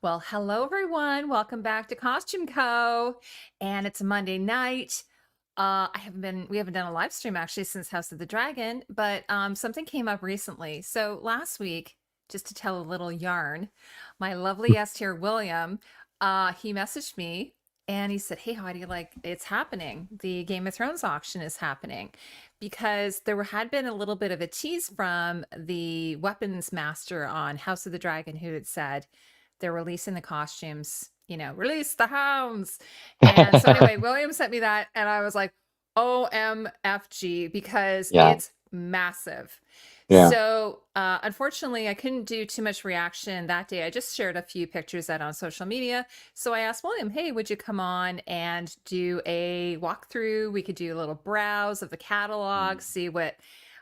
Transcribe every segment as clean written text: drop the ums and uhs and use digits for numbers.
Well, hello everyone. Welcome back to Costume Co. And it's a Monday night. We haven't done a live stream actually since House of the Dragon, but something came up recently. So last week, just to tell a little yarn, my lovely guest here, William, he messaged me and he said, "Hey Heidi, like it's happening. The Game of Thrones auction is happening." Because had been a little bit of a tease from the weapons master on House of the Dragon who had said they're releasing the costumes, release the hounds. And so anyway, William sent me that and I was like, OMFG, because Yeah, it's massive. yeah. So unfortunately, I couldn't do too much reaction that day. I just shared a few pictures out on social media. So I asked William, hey, would you come on and do a walkthrough? We could do a little browse of the catalog, see what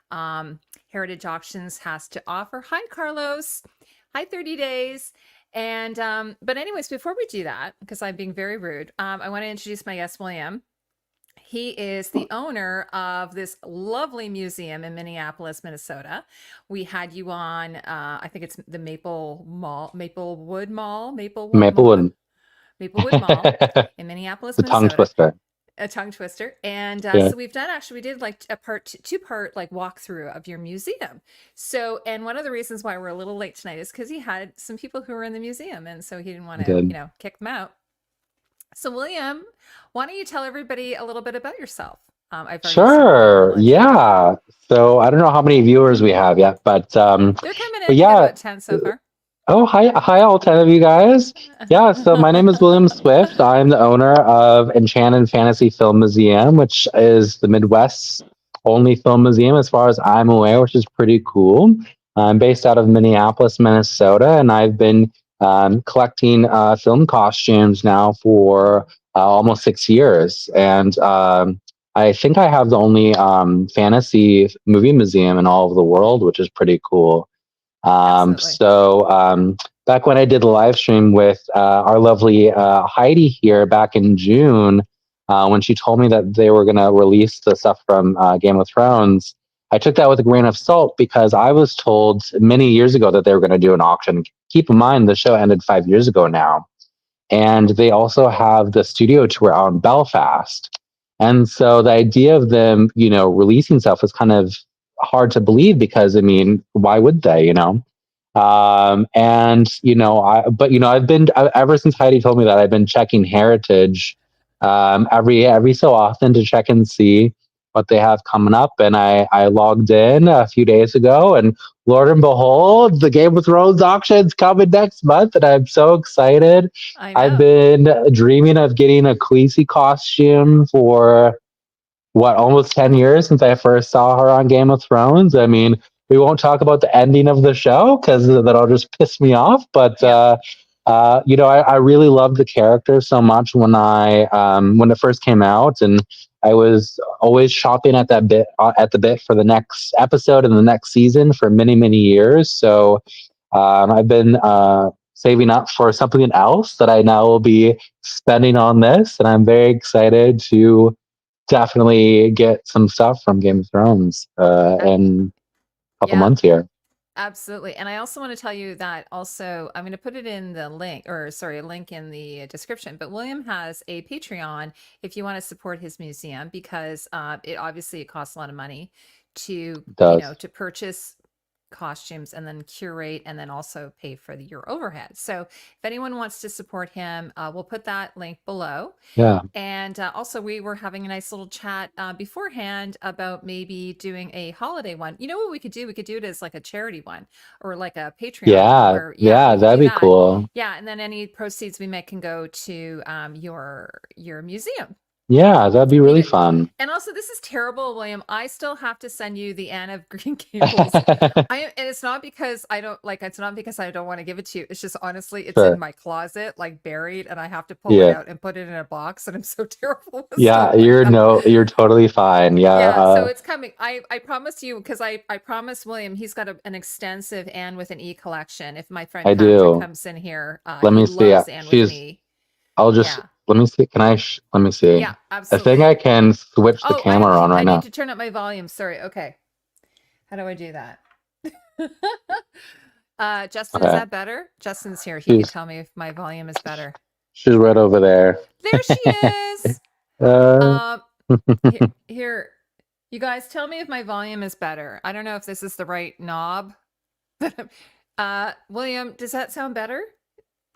Heritage Auctions has to offer. Hi, Carlos. Hi, 30 days. And but anyways, before we do that, because I'm being very rude, I want to introduce my guest, William. He is the owner of this lovely museum in Minneapolis, Minnesota. We had you on, I think it's the Maplewood. Maplewood Mall in Minneapolis, The tongue Minnesota. twister. A tongue twister. And Yeah. so we did like a two part like walkthrough of your museum. So, and one of the reasons why we're a little late tonight is because he had some people who were in the museum. And so he didn't want to, Good. kick them out. So, William, why don't you tell everybody a little bit about yourself? I've already sort of done a Sure. little intro. Yeah. So I don't know how many viewers we have yet, They're coming in. but I think yeah. about 10 so far. Oh, hi, all 10 of you guys. Yeah. So my name is William Swift. I'm the owner of Enchanted Fantasy Film Museum, which is the Midwest's only film museum, as far as I'm aware, which is pretty cool. I'm based out of Minneapolis, Minnesota, and I've been collecting film costumes now for almost 6 years. And I think I have the only fantasy movie museum in all of the world, which is pretty cool. Um, Absolutely. so um, Back when I did the live stream with our lovely Heidi here back in June, when she told me that they were going to release the stuff from Game of Thrones, I took that with a grain of salt because I was told many years ago that they were going to do an auction. Keep in mind, the show ended 5 years ago now. And they also have the studio tour out in Belfast. And so the idea of them, releasing stuff was kind of hard to believe because, I mean, why would they? And I've been ever since Heidi told me that I've been checking Heritage every so often to check and see what they have coming up. And I logged in a few days ago, and Lord and behold, the Game of Thrones auction's coming next month, and I'm so excited. I I've know. been dreaming of getting a Khaleesi costume for almost 10 years since I first saw her on Game of Thrones. I mean, we won't talk about the ending of the show because that'll just piss me off. But Yep. I really loved the character so much when it first came out, and I was always shopping at the bit for the next episode and the next season for many many years. So I've been saving up for something else that I now will be spending on this, and I'm very excited to definitely get some stuff from Game of Thrones Uh, in a couple yeah. months here. Absolutely. And I also want to tell you that also, I'm going to put it in the link, or sorry, a link in the description. But William has a Patreon if you want to support his museum, because it costs a lot of money to, It does. to purchase costumes and then curate and then also pay for your overhead. So if anyone wants to support him, we'll put that link below. Yeah. And also, we were having a nice little chat beforehand about maybe doing a holiday one. You know what we could do? We could do it as like a charity one or like a Patreon one Yeah. where, yeah, Yeah. we could That'd do be that. cool. Yeah, and then any proceeds we make can go to your museum. Yeah. That'd be Be really good. fun. And also, this is terrible, William. I still have to send you the Anne of Green Gables. And it's not because I don't like. It's not because I don't want to give it to you. It's just honestly, it's in Sure. my closet, like buried, and I have to pull it Yeah. out and put it in a box. And I'm so terrible with stuff Yeah. like You're that. no, you're totally fine. Yeah. Yeah, so it's coming. I promise you, because I promised William he's got an extensive Anne with an E collection. If my friend I Patrick do. comes in here, Let he me see. loves Anne with an E. I'll just, Yeah, let me see. Let me see. yeah, I think I absolutely. can switch the Oh, camera on I right need now. to turn up my volume. Sorry. Okay. How do I do that? Justin, is Okay. that better? Justin's here. He can She's tell me if my volume is better. she's right over there. There she is. uh, Um, here, you guys tell me if my volume is better. I don't know if this is the right knob. William, does that sound better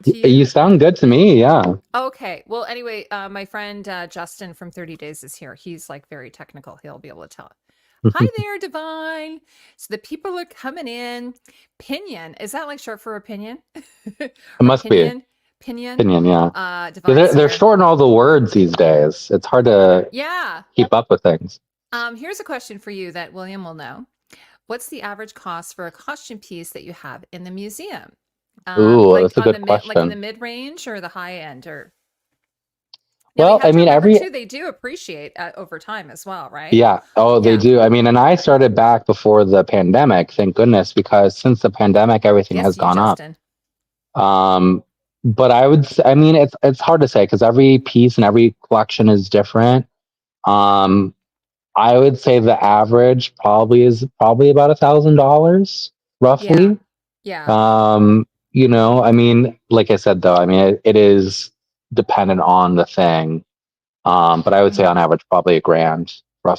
to you you? sound good to me. Yeah. Okay. Well, anyway, my friend Justin from 30 Days is here. He's like very technical. He'll be able to tell. Hi there, Divine. So the people are coming in. Pinion. Is that like short for opinion? It Or must be pinion? Pinion. opinion. Yeah. Yeah, Divine's they're here. shorting all the words these days. It's hard to Yeah. keep up with things. Here's a question for you that William will know. What's the average cost for a costume piece that you have in the museum? Ooh, Like that's a on good the like in the question. mid range or the high end, or now you Well, have I to mean, remember every too, they do appreciate over time as well, right? yeah. Oh, they Yeah. do. I mean, and I started back before the pandemic. Thank goodness, because since the pandemic, everything Yes, has you, gone up. Justin. Um, but I mean, it's hard to say because every piece and every collection is different. Um, I would say the average probably about $1,000 Yeah. roughly. Yeah. I mean, like I said though, I mean it is dependent on the thing. But I would say Hmm. on average probably a grand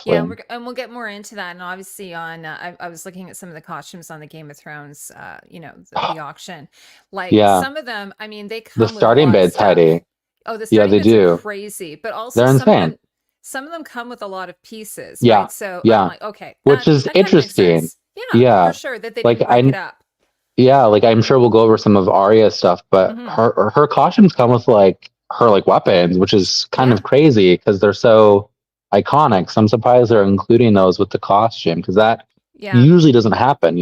Yeah, roughly. and we'll get more into that. And obviously, on I was looking at some of the costumes on the Game of Thrones, the auction. Like Yeah, some of them, I mean, they the come with a starting lot of bids, stuff. Heidi. Oh, the Yeah, starting they bids are do. crazy, but also They're insane. some of them come with a lot of pieces, Yeah, right? So I'm yeah. like, okay, Which is that kind of makes interesting. sense. Yeah, for Yeah, sure that they like didn't break it up. I'm sure we'll go over some of Arya's stuff, but Hmm. her costumes come with like her like weapons, which is kind Yeah, of crazy because they're so iconic. So I'm surprised they're including those with the costume because that yeah, usually doesn't happen.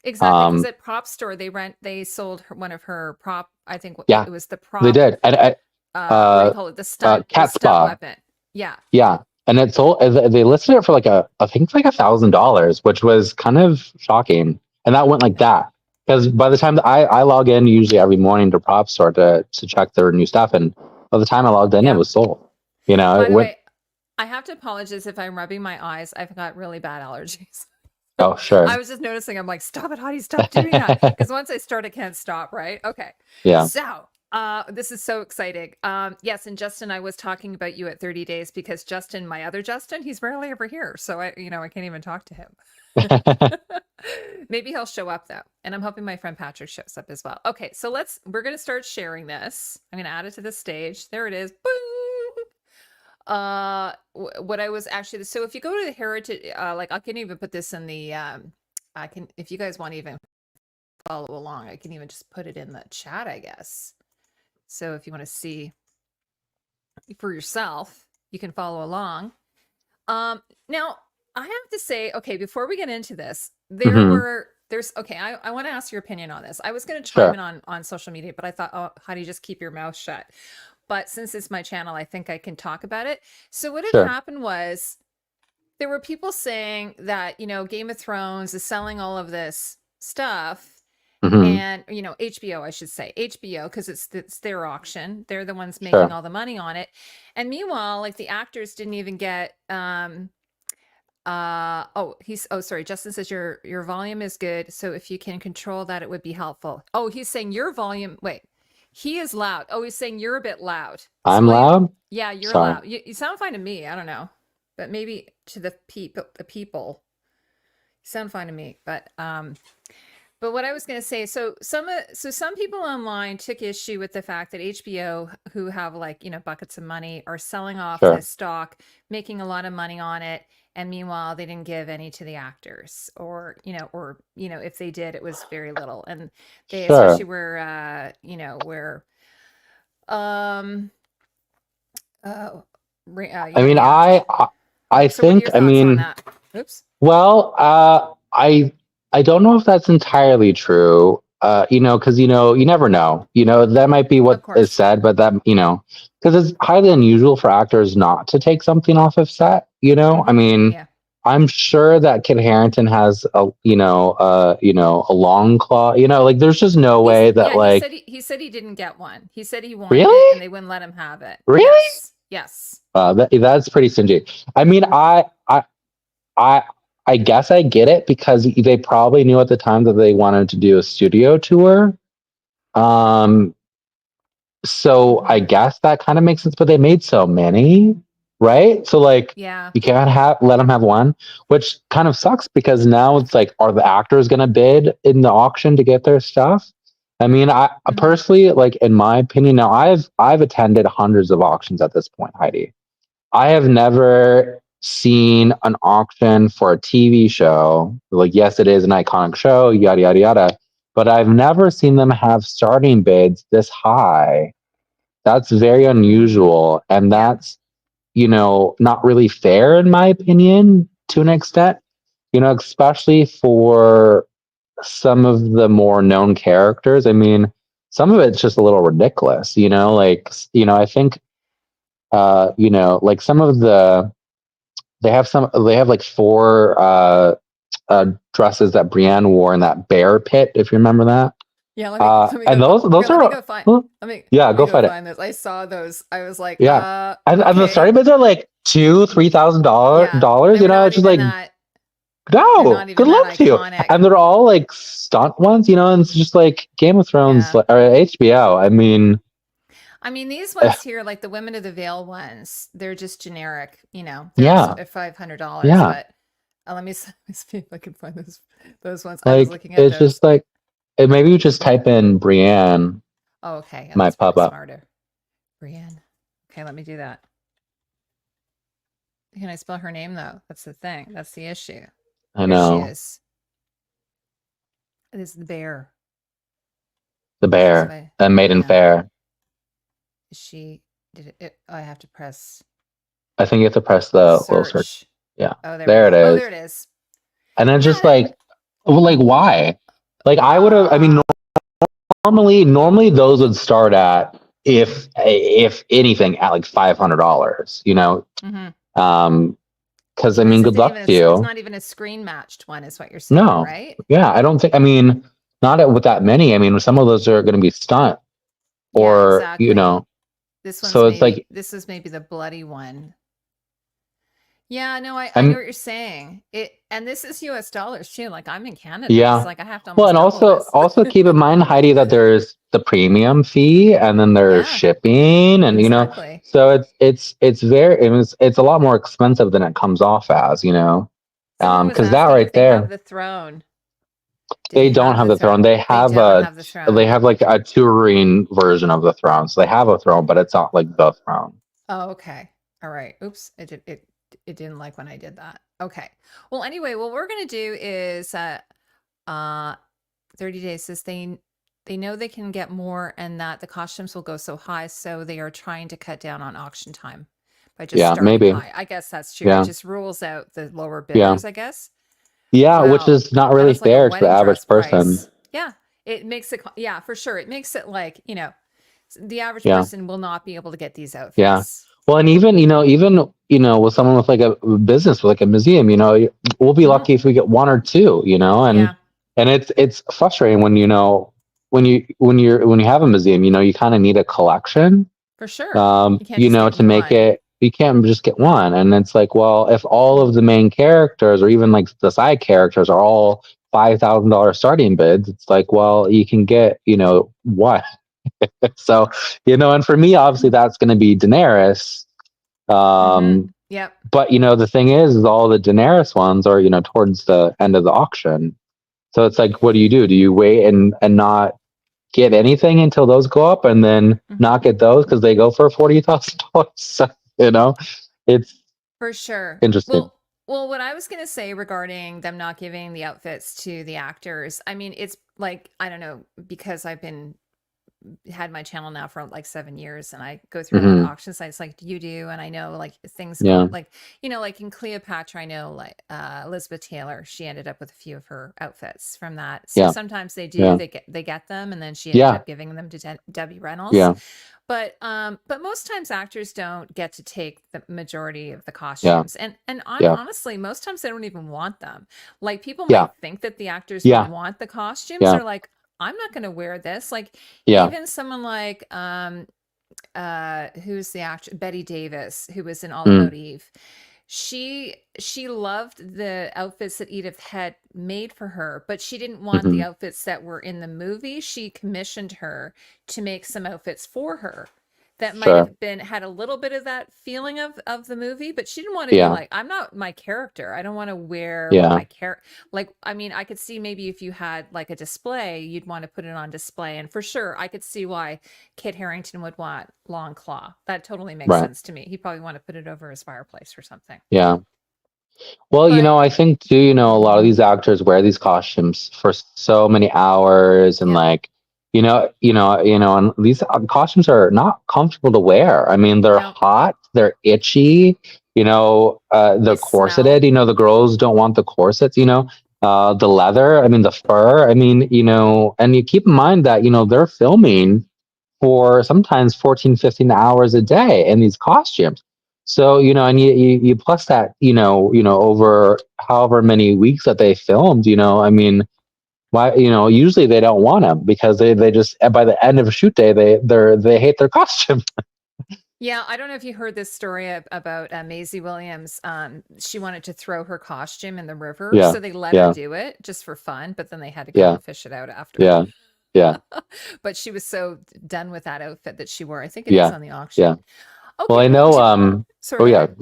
exactly. Because Um, at prop store they sold one of her prop. I think yeah, it was the they prop. did. And What do you uh, call it? The cat stunt spa. weapon. Yeah. Yeah. And it's sold, they listed it for like I think like $1,000, which was kind of shocking. And that went like that. Because by the time that I log in usually every morning to Prop Store to check their new stuff, and by the time I logged in, it Yeah. was sold. It By the went. way, I have to apologize if I'm rubbing my eyes. I've got really bad allergies. Oh, I sure. was just noticing, I'm like, stop it, Heidi, stop doing that. Because once I start, I can't stop, right? Okay. Yeah. So, this is so exciting. Yes, and Justin, I was talking about you at 30 days because Justin, my other Justin, he's rarely ever here. So I can't even talk to him. Maybe he'll show up though. And I'm hoping my friend Patrick shows up as well. Okay, so we're going to start sharing this. I'm going to add it to the stage. There it is. Boom. What I was actually, so if you go to the heritage, like I can even put this in the, I can, if you guys want to even follow along, I can even just put it in the chat, I guess. So if you want to see for yourself, you can follow along. Now I have to say, okay, before we get into this, Hmm. okay, I want to ask your opinion on this. I was going to chime Sure. in on social media, but I thought, oh, how do you just keep your mouth shut? But since it's my channel, I think I can talk about it. So what had Sure. happened was there were people saying that, Game of Thrones is selling all of this stuff, Hmm. and HBO, I should say HBO, because it's their auction. They're the ones making Sure. all the money on it. And meanwhile, like the actors didn't even get sorry, Justin says your volume is good, so if you can control that, it would be helpful. Oh, he's saying your volume, wait, he is loud. Oh, he's saying you're a bit loud. So I'm William, loud. yeah, you're Sorry. loud. You sound fine to me. I don't know, but maybe to the people you sound fine to me. But what I was going to say, so some people online took issue with the fact that HBO, who have like buckets of money, are selling off Sure. this stock, making a lot of money on it, and meanwhile they didn't give any to the actors, or if they did, it was very little, and they especially Sure. were where um I mean, the actors. I So what are your think, I thoughts on mean, that? Oops. well, I don't know if that's entirely true. Because you never know. That might be Of what is course. said, but because it's highly unusual for actors not to take something off of set. I mean, Yeah. I'm sure that Kit Harington has a long claw. Like there's just no way that He like said he didn't get one. He said he wanted it and really, they wouldn't let him have it. really. Yes. Yes. That's pretty stingy. I mean, I I guess I get it because they probably knew at the time that they wanted to do a studio tour. Um, so I Mhm. guess that kind of makes sense, but they made so many, right? So like Yeah. you can't let them have one, which kind of sucks because now it's like, are the actors going to bid in the auction to get their stuff? I mean, I Mhm. personally, like in my opinion, now I've attended hundreds of auctions at this point, Heidi. I have never seen an auction for a TV show. Like, yes, it is an iconic show, yada yada yada, but I've never seen them have starting bids this high. That's very Mm. unusual. And Yeah. that's, not really fair, in my opinion, to an extent, especially for some of the more known characters. I mean, some of it's just a little ridiculous, like, I think, like some of they have like four, dresses that Brienne wore in that bear pit, if you remember that. Yeah, let me And go find those here, let me are, go find huh, yeah, let me go go fight it. find those. I saw those. I was like, Yeah. And the starting okay. bids are like Yeah. $2,000, They're not it's just even like, that they're no, not good even that luck to you. iconic. And they're all like stunt ones, and it's just like Game of Thrones Yeah. or HBO. I mean, I mean, these eh, ones here, like the Women of the Veil ones, they're just generic, they're yeah, $500, yeah. but let me see if I can find those ones. I was Like looking at it's those. just like, maybe you just type in Brienne, Oh, okay. Yeah, might that's pop probably up. smarter. Brienne. Okay, let me do that. Can I spell her name though? That's the thing. That's the issue. I Here she know, is. It is the bear. the Let's see if bear I, and Maiden yeah. Fair. Is she, oh, I have to press I think you have to press the little search. search. Yeah, Oh, there we there it go. Oh, there is. it is. And then just Yeah. like, well, like why? Like I would have. I mean, Uh, normally those would start at, if anything, at like $500. mhm. Because I And mean, this good isn't luck even to it's you. not even a screen matched one, is what you're saying, No, right? yeah, I don't think. I mean, not with that many. I mean, some of those are going to be stunt, Yeah, or exactly. so it's like, This is maybe the bloody one. Yeah, no, I know I'm what you're saying. And this is US dollars too. Like I'm in Canada. It's yeah. like I have to Well, almost and double also this. also keep in mind, Heidi, that there's the premium fee and then there's Yeah, shipping, and exactly. so it's a lot more expensive than it comes off as, Someone was because that asking if right they have there, the throne. Do they they don't have have the the throne? throne. They don't have the They throne. have like a touring version of the throne. So they have a throne, but it's not like the throne. Oh, okay. All right. Oops. It didn't like when I did that. Okay. Well, anyway, what we're gonna do is uh 30 days says they know they can get more and that the costumes will go so high, so they are trying to cut down on auction time by just Yeah, starting maybe. high. I guess that's true. It Yeah. just rules out the lower Yeah. bidders, I guess. Yeah, which Wow. is not That really is like a fair to the wedding average dress person. price. Yeah. It makes it yeah, for sure. It makes it like, the average Yeah. person will not be able to get these Yeah. outfits. Well, and with someone with like a business, with like a museum, we'll be Hmm. lucky if we get one or two, Yeah, and it's frustrating when when you have a museum, you kind of need a collection, for sure. You can't just get to make one. it. You can't just get one, and it's like, well, if all of the main characters or even like the side characters are all $5,000 starting bids, it's like, well, you can get one. So, and for me, obviously, that's going to be Daenerys. Hmm. Um, Yep. but the thing is all the Daenerys ones are towards the end of the auction. So it's like, what do you do? Do you wait and not get anything until those go up, and then Hmm. not get those because they go for $40,000? So, it's For sure. interesting. Well, what I was going to say regarding them not giving the outfits to the actors, I mean, it's like, I don't know, because I've been had my channel now for like 7 years and I go through a lot of Hmm. auction sites like you do. And I know like things go Yeah, like, like in Cleopatra, I know like Elizabeth Taylor, she ended up with a few of her outfits from that. So yeah, sometimes yeah, they get them and then she ended yeah, up giving them to Debbie Reynolds. yeah, But most times actors don't get to take the majority of the yeah, costumes. And yeah, honestly, most times they don't even want them. Like people yeah, might think that the actors would yeah, want the costumes. yeah, They're like, I'm not going to wear this. Like yeah. even someone like who's the actor Betty Davis, who was in All About Mm, Eve. she loved the outfits that Edith had made for her, but she didn't want the Hmm. outfits that were in the movie. She commissioned her to make some outfits for her that might Sure. have been had a little bit of that feeling of the movie, but she didn't want to be Yeah. like, I'm not my character. I don't want to wear what Yeah. my character like. I mean, I could see maybe if you had like a display, you'd want to put it on display, and for sure, I could see why Kit Harington would want long claw. That totally makes Right. sense to me. He'd probably want to put it over his fireplace or something. Yeah. Well, But I think too, a lot of these actors wear these costumes for so many hours and yep, like, and these costumes are not comfortable to wear. I mean, they're no, hot, they're itchy, they they're corseted, smell. the girls don't want the corsets, the leather, I mean, the fur, I mean, and you keep in mind that, they're filming for sometimes 14, 15 hours a day in these costumes. So, and you plus that, over however many weeks that they filmed, I mean, why, usually they don't want them because they just, by the end of a shoot day, they hate their costume. Yeah, I don't know if you heard this story about Maisie Williams. She wanted to throw her costume in the river, Yeah. so they let her Yeah. do it just for fun, but then they had to come Yeah. and fish it out after. Yeah. Yeah. But she was so done with that outfit that she wore. I think it is Yeah. on the Yeah. auction. Well, Okay, I know, sorry, oh go yeah. ahead.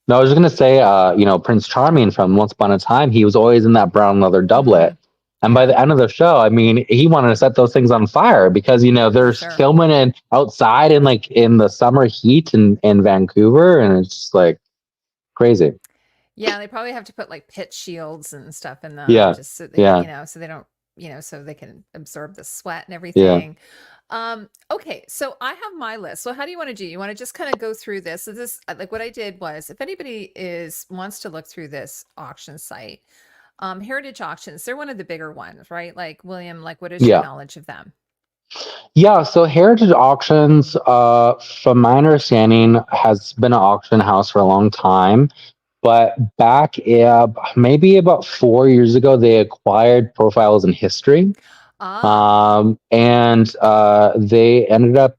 No, I was just gonna say, Prince Charming from Once Upon a Time, he was always in that brown leather doublet. Mm, And by yeah, the end of the show, I mean, he wanted to set those things on fire because, for they're sure. filming it outside in like in the summer heat in Vancouver, and it's just like crazy. Yeah, they probably have to put like pit shields and stuff in them Yeah, just so they, yeah, so they don't, so they can absorb the sweat and yeah, everything. Okay, so I have my list. So how do you want to do? You want to just kind of go through this? So this, like what I did was, if anybody wants to look through this auction site, Heritage Auctions, they're one of the bigger ones, right? Like William, like what is your yeah, knowledge of them? yeah. So Heritage Auctions, from my understanding, has been an auction house for a long time. But back maybe about 4 years ago, they acquired Profiles in History. Ah, And they ended up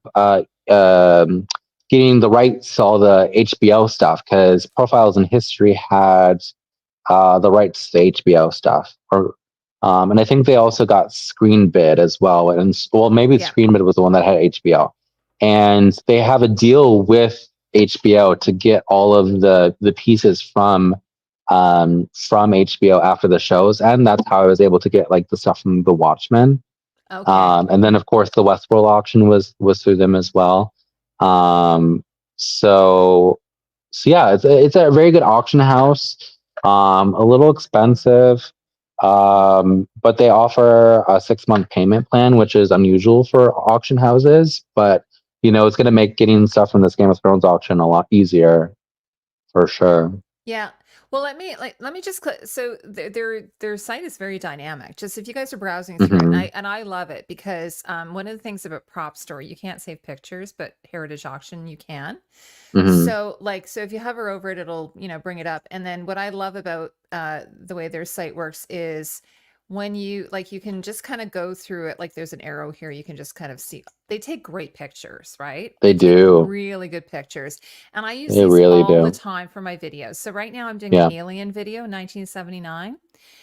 getting the rights to all the HBO stuff because Profiles in History had the rights to HBO stuff. And I think they also got Screen Bid as well. And well, maybe yeah. Screen Bid was the one that had HBO. And they have a deal with HBO to get all of the pieces from HBO after the shows, and that's how I was able to get like the stuff from The Watchmen. Okay. And then of course the Westworld auction was through them as well. Um, so so yeah, it's a very good auction house. A little expensive, but they offer a 6 month payment plan, which is unusual for auction houses. But it's going to make getting stuff from this Game of Thrones auction a lot easier for sure. Yeah. Well, let me just so their site is very dynamic. Just if you guys are browsing through it, and Hmm. I love it because one of the things about Prop Store, you can't save pictures, but Heritage Auction you can. Hmm. So if you hover over it, it'll, bring it up. And then what I love about the way their site works is when you can just kind of go through it, like there's an arrow here, you can just kind of see they take great pictures, right? They They take do. really good pictures. And I use They these really all the do. time for my videos. So right now I'm doing an Yeah. alien video, 1979.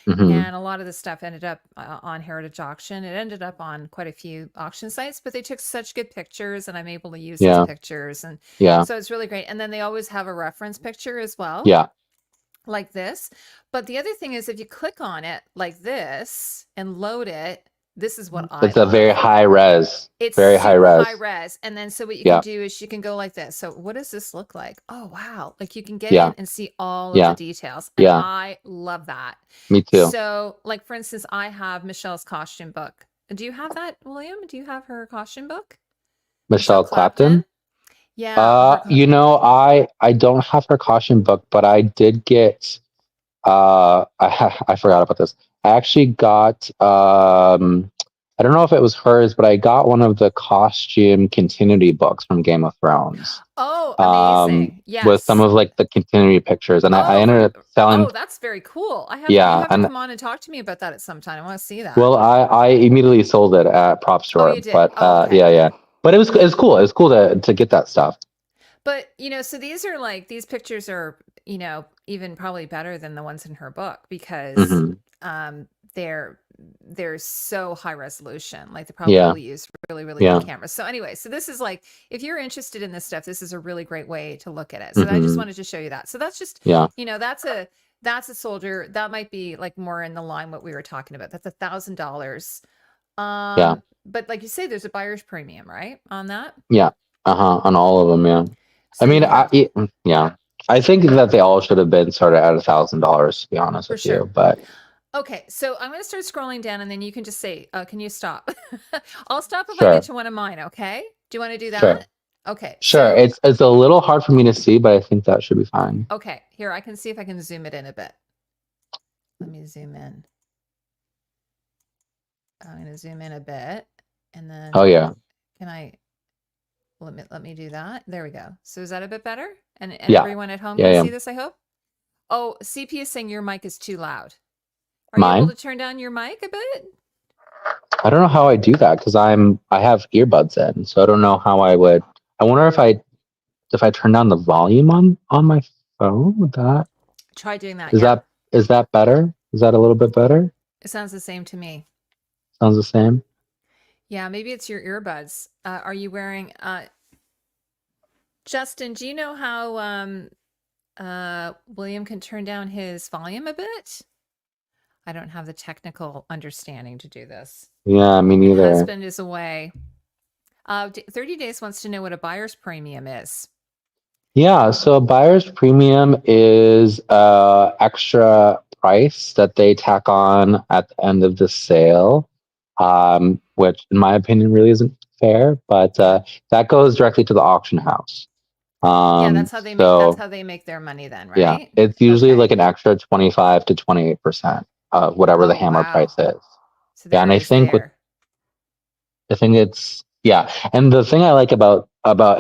Hmm. And a lot of the stuff ended up on Heritage Auction. It ended up on quite a few auction sites, but they took such good pictures, and I'm able to use those Yeah. pictures. And Yeah. so it's really great. And then they always have a reference picture as well, Yeah. like this. But the other thing is, if you click on it like this and load it, this is what I It's a very love. high res. It's Very high super high res. res. And then so what you can Yeah. do is you can go like this. So what does this look like? Oh, wow. Like you can get Yeah. in and see all of the Yeah. details. And Yeah. I love that. Me too. So, like for instance, I have Michelle's costume book. Do you have that, William? Do you have her costume book? Michelle Michelle Clapton. Clapton? Yeah, I don't have her costume book, but I did get I forgot about this. I actually got I don't know if it was hers, but I got one of the costume continuity books from Game of Thrones. Oh, Um amazing. with some Yes. of like the continuity pictures, and I Oh, ended up selling. that's very cool. You Yeah, have to and come on and talk to me about that at some time. I want to see that. well, I immediately sold it at Prop Oh, Store, you did. but Oh, okay. yeah, yeah. But it was cool. It was cool to get that stuff. But, so these are like these pictures are even probably better than the ones in her book because Hmm. um, they're so high resolution. Like they Yeah. probably use really, really good Yeah. cameras. So anyway, so this is like if you're interested in this stuff, this is a really great way to look at it. So I just Hmm. wanted to show you that. So that's just, Yeah. that's a soldier that might be like more in the line what we were talking about. That's $1,000. Yeah. But like you say, there's a buyer's premium, right? On that. Yeah. On all of them. Yeah. I So mean, you have yeah. I think that they all should have been started at $1,000, to be honest for with you. sure. But Okay, so I'm going to start scrolling down and then you can just say, can you stop? I'll stop if I get sure, to one of mine, okay? Do you want to do sure, that? Okay, sure. so, It's a little hard for me to see, but I think that should be fine. okay, here, I can see if I can zoom it in a bit. Let me zoom in. I'm going to zoom in a bit and Oh then yeah, can I, let me do that. There we go. So is that a bit better? And yeah, everyone at home yeah, can yeah. see this, I hope? Oh, CP is saying your mic is too loud. Are you able Mine. to turn down your mic a bit? I don't know how I do that because I have earbuds in, so I don't know how I would. I wonder if I turn down the volume on my phone, would that Try doing that. is Yeah. that is that better? Is that a little bit better? It sounds the same to me. Sounds the same. Yeah, maybe it's your earbuds. Are you wearing Justin, do you know how William can turn down his volume a bit? I don't have the technical understanding to do this. Yeah, me And neither. husband is away. 30 Days wants to know what a buyer's premium is. Yeah, so a buyer's premium is extra price that they tack on at the end of the sale, which in my opinion really isn't fair, but Yeah. that goes directly to the auction house. Yeah, that's So how they make their money then, yeah, right? it's usually Okay. like an extra 25 to 28% of whatever the Oh, hammer price wow. is. So Yeah, there and it is there. I think it's yeah, and the thing I like about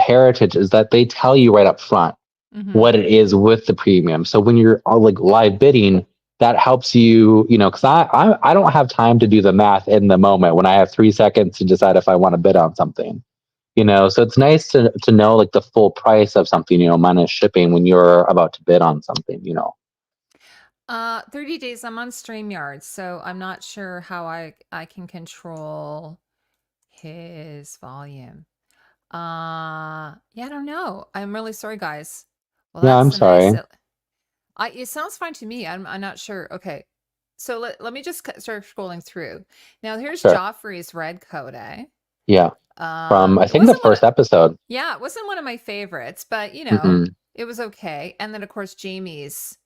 Heritage is that they tell you right up front Mm-hmm. what it is with the premium. So when you're on like live bidding, that helps you, because I don't have time to do the math in the moment when I have 3 seconds to decide if I want to bid on something. So it's nice to know like the full price of something, minus shipping when you're about to bid on something. 30 days, I'm on StreamYard, so I'm not sure how I can control his volume. Yeah, I don't know. I'm really sorry, guys. Well, Yeah, that's I'm the nice. sorry. It sounds fine to me. I'm not sure. Okay, so let me just start scrolling through. Now here's Sure. Joffrey's red coat, eh? Yeah. From I It think the wasn't first episode. yeah, it wasn't one of my favorites, but Hmm. it was okay. And then of course Jamie's,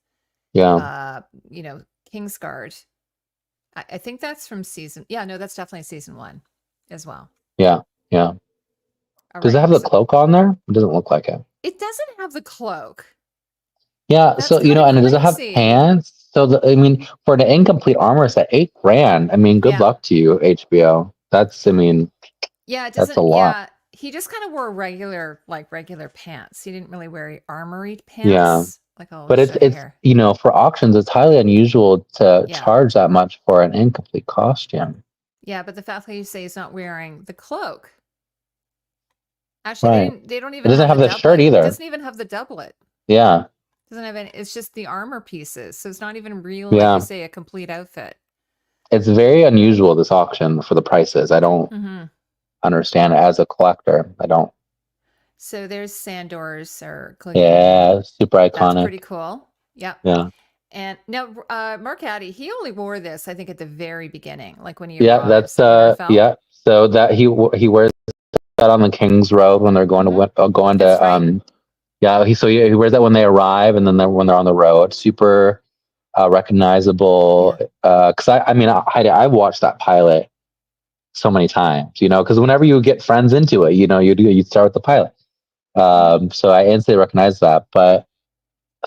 Yeah. uh, Kingsguard. I think that's from season. Yeah, no, that's definitely season one as well. Yeah. Yeah. All Does it right, have the so cloak on there? It doesn't look like it. it doesn't have the cloak. Yeah, That's so kind of and it doesn't have crazy. pants. So I mean, for an incomplete armor set, 8 grand. I mean, good Yeah. luck to you, HBO. I mean, Yeah, it that's a doesn't. lot. Yeah, he just kind of wore regular pants. He didn't really wear armored Yeah, pants. Like I'll but show you here. for auctions, it's highly unusual to Yeah. charge that much for an incomplete costume. Yeah, but the fact that you say he's not wearing the cloak. Actually, Right. they don't It even doesn't have have the the shirt doublet. It either. doesn't even have the doublet. Yeah, Doesn't have any, it's just the armor pieces. So it's not even real, like you yeah. say, a complete outfit. It's very unusual this auction for the prices. I don't Mm-hmm. understand it as a collector. I don't. So there's Sandor's or Clegane. Yeah, super That's iconic. pretty cool. Yep. Yeah. And now, Mark Addy, he only wore this, I think, at the very beginning, like when he Yeah, that's arrives in Winterfell. yeah. So that he wears that on the King's Road when they're going to Hmm. going That's to right. yeah he wears that when they arrive and then when they're on the road. Super recognizable. Yeah. Because I mean I've watched that pilot so many times. Because whenever you get friends into it, you start with the pilot. Hmm. So I instantly recognize that. But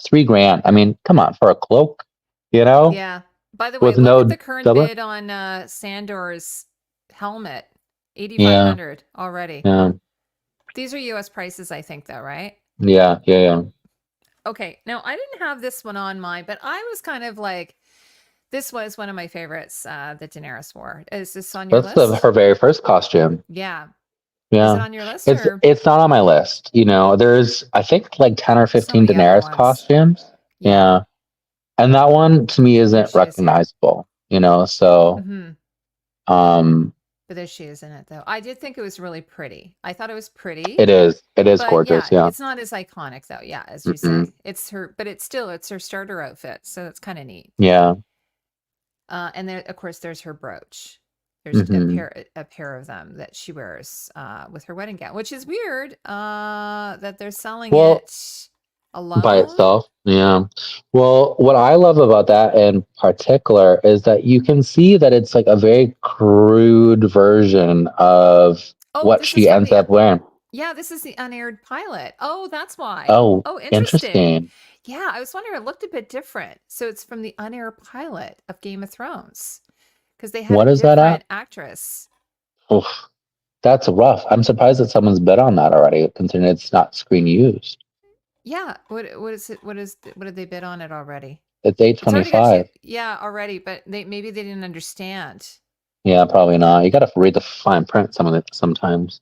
3 grand. I mean, come on for a cloak. Yeah. By the way, With look at no the current doublet. bid on Sandor's helmet, Yeah, 8,500 already. yeah, These are US prices, I think, though, right? yeah, yeah, yeah. Okay. Now, I didn't have this one on mine, but I was kind of like, this was one of my favorites that Daenerys wore. Is this on your That's list? her very first costume. Yeah. Is it Yeah. on your list It's or it's not on my list. There's I think like 10 or some of 15 the other Daenerys ones? costumes. Yeah. Yeah. And that one to me There isn't she is here. recognizable, so Hmm. um But there she is in it, though. I did think it was really pretty. I thought it was pretty, it is but gorgeous, yeah, yeah. it's not as iconic, though. Yeah, as you Mm-mm. say, it's her, but it's her starter outfit, so it's kind of neat. Yeah. And then, of course, there's her brooch. There's Hmm. a pair of them that she wears with her wedding gown, which is weird that they're selling Well, it by alone. itself, yeah. Well, what I love about that in particular is that you can see that it's like a very crude version of Oh, what this is she from ends the up wearing. yeah, this is the unaired pilot. Oh, that's why. Oh, Oh, interesting. interesting. Yeah, I was wondering, it looked a bit different. So it's from the unaired pilot of Game of Thrones because they had a What is that at? different actress. Oof, that's rough. I'm surprised that someone's bid on that already, considering it's not screen used. Yeah, what is it? What did they bid on it already? It's eight It's twenty already got two. five. Yeah, already, but maybe they didn't understand. Yeah, probably not. You got to read the fine print some of it sometimes.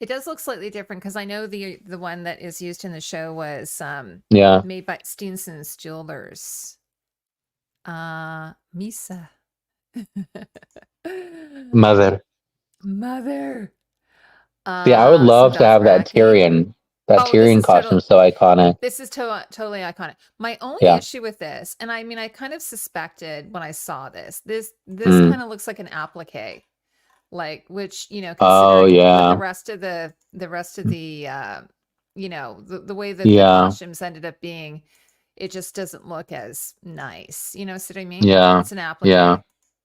It does look slightly different because I know the one that is used in the show was Yeah, made by Steenson's Jewelers. Misa. mother. Mother. See, I would Some love to have Dothraki. that Oh, this Tyrion is total. costume so iconic. This is totally iconic. My only Yeah. issue with this, and I mean, I kind of suspected when I saw this Mm. kind of looks like an applique, like which Oh considering what yeah. the rest of the the way that the Yeah. costumes ended up being, it just doesn't look as nice. You know, see what I mean? Yeah. It's an Yeah. applique.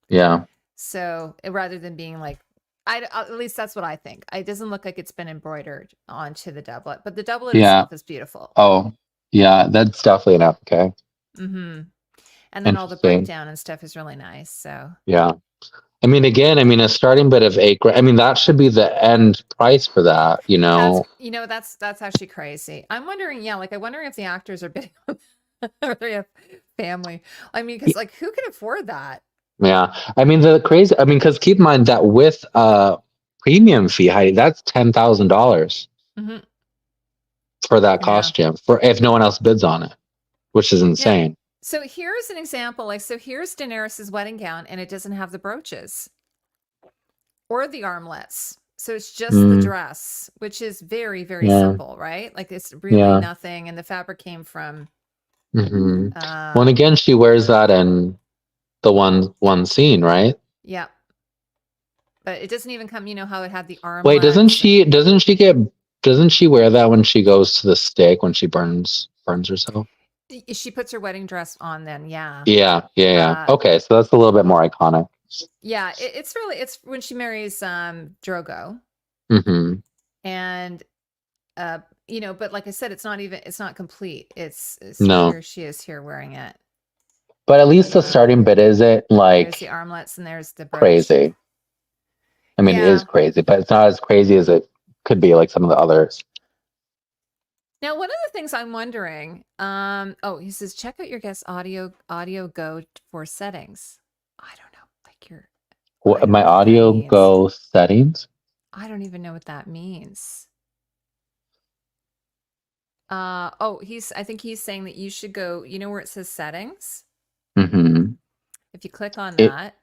Yeah. So rather than being like, at least that's what I think. It doesn't look like it's been embroidered onto the doublet, but the doublet Yeah. itself is beautiful. Oh, yeah. That's definitely an okay. Mm-hmm. And then all the Interesting. breakdown and stuff is really nice. So Yeah. I mean, again, I mean, a starting bid of 8 grand. I mean, that should be the end price for that. that's actually crazy. I'm wondering, yeah, like I wonder if the actors are bidding or they have family. I mean, because like who can afford that? Yeah. I mean, the crazy. I mean, because keep in mind that with premium fee, Heidi, that's $10,000 Hmm. for that Yeah. costume for if no one else bids on it, which is Now, insane. so here's an example. Like, so here's Daenerys's wedding gown, and it doesn't have the brooches or the armlets. So it's just the Mm, dress, which is very, very yeah. simple, right? Like it's really Yeah. nothing. And the fabric came from Hmm. Well, and uh again, she wears that in the one scene, right? yeah. But it doesn't even come, how it had the Wait, armlets and doesn't she wear that when she goes to the stake when she burns herself? she puts her wedding dress on then, yeah. Yeah, yeah, yeah. Uh Okay, so that's a little bit more iconic. yeah, it's when she marries Drogo. Hmm. And but like I said, it's not complete. See, No, here she is here wearing it. but at least the starting bit isn't There's the like armlets and there's the brooch. crazy. I mean, it is Yeah. crazy, but it's not as crazy as it could be like some of the others. Now, one of the things I'm wondering, oh, he says, check out your guest audio go for settings. I don't know, I What don't my know what that audio means. go settings? I don't even know what that means. I think he's saying that you should go, where it says settings? Hmm. If you click on It that,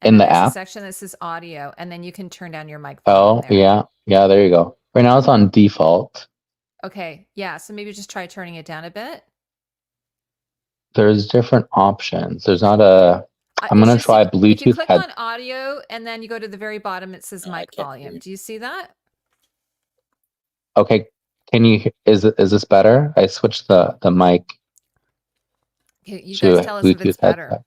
and in then the there's a app. section that says audio, and then you can turn down your mic volume Oh, there. yeah. Yeah, there you go. Right now it's on default. Okay, yeah, so maybe just try turning it down a bit. There's different options. There's not a. I'm It's gonna just try if you Bluetooth click head. on audio and then you go to the very bottom, it says No, I mic can't hear volume. you. Do you see that? Okay, can you? Is this better? I switched the mic Okay, you to guys a tell us if it's Bluetooth better. headset.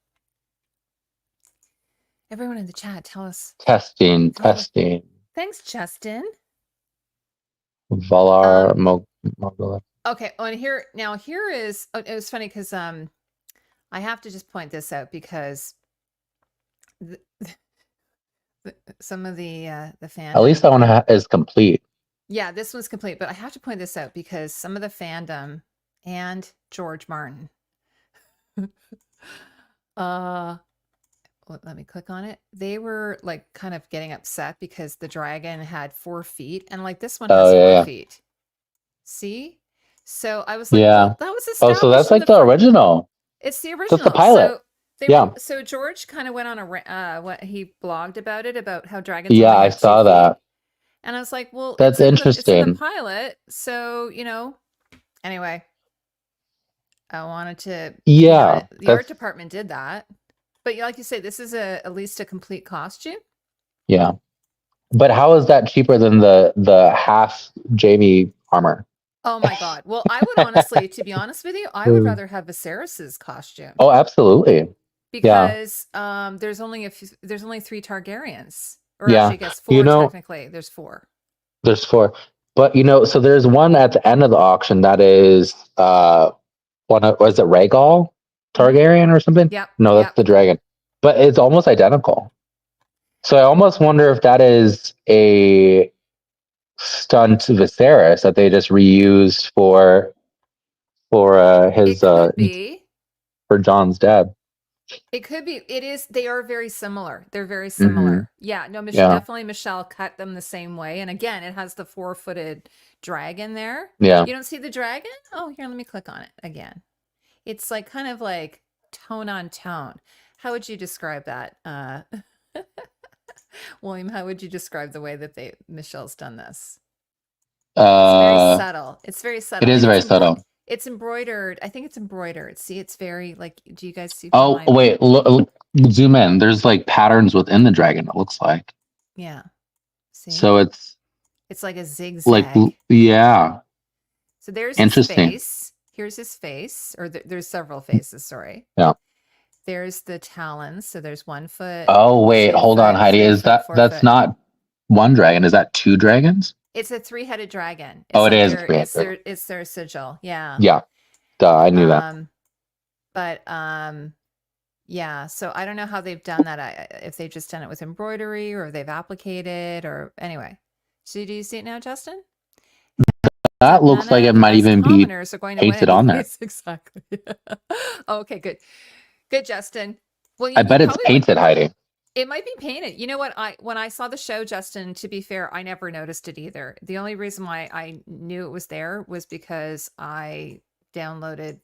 Everyone in the chat, tell us. Testing, Tell us. testing. Thanks, Justin. Valar Mogul. Okay. Oh, and here is. Oh, it was funny because I have to just point this out because the, some of the At least fandom. that one is complete. Yeah, this one's complete, but I have to point this out because some of the fandom and George Martin. uh Let me click on it. They were like kind of getting upset because the dragon had 4 feet and like this one Oh has yeah, four yeah. feet. See? So I was like, Yeah. well, that was Oh, so established that's in like the the first. original. It's the That's the original. pilot. So they were. Yeah. So George kind of went on what he blogged about how dragons Yeah, only I have two saw feet, that. and I was like, well, That's it's in the interesting. pilot. So anyway, I wanted to, Yeah, the art that's department did that. But like you say, this is at least a complete costume. yeah. But how is that cheaper than the half Jamie armor? Oh my god. Well, I would honestly, to be honest with you, I would Mm. rather have Viserys's costume Oh, absolutely. Yeah, because there's only three Targaryens, or actually, yeah. I guess You four know, technically. There's four. there's four, but so there's one at the end of the auction that is one of, was it Rhaegal Mm-hmm. Targaryen or something? Yep. No, that's Yep. the dragon. But it's almost identical. So I almost wonder if that is a stunt Viserys that they just reused for It his could be. for John's dad. It could be. It is. They are very similar. They're very Hmm. similar. Yeah. No, Yeah, definitely Michelle cut them the same way. And again, it has the four-footed dragon there. yeah. You don't see the dragon? Oh, here, let me click on it again. It's like kind of like tone on tone. How would you describe that? William, how would you describe the way that Michelle's done this? It's very Uh, subtle. It's very it subtle. is And very subtle. it's embroidered. I think it's embroidered. See, it's very like, do you guys see from Oh, my, wait, zoom in. There's like patterns within the dragon, it looks like. yeah, see? So it's It's like a like, zigzag. yeah, So there's his interesting. face. Here's his face, or there's several faces, sorry. Yeah. There's the talons. So there's 1 foot, Oh, wait, hold on, 2 foot, Heidi. 3 foot, four That's foot. not one dragon? Is that two dragons? It's a three-headed dragon. Oh, It's it like is a three-headed. it's their sigil. Yeah. Yeah, duh, I knew that. Um, but yeah, so I don't know how they've done that. If they've just done it with embroidery or they've applicated or anyway. So do you see it now, Justin? That None looks like it of might us even be commoners are going to win pasted on there. anyways. Exactly. Okay, good. Good, Justin. Well, I you bet it's probably would. painted, Heidi. It might be painted. You know what? When I saw the show, Justin, to be fair, I never noticed it either. The only reason why I knew it was there was because I downloaded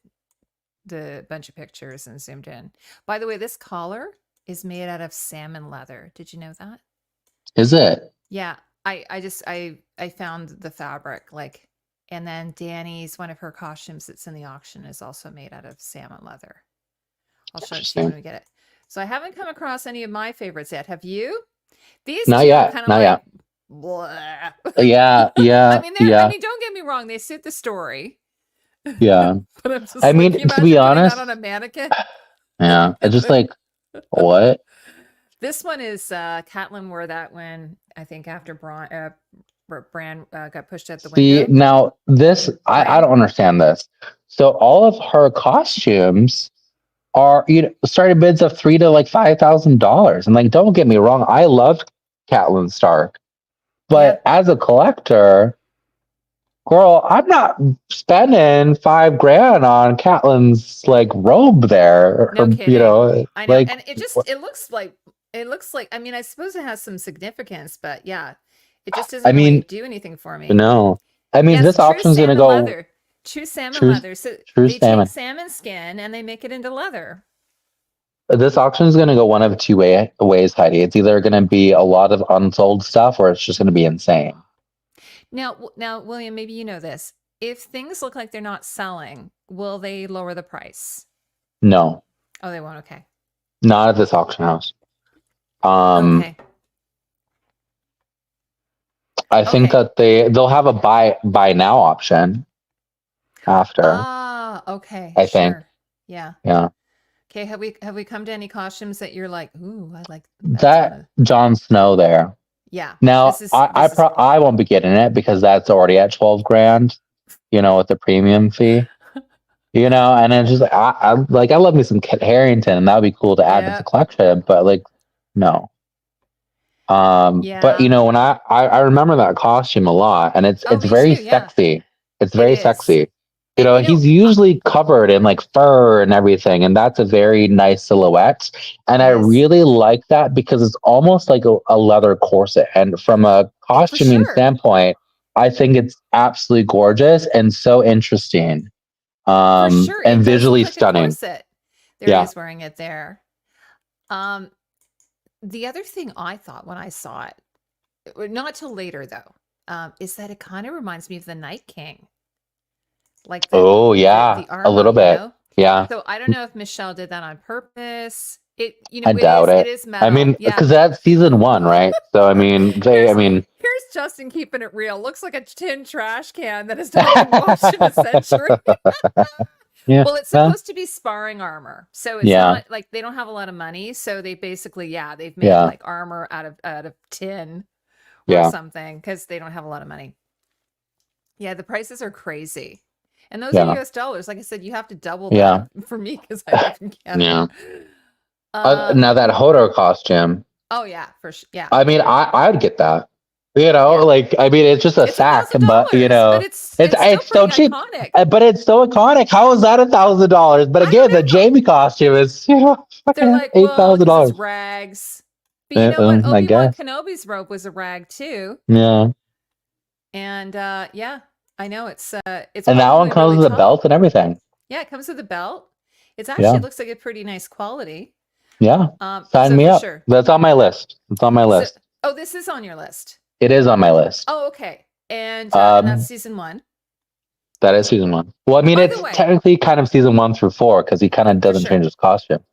the bunch of pictures and zoomed in. By the way, this collar is made out of salmon leather. Did you know that? Is it? Yeah. I found the fabric like, and then Danny's, one of her costumes that's in the auction is also made out of salmon leather. I'll show it to you when Interesting. we get it. So I haven't come across any of my favorites yet. Have you? These Not two are yet. kind of Not like, yet. blah. Yeah, I yeah, mean, yeah, don't get me wrong, they suit the story. yeah. But I'm just I like, can mean, you to be imagine putting that honest, on a mannequin? yeah. It's just like, what? This one is Catelyn wore that when I think after Bran got pushed out the See, window. now this, I Bran, don't understand this. So all of her costumes are, starting bids of $3,000 to like $5,000. And like, don't get me wrong, I loved Catelyn Stark, yeah, but as a collector, girl, I'm not spending $5,000 on Catelyn's like robe there. no Her, kidding. I know, like and it looks like. I mean, I suppose it has some significance, but yeah, it just doesn't I really mean, do anything for me. no. I mean, Yes, this auction's gonna go true salmon true, leather. So true they take salmon. salmon skin and they make it into leather. This auction's gonna go one of two ways, Heidi. It's either gonna be a lot of unsold stuff, or it's just gonna be insane. Now, William, maybe you know this. If things look like they're not selling, will they lower the price? No, Oh, they won't. Okay. not at this auction house. Um, Okay. I think Okay. that they'll have a buy now option after. Ah, okay. I think, Sure. Yeah. yeah. Okay. Have we come to any costumes that you're like, ooh, I like that's one That of Jon Snow there. yeah. Now, I won't be getting it because that's already at 12 grand. With the premium fee. And it's just like I love me some Kit Harington, and that would be cool to add to Yeah. the collection. But like, no. But Yeah. when I remember that costume a lot, and it's Oh, it's me very too. Yeah. sexy. It's It very is. sexy. And He's usually covered in like fur and everything, and that's a very nice silhouette. And it I is. really like that because it's almost like a leather corset. And from a For costuming sure. standpoint, I think it's absolutely gorgeous and so interesting. For sure, And it does look visually like a stunning. corset. There he Yeah. is wearing it there. Um, the other thing I thought when I saw it, not till later though, is that it kind of reminds me of the Night King, like Oh yeah, the a armor, little you bit. know. Yeah. So I don't know if Michelle did that on purpose. It, you I know, doubt it it. is I metal. mean, Yeah. because that's season one, right? So I mean, here's I mean, here's Justin keeping it real. Looks like a tin trash can that has not been washed in a century. yeah, Well, it's well, supposed to be sparring armor. So it's yeah, not like they don't have a lot of money. So they basically, yeah, they've made yeah, like armor out of tin or yeah, something because they don't have a lot of money. Yeah, the prices are crazy. And those are yeah, US dollars. Like I said, you have to double yeah, that for me because I live in Canada. yeah. Uh Now that Hodor costume, oh yeah, for sure. Yeah. I mean, I'd get that. You know, Yeah. like I mean, it's just a It's a sack, thousand but you dollars, but know, it's still it's so pretty cheap, iconic. but it's so iconic. How is that $1,000? But I again, the don't know. Jamie costume is They're fucking like, eight well, thousand because it's dollars. rags. But you know what? I Obi-Wan guess. Kenobi's robe was a rag too. Yeah, And yeah, I know it's and that one probably comes really with a belt tall. and everything. Yeah, it comes with a belt. It's actually Yeah, it looks like a pretty nice quality. yeah. Sign So me for up. sure. That's on my list. It's on my So list. oh, this is on your list. It is on my list. Oh, okay. And that's Um, season 1. that is season one. Well, I mean, By the it's way, technically kind of season 1 through 4 because he kind of for doesn't change sure. his costume.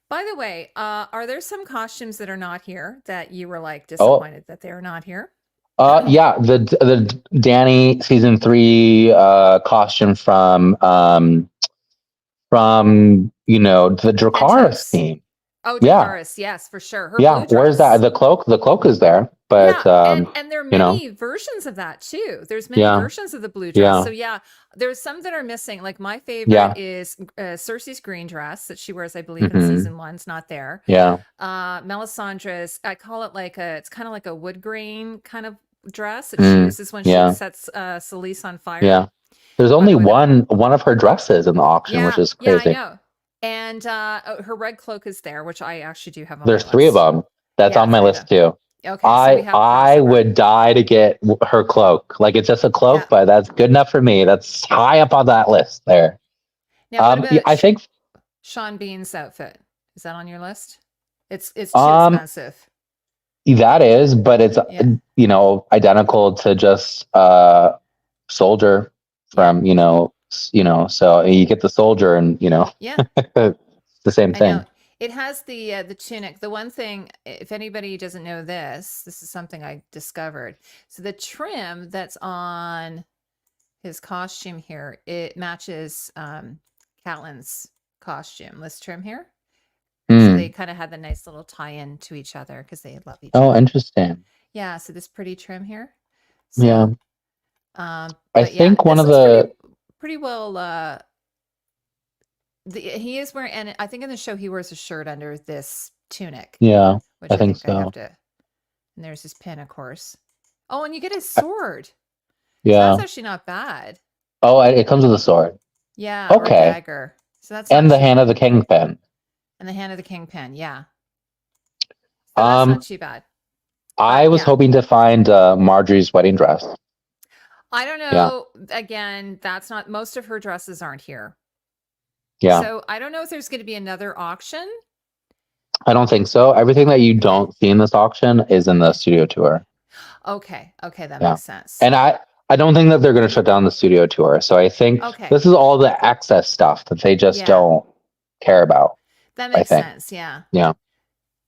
By the way, are there some costumes that are not here that you were like Oh, disappointed that they're not here? yeah, the Danny season 3 costume from the Dracarys Pentos. theme. Oh, Yeah, Dracarys, yes, for sure. Her yeah. blue Where's that? dress. The cloak. The cloak is there, but Yeah, and there are you know, many versions of that too. There's many yeah, versions of the blue dress. yeah, So yeah, there's some that are missing. Like my favorite yeah. is Cersei's green dress that she wears, I believe, in Hmm. season 1. It's not there. Yeah. Melisandre's, I call it like it's kind of like a wood grain kind of dress that she Mm, uses when she yeah. sets Selyse on fire. Yeah. There's By only the way, that one of her dresses in the auction, which yeah, is yeah, I crazy. know. And her red cloak is there, which I actually do have on my There's 3 of list. them. That's Yeah, on my 3 of list them. too. Okay, so we I have I crossover. would die to get her cloak. Like it's just a Yeah. cloak, but that's good enough for me. That's high up on that list there. Now, what Yeah, about I think Sean Bean's outfit? Is that on your list? It's too um expensive. that is, but it's Yeah. identical to just soldier Yeah. from so you get the soldier and Yeah. it's the same I know. thing. It has the tunic. The one thing, if anybody doesn't know this, this is something I discovered. So the trim that's on his costume here, it matches Catelyn's costume. This trim here. So they Hmm. kind of had the nice little tie-in to each other because they love each Oh, other. interesting. Yeah, so this pretty trim here. Yeah. So I but yeah, think one this of looks the pretty well he is wearing, and I think in the show he wears a shirt under this tunic, yeah, which I I think think I have so. to. And there's his pin, of course. Oh, and you get his sword. So that's Yeah. actually not bad. Oh, it comes with a sword. Yeah, or a Okay. dagger. So that's not And the too hand of bad. the kingpin. And the hand of the kingpin, yeah. So that's not Um, too bad. I But was yeah, hoping to find Marjorie's wedding dress. I don't Yeah, know. Again, that's not, most of her dresses aren't here. yeah. So I don't know if there's going to be another auction. I don't think so. Everything that you Okay. don't see in this auction is in the studio tour. Okay. Okay. That Yeah, makes sense. and I don't think that they're going to shut down the studio tour. So I think Okay. this is all the excess stuff that they just Yeah. don't care about. That I makes think. sense. Yeah. Yeah.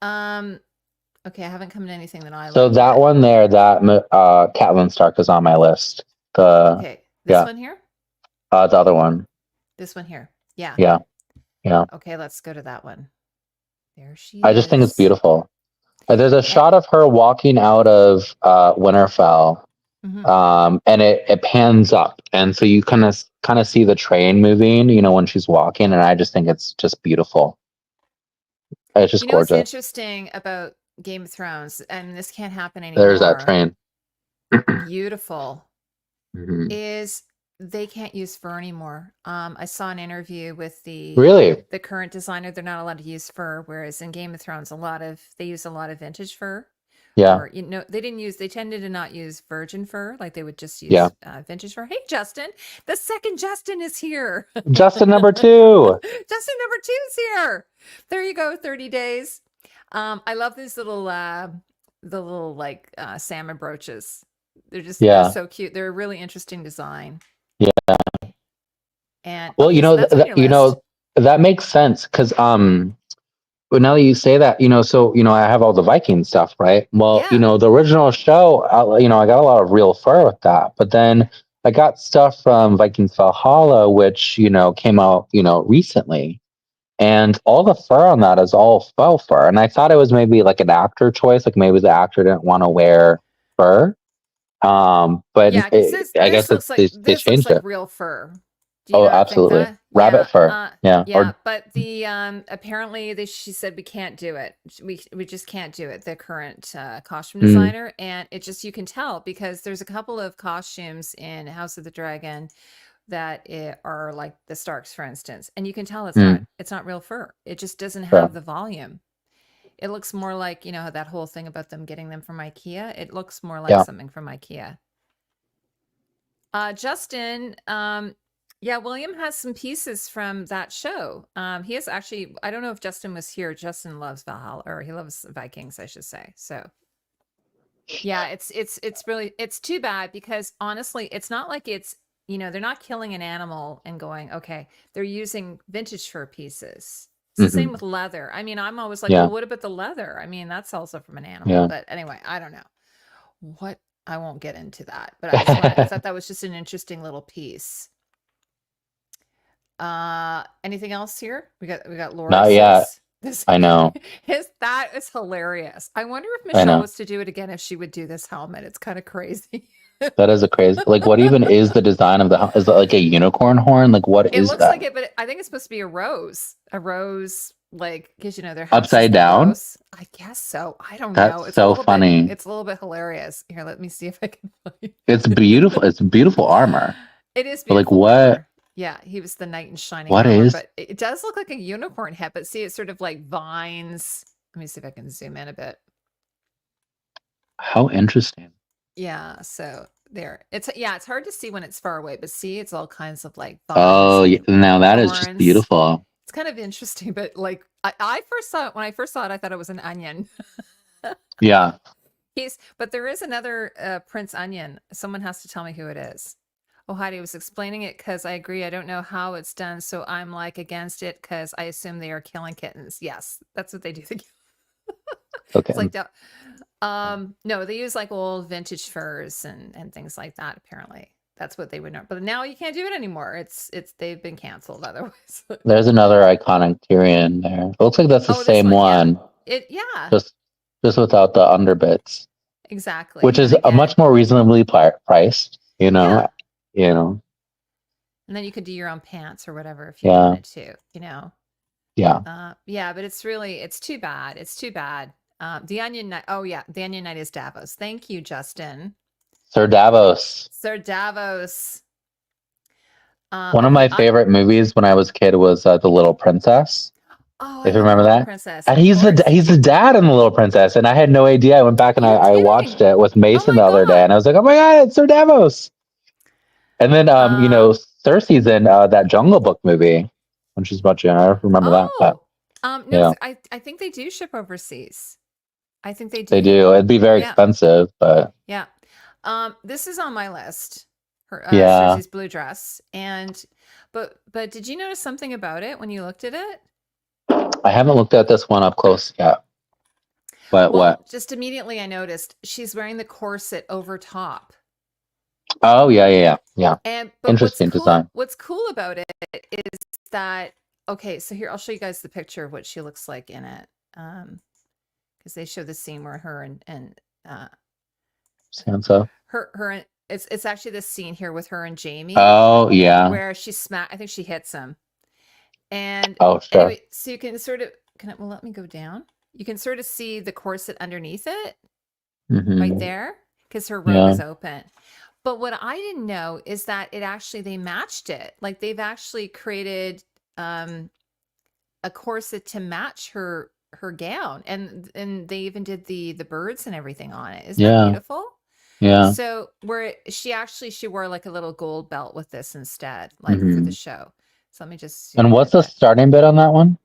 Um, okay. I haven't come to anything that I So like that yet. one there, that Catelyn Stark is on my list. The Okay. This Yeah, one here? the other one. This one here. Yeah. Yeah, yeah. Okay. Let's go to that one. There she I just think it's is. beautiful. There's a Eh, shot of her walking out of Winterfell, mhm. and it pans up, and so you kind of see the train moving, when she's walking, and I just think it's just beautiful. It's just You know what's gorgeous. interesting about Game of Thrones, and this can't happen There's that anymore. train. Beautiful. Mhm. Is they can't use fur anymore. I saw an interview with Really? the current designer. They're not allowed to use fur, whereas in Game of Thrones, they use a lot of vintage fur, Yeah. or they tended to not use virgin fur, like they would just Yeah. use vintage fur. Hey, Justin, the second Justin is here. Justin number 2. Justin number 2 is here. There you go, 30 days. I love these little like salmon brooches. They're so cute. They're a really interesting design. Yeah. And Well, okay, so that's on your list. that makes sense because but now that you say that, so I have all the Viking stuff, right? Well, Yeah. the original show, I got a lot of real fur with that, but then I got stuff from Vikings Valhalla, which came out recently, and all the fur on that is all faux fur, and I thought it was maybe like an actor choice, like maybe the actor didn't want to wear fur, but Yeah, because I guess they this looks changed like it. real fur. Do you Oh, not think absolutely, that? rabbit Yeah. fur, yeah, Yeah, but the apparently she said we can't do it. We just can't do it. The current costume mm, designer, and it just you can tell because there's a couple of costumes in House of the Dragon that are like the Starks, for instance, and you can tell mm, it's not real fur. It just doesn't sure. have the volume. It looks more like that whole thing about them getting them from IKEA. It looks more like Yeah. something from IKEA. Justin, yeah, William has some pieces from that show. He has actually, I don't know if Justin was here. Justin loves Valhalla, or he loves Vikings, I should say. So yeah, it's really, it's too bad because honestly, it's not like they're not killing an animal and going, okay, they're using vintage fur pieces. It's the same Hmm. with leather. I mean, I'm always like, Yeah. well, what about the leather? I mean, that's also from an animal. Yeah. But anyway, I don't know what, I won't get into that. But I thought that was just an interesting little piece. Anything else here? We got Not yet. Loris's. This I know. that is hilarious. I wonder if I Michelle know. was to do it again, if she would do this helmet. It's kind of crazy. That is a crazy. Like, what even is the design of is it like a unicorn horn? Like, what It is looks like that? it, but I think it's supposed to be a rose. A rose, like, because their houses, Upside the down? rose. I guess so. I don't know. That's so funny. It's a little bit hilarious. Here, let me see if I can find It's beautiful. It's beautiful armor. It is But like, beautiful what? armor. Yeah, he was the knight in shining What armor, is? but it does look like a unicorn head. But see, it's sort of like vines. Let me see if I can zoom in a bit. How interesting. Yeah, so there. It's hard to see when it's far away, but see, it's all kinds of like vines Oh, yeah, and now that is just thorns. beautiful. It's kind of interesting, but like I first saw it when I first saw it, I thought it was an onion. Yeah. But there is another Prince Onion. Someone has to tell me who it is. Oh, Heidi was explaining it because I agree. I don't know how it's done, so I'm like against it because I assume they are killing kittens. Yes, that's what they do. Okay. It's like that. No, they use like old vintage furs and things like that. Apparently, that's what they would know. But now you can't do it anymore. It's they've been canceled otherwise. There's another iconic Tyrion there. It looks like that's the Oh, this same one, yeah. one, Yeah, just without the underbits, exactly. which And is a again, much more reasonably priced. yeah. You know. And then you could do your own pants or whatever if you Yeah. wanted to, Yeah. Yeah, but it's too bad. It's too bad. The Onion Knight. Oh yeah, the Onion Knight is Davos. Thank you, Justin. Sir Davos. Sir Davos. One of Okay. my favorite movies when I was a kid was The Little Princess. Oh, I If you love the remember Little that. Princess. And Of course. he's the dad in The Little Princess, and I had no idea. I went back and You're I watched kidding. it with Oh Mason my the other day, and God. I was like, oh my god, it's Sir Davos. And then Um. Cersei's in that Jungle Book movie when she's much younger. I don't remember that, but Oh. No. yeah, I think they do ship overseas. I think they they do. do. It'd be very Yeah. expensive, but Yeah. This is on my list. Her yeah, Cersei's blue dress, but did you notice something about it when you looked at it? I haven't looked at this one up close yet. But Well, what? just immediately I noticed she's wearing the corset over top. Oh yeah. But Interesting design. what's cool about it is that okay, so here I'll show you guys the picture of what she looks like in it. Because they show the scene where her and Sansa. her it's actually this scene here with her and Jamie Oh yeah. where I think she hits him. And Oh sure. anyway, so you can sort of let me go down. You can sort of see the corset underneath it right there because her robe is open. But what I didn't know is that they matched it. Like they've actually created a corset to match her her gown, and they even did the birds and everything on it. Isn't that Yeah. beautiful? Yeah. So where she wore like a little gold belt with this instead, like for the Hmm. show. So let me just zoom And what's in, the but starting bid on that one?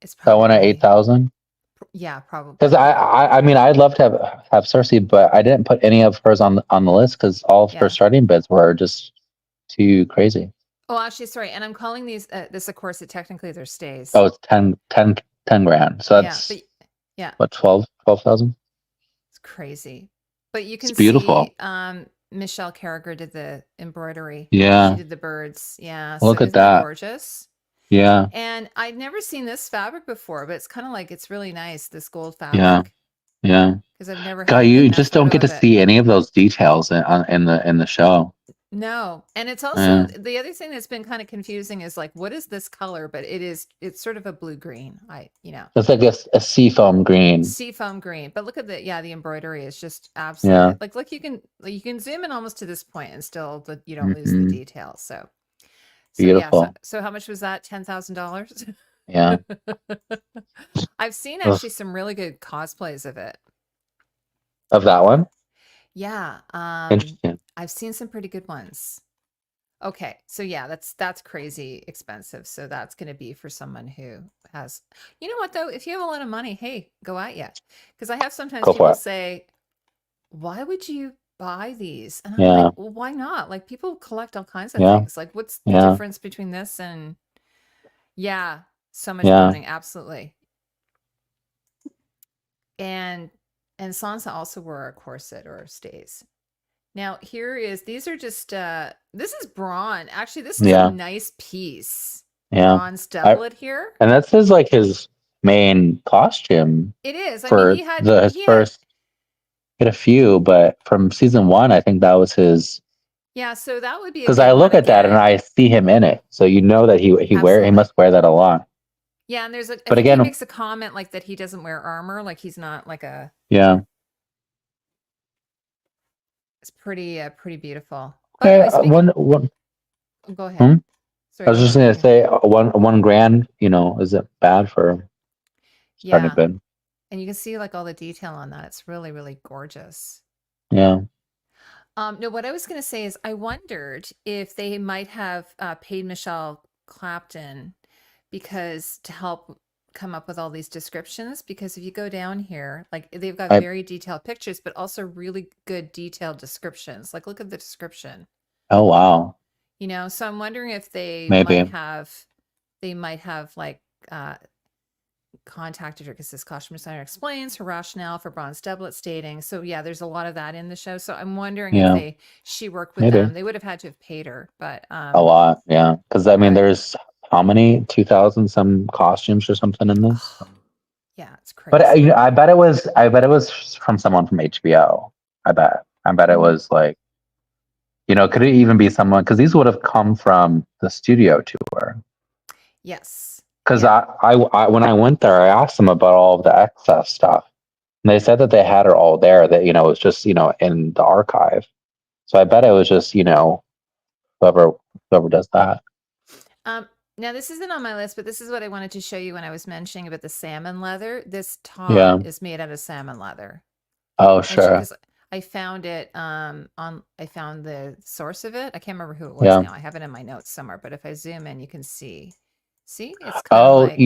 it's That one at eight probably thousand. yeah, Because probably yeah, I mean, I'd love to have Cersei, but I didn't put any of hers on the list because all of her yeah. starting bids were just too crazy. Oh, actually, sorry, and I'm calling these this, of course, it technically they're Oh, stays. it's 10 grand. So Yeah, that's but yeah, what, 12,000. it's crazy. But you It's can beautiful. see Michelle Carragher did the embroidery. She Yeah. did the birds. Yeah, so Look at isn't that that. gorgeous? Yeah. And I'd never seen this fabric before, but it's kind of like it's really nice, this gold Yeah. fabric, Yeah. because I've never God, had a good you enough just don't photo get to of it. see any of those details in the show. No. And it's also Yeah. the other thing that's been kind of confusing is like, what is this color? But it's sort of a blue green. It's like a seafoam green. Seafoam green. But look at the embroidery is just absolutely Yeah. like you can zoom in almost to this point and still you don't lose the Hmm. details. So yeah, so Beautiful. so how much was that? $10,000? Yeah. I've seen Ugh. actually some really good cosplays of it. Of that one. Yeah, Interesting. I've seen some pretty good ones. Okay, so yeah, that's crazy expensive. So that's going to be for someone who has, you know what though, if you have a lot of money, hey, go at ya. Because I have sometimes Go for people it. say, "Why would you buy these?" And I'm like, Yeah. "Well, why not? Like people collect all kinds of Yeah. things. Like what's the Yeah. difference between this and yeah, so much Yeah. clothing, absolutely." And Sansa also wore a corset or stays. Now, these are just, this is brawn. Actually, this is a Yeah. nice piece. Yeah. Bronze I, doublet here. and that's his main costume It is. I mean, for his he had, first. He had a few, but from season one, I think that was his. yeah, so that would be a Because good I one look at that and again. I see him in it, so you know that he Absolutely. must wear that a lot. Yeah, and I But think he again, makes a comment like that he doesn't wear armor, like he's not like yeah. it's pretty beautiful. By the Okay. way, One. go ahead. Hmm? I Sorry, was go just ahead. gonna You, say one grand. Is it bad for starting yeah, bid? and you can see like all the detail on that. It's really, really gorgeous. Yeah. No, what I was going to say is I wondered if they might have paid Michelle Clapton because to help come up with all these descriptions. Because if you go down here, like they've got I. very detailed pictures, but also really good detailed descriptions. Like look at the description, Oh wow. So I'm wondering if Maybe. they might have like uh, contacted her because this costume designer explains her rationale for bronze doublet stating. So yeah, there's a lot of that in the show. So I'm wondering if Yeah. she worked with Maybe them. They would have had to have paid her, but a lot. Yeah. Because I mean, but there's how many 2,000 some costumes or something in this. oh, yeah, it's But crazy. I bet it was. I bet it was from someone from HBO. I bet. I bet it Hmm. was like. Could it even be someone? Because these would have come from the studio tour. Yes. Because Yeah. when I went there, I asked them about all of the excess stuff, and they said that they had it all there. That it was just in the archive. So I bet it was just whoever whoever does that. Um, Now this isn't on my list, but this is what I wanted to show you when I was mentioning about the salmon leather. This top Yeah. is made out of salmon leather. Oh I should sure. because I found it I found the source of it. I can't remember who it was Yeah. now. I have it in my notes somewhere, but if I zoom in, you can see. See, it's kind of Oh, like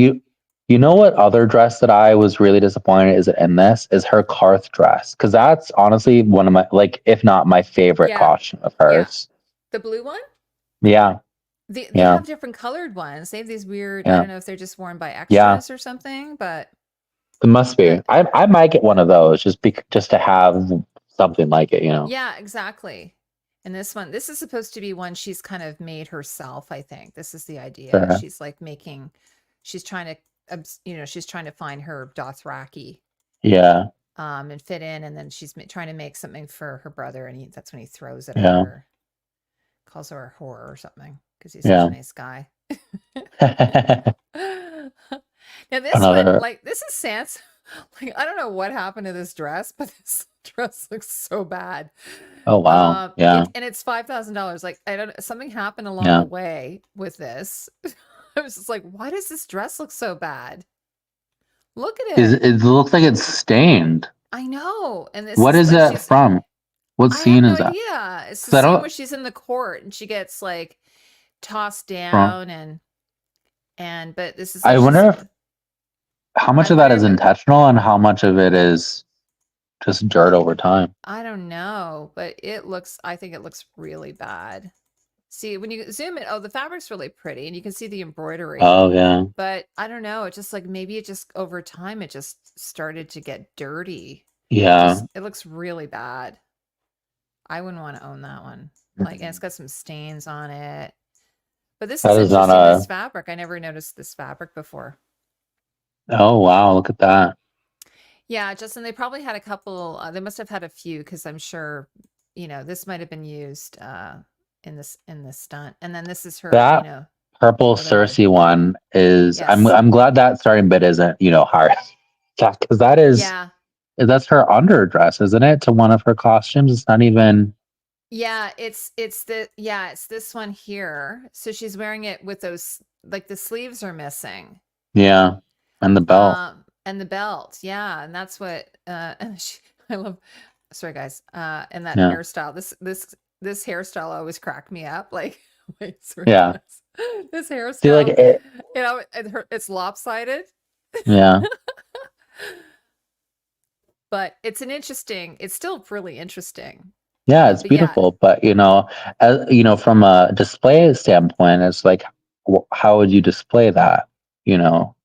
you know what other dress that I was really disappointed is in this is her Karth dress, because that's honestly one of my, like, if not my favorite yeah, costume of yeah. hers. The blue one? Yeah. They Yeah. have different colored ones. They have these weird, I Yeah. don't know if they're just worn by Yeah. extras or something, but It must be. but I might get one of those just to have something like it. yeah, exactly. And this is supposed to be one she's kind of made herself, I think. This is the idea. Sure. She's trying to, she's trying to find her Dothraki Yeah. and fit in. And then she's trying to make something for her brother. And that's when he throws it at Yeah. her, calls her a whore or something because he's such a Yeah. nice guy. Now this one, Another. like this is Sans. Like I don't know what happened to this dress, but this dress looks so bad. Oh wow. Yeah. It's $5,000. Like I don't something happened along the Yeah. way with this. I was just like, why does this dress look so bad? Look at it. It looks like it's stained. I know. And this What is is like that from? What I have scene no is that? idea. It's the 'Cause I scene don't where she's in the court and she gets like tossed from. down and but this is I like wonder if how much I of that wonder is if it intentional and how much of it is just dirt over time. I don't know, but I think it looks really bad. See, when you zoom in, oh, the fabric's really pretty and you can see the embroidery. Oh yeah, But I don't know, it just like maybe it just over time it just started to get dirty. yeah. It looks really bad. I wouldn't want to own that one. Like, and it's Mhm. got some stains on it. But this That is is not interesting, this a. fabric. I never noticed this fabric before. Oh wow, look at that. Yeah, Justin, they probably had a couple, they must have had a few because I'm sure, this might have been used in this stunt. And then this is her, That purple other one. Cersei one is. Yes. I'm glad that starting bit isn't hard. Yeah, because that is Yeah. that's her underdress, isn't it? To one of her costumes. It's not even. Yeah, it's this one here. So she's wearing it with those like the sleeves are missing. Yeah, and the belt. And the belt. Yeah, and that's what and I love sorry guys. And that Yeah, hairstyle. This hairstyle always cracked me up. Like wait, sorry yeah. guys. This See, like hairstyle, it. it's lopsided. Yeah, But it's still really interesting. yeah. It's But yeah, beautiful, but from a display standpoint, it's like, how would you display that? You know.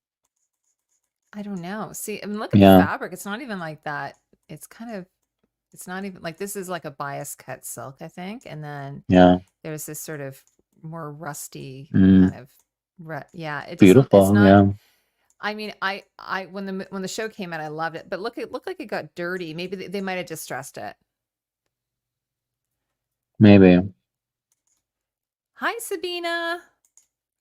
I don't know. See, I mean, look at the Yeah, fabric. It's not even like that. It's kind of, it's not even like this is like a bias cut silk, I think. And then yeah. there's this sort of more rusty Mm, kind of, yeah, it doesn't, it's beautiful. not, Yeah, I mean, when the show came out, I loved it, but it looked like it got dirty. Maybe they might have distressed it. maybe. Hi, Sabina.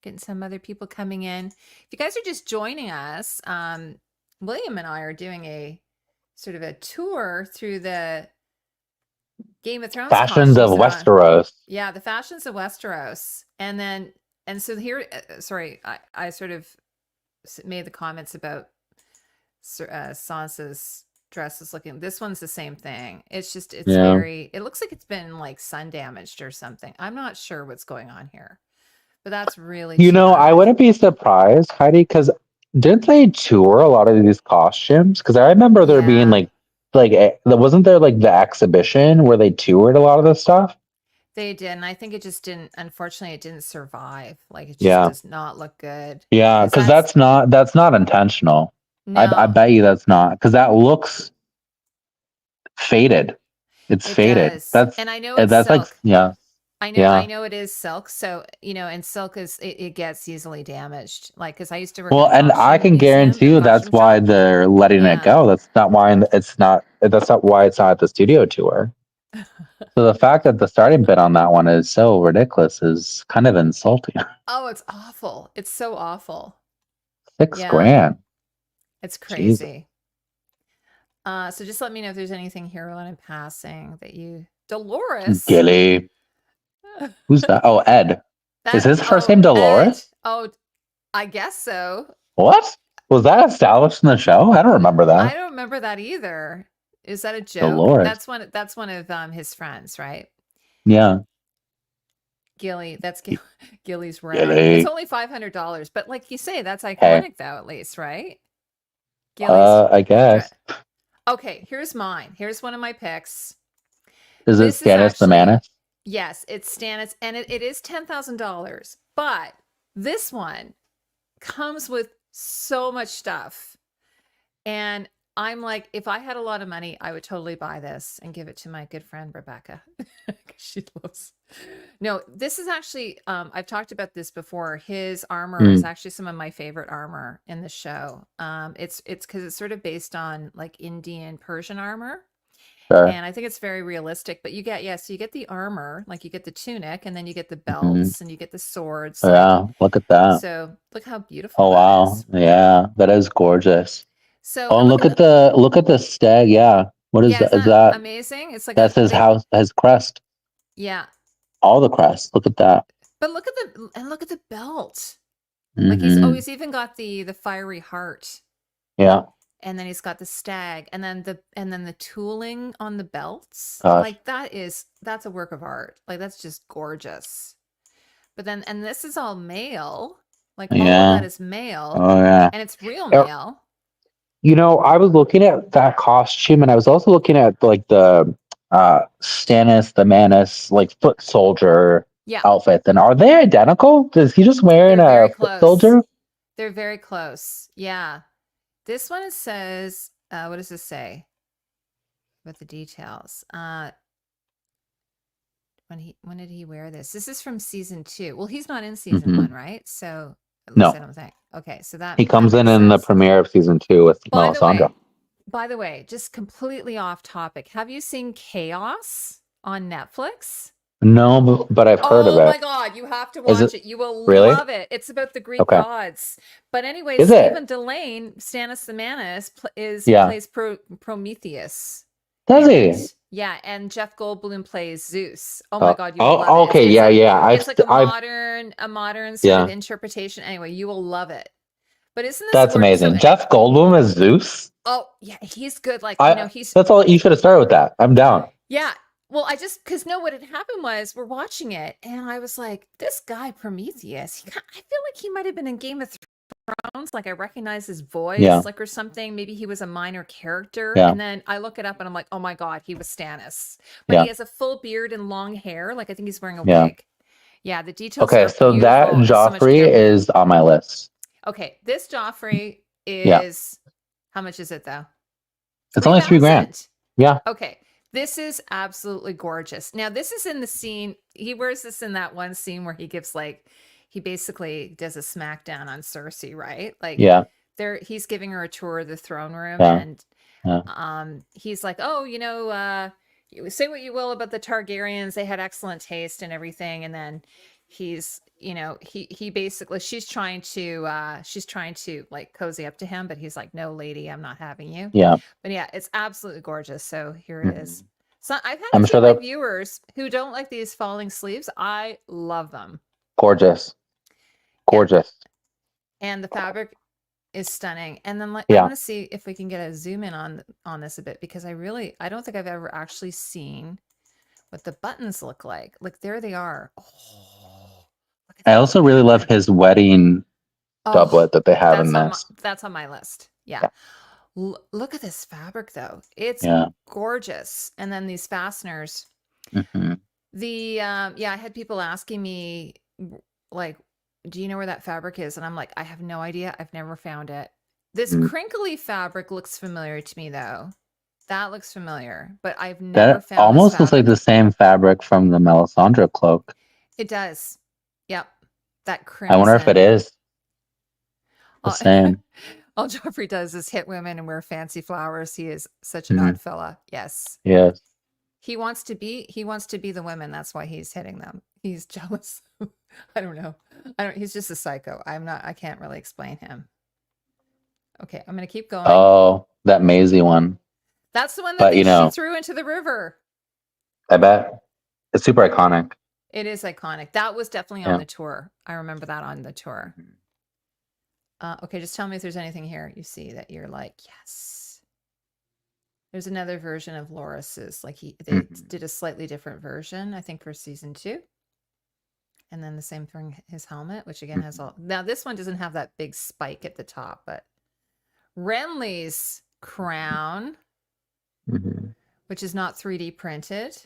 Getting some other people coming in. If you guys are just joining us, William and I are doing a sort of a tour through the Game of Thrones Fashions of costumes that are on. Westeros. Yeah, the fashions of Westeros. And so here, sorry, I sort of made the comments about Sansa's dress is looking, this one's the same thing. It's just, Yeah. it looks like it's been like sun damaged or something. I'm not sure what's going on here, but that's really too I bad. wouldn't be surprised, Heidi, because didn't they tour a lot of these costumes? Because I remember there being Yeah, wasn't there like the exhibition where they toured a lot of this stuff? they did. And I think it just didn't, unfortunately, it didn't survive. Like it just Yeah, does not look good. yeah, Cause because that's, that's not intentional. I no, bet you that's not because that looks faded. It's it faded. does. And I know it's That's like silk. yeah, I yeah. know it is silk. So, and silk it gets easily damaged. Like, cause I used to work in Well, a and I costume can museum, guarantee a you that's costume why shop. they're letting it Yeah. go. That's not why it's not. That's not why it's not at the studio tour. So the fact that the starting bid on that one is so ridiculous is kind of insulting. Oh, it's awful. It's so awful. Six Yeah. grand. It's Jesus. crazy. So just let me know if there's anything here while I'm passing that you, Dolores. Gilly. Who's that? Oh, Ed. Is his first name Ed. Dolores? Oh, I guess so. What? Was that established in the show? I don't remember I that. don't remember that either. Is that a joke? Dolores. That's one of his friends, right? Yeah. Gilly, that's Gilly's ring. It's Gilly. only $500, but like you say, that's Hey. iconic though, at least, right? Gilly's I dress. guess. Okay, here's mine. Here's one of my picks. Is it This is Stannis the actually, Manus? yes, it's Stannis, and it is $10,000. But this one comes with so much stuff. And I'm like, if I had a lot of money, I would totally buy this and give it to my good friend Rebecca. She loves. No, this is actually, I've talked about this before. His armor is Mm, actually some of my favorite armor in the show. It's because it's sort of based on like Indian Persian armor. sure. And I think it's very realistic, but so you get the armor, like you get the tunic, and then you get the Mhm. belts and you get the swords. Like, Yeah. Look at that. so look how beautiful Oh that wow. is. Yeah. That is gorgeous. So, Oh, and and look at the, look at the stag. Yeah. What is yeah, that? isn't Is that that amazing? It's like that's his house, his crest. yeah, All the crest. Look at that. but look at the belt. Like Hmm. he's even got the fiery heart. Yeah. And then he's got the stag, and then the tooling on the belts. Gosh. Like that's a work of art. Like that's just gorgeous. But then and this is all male. Like all of that Yeah. is male, Oh yeah. and it's real Uh, male. I was looking at that costume, and I was also looking at like the Stannis the Manus like foot soldier Yeah, outfits. And are they identical? Is he just wearing they're a very foot close. soldier? They're very close. Yeah. This one says, what does this say with the details? When did he wear this? This is from season 2. Well, he's not in season Hmm. 1, right? So at least I No, don't think. Okay, so he that comes makes in the sense. premiere of season 2 with By the Melisandre. way, by the way, just completely off topic. Have you seen Chaos on Netflix? No, but I've heard of Oh it. my God, you have to Is it watch it. You will really? love it. It's about the Greek Okay. gods. But anyway, Is it? Stephen Delane, Stannis the Manus, Yeah. plays Prometheus Does in he? it. Yeah, and Jeff Goldblum plays Zeus. Oh my God, you will love Oh, it. okay. Yeah, yeah. It's like a I've, modern sort of yeah. interpretation. Anyway, you will love it. But isn't this That's gorgeous? So, amazing. Jeff Goldblum as Zeus. oh yeah, he's good. Like I. he's That's all. You should have started with that. I'm down. yeah. Well, I just because no, what had happened was we're watching it, and I was like, this guy Prometheus. I feel like he might have been in Game of Thrones. Like I recognize his voice, Yeah. like or something. Maybe he was a minor character. Yeah. And then I look it up, and I'm like, oh my God, he was Stannis. But Yeah. he has a full beard and long hair. Like I think he's wearing a Yeah. wig. Yeah, the details Okay. are So that beautiful. So much Joffrey care put in. is on my list. Okay, this Joffrey Yeah. is how much is it though? It's only $3,000. 3,000. Yeah. Okay. This is absolutely gorgeous. Now, this is in the scene. He wears this in that one scene where he gives like he basically does a smackdown on Cersei, right? Like Yeah. he's giving her a tour of the throne room Yeah. and Yeah. he's like, "Oh, you say what you will about the Targaryens, they had excellent taste and everything." And then he's, he basically she's trying to like cozy up to him, but he's like, "No, lady, I'm not having you." Yeah. But yeah, it's absolutely gorgeous. So here it is. Mhm. So I've had a I'm few sure of my that viewers who don't like these falling sleeves. I love them. gorgeous. Yeah. Gorgeous. And the fabric is stunning. And then like I Yeah. want to see if we can get a zoom in on this a bit because I don't think I've ever actually seen what the buttons look like. Like there they are. Oh, look at I that also really love pattern. his wedding Oh, doublet that they have in this. that's on my list. Yeah. Yeah. Look at this fabric though. It's Yeah. gorgeous. And then these fasteners. Hmm. Yeah, I had people asking me like, do you know where that fabric is? And I'm like, I have no idea. I've never found it. This Mm. crinkly fabric looks familiar to me though. That looks familiar, but I've never That found this almost looks like fabric. the same fabric from the Melisandre cloak. It does. Yep. That I wonder if it crimson. is the All, same. all Joffrey does is hit women and wear fancy flowers. He is such an Mhm. odd fella. Yes. Yes. He wants to be the women. That's why he's hitting them. He's jealous. I don't know. He's just a psycho. I can't really explain him. Okay, I'm gonna keep going. Oh, that Maisie one. That's the one that But she threw into the river. I bet it's super iconic. It is iconic. That was definitely on Yeah. the tour. I remember that on the tour. Okay, just tell me if there's anything here you see that you're like, yes. There's another version of Loris's. Like they did a slightly different version, I think, for season 2. And then the same thing, his helmet, which again has all. Now this one doesn't have that big spike at the top, but Renly's crown, Mm-hmm. which is not 3D printed,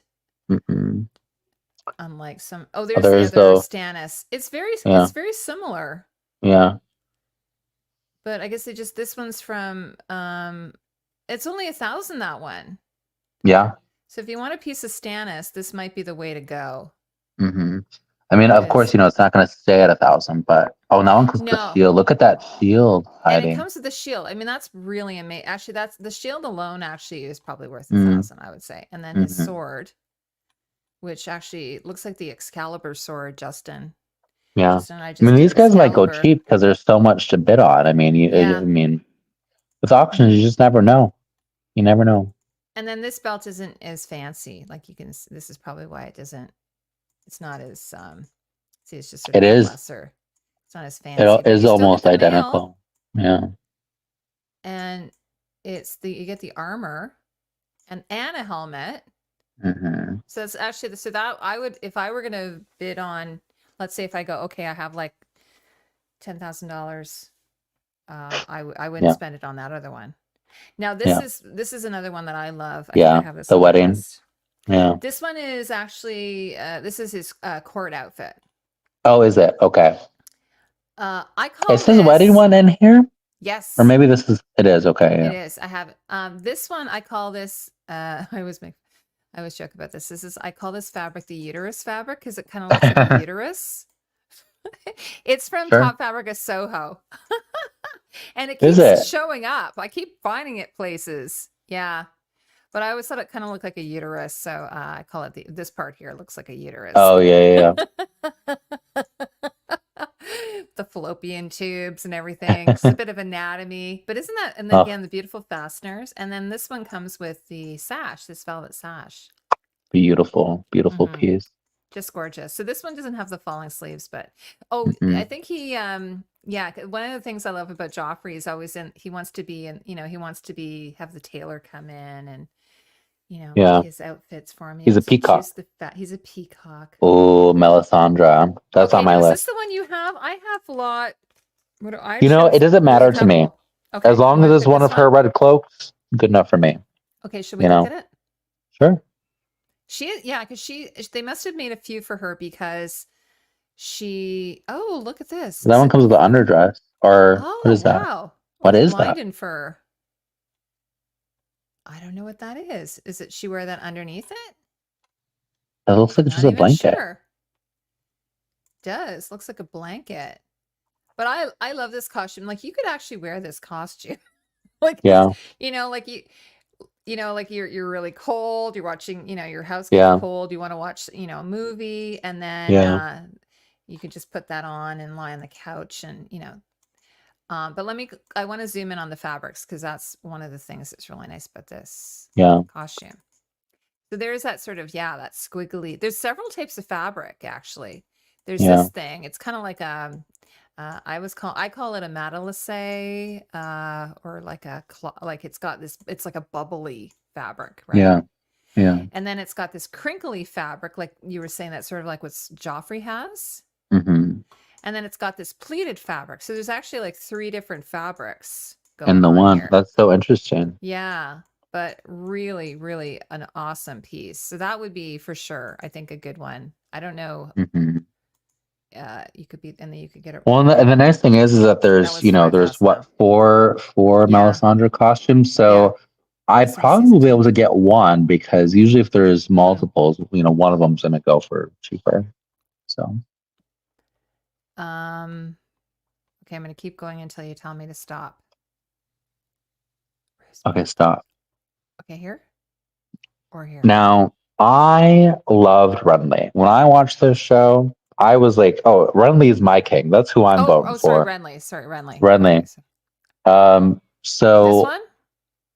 Mm-hmm. unlike some. Oh, there's Others, the other though. Stannis. It's Yeah. very similar. Yeah. But I guess this one's from. It's only 1,000, that one. Yeah. So if you want a piece of Stannis, this might be the way to go. Mm-hmm. I mean, of course, it's not going to stay at 1,000, but that one comes with the shield. Look at that shield, Heidi. And it comes with the shield. I mean, that's really amazing. Actually, that's the shield alone. Actually, is probably worth 1,000, I would say. And then his sword, which actually looks like the Excalibur sword, Justin. Yeah. Justin and I I mean, these guys might go cheap because there's so much to bid on. I mean, with auctions, you just never know. You never know. And then this belt isn't as fancy. Like you can. This is probably why it doesn't. It's not as see, it's just sort of lesser. It's not as fancy. It is almost identical. Yeah. and you get the armor and a helmet. Mm-hmm. So it's actually so that I would, if I were gonna bid on, let's say if I go, okay, I have like $10,000, I wouldn't Yeah. spend it on that other one. Now Yeah. this is another one that I love. I think I Yeah. have this The on my wedding. list. Yeah. This one is actually this is his court outfit. Oh, is it? Okay. I It call says wedding this, one in here? Or yes, maybe it is. Okay. it Yeah. is. I have it. This one I call this. I always joke about this. I call this fabric the uterus fabric because it kind of looks like a uterus. It's from Sure. Top Fabrica Soho, and it Is keeps it? showing up. I keep finding it places. Yeah, but I always thought it kind of looked like a uterus, so I call it this part here looks like a uterus. Oh, yeah, The fallopian tubes and everything, just a yeah. bit of anatomy. But isn't that? And then Oh, again, the beautiful fasteners. And then this one comes with the sash, this velvet sash. beautiful, beautiful Hmm. piece. Just gorgeous. So this one doesn't have the falling sleeves, but oh, I Mm-mm. think he yeah, one of the things I love about Joffrey is always he wants to be in, he wants to be have the tailor come in and make Yeah. his outfits for him. He He's a wants to peacock. choose the fat. He's a peacock. Oh, Melisandre. That's Okay, on my now is this list. the one you have? I have a lot. What do I You actually know, it have? doesn't There's a matter to me. couple. As Okay, you long as want to it's pick one this of her one? red cloaks, good enough for me. Okay, should we You look at know, it? sure. Yeah, because they must have made a few for her because oh, look at this. That Is one it comes with the underdress. Or what Oh, is that? wow. What Like is that? linden fur. I don't know what that is. Is it she wear that underneath it? It looks like I'm it's not just a even blanket. sure. Does. Looks like a blanket. But I love this costume. Like you could actually wear this costume. Like this, Yeah. like like you're really cold, you're watching, your house gets Yeah. cold, you want to watch, a movie, and then Yeah. you could just put that on and lie on the couch and, but I want to zoom in on the fabrics because that's one of the things that's really nice about this Yeah. costume. So there's that sort of, yeah, that squiggly. There's several types of fabric actually. There's Yeah. this thing. It's kind of like I call it a matelassé, or like like it's like a bubbly fabric, right? Yeah. Yeah. And then it's got this crinkly fabric, like you were saying, that's sort of like what Joffrey has. Mm-hmm. And then it's got this pleated fabric. So there's actually like three different fabrics And going the on one. here. That's so interesting. Yeah, but really, really an awesome piece. So that would be for sure, I think, a good one. I don't know. Mm-hmm. You could be, and then you could get it. Well, and the nice thing is that That there's, was there's 5,000 what, though. four Yeah, Melisandre costumes. yeah. So I'd This one's season probably be able 2. to get one because usually if there's Mm-hmm. multiples, one of them's going to go for cheaper. So, Okay, I'm going to keep going until you tell me to stop. okay, stop. Okay, here or here? Now, I loved Renly. When I watched this show, I was like, oh, Renly is my king. That's who I'm voting Sorry, for. Renly. Sorry, Renly. Okay, Renly. so this So, one?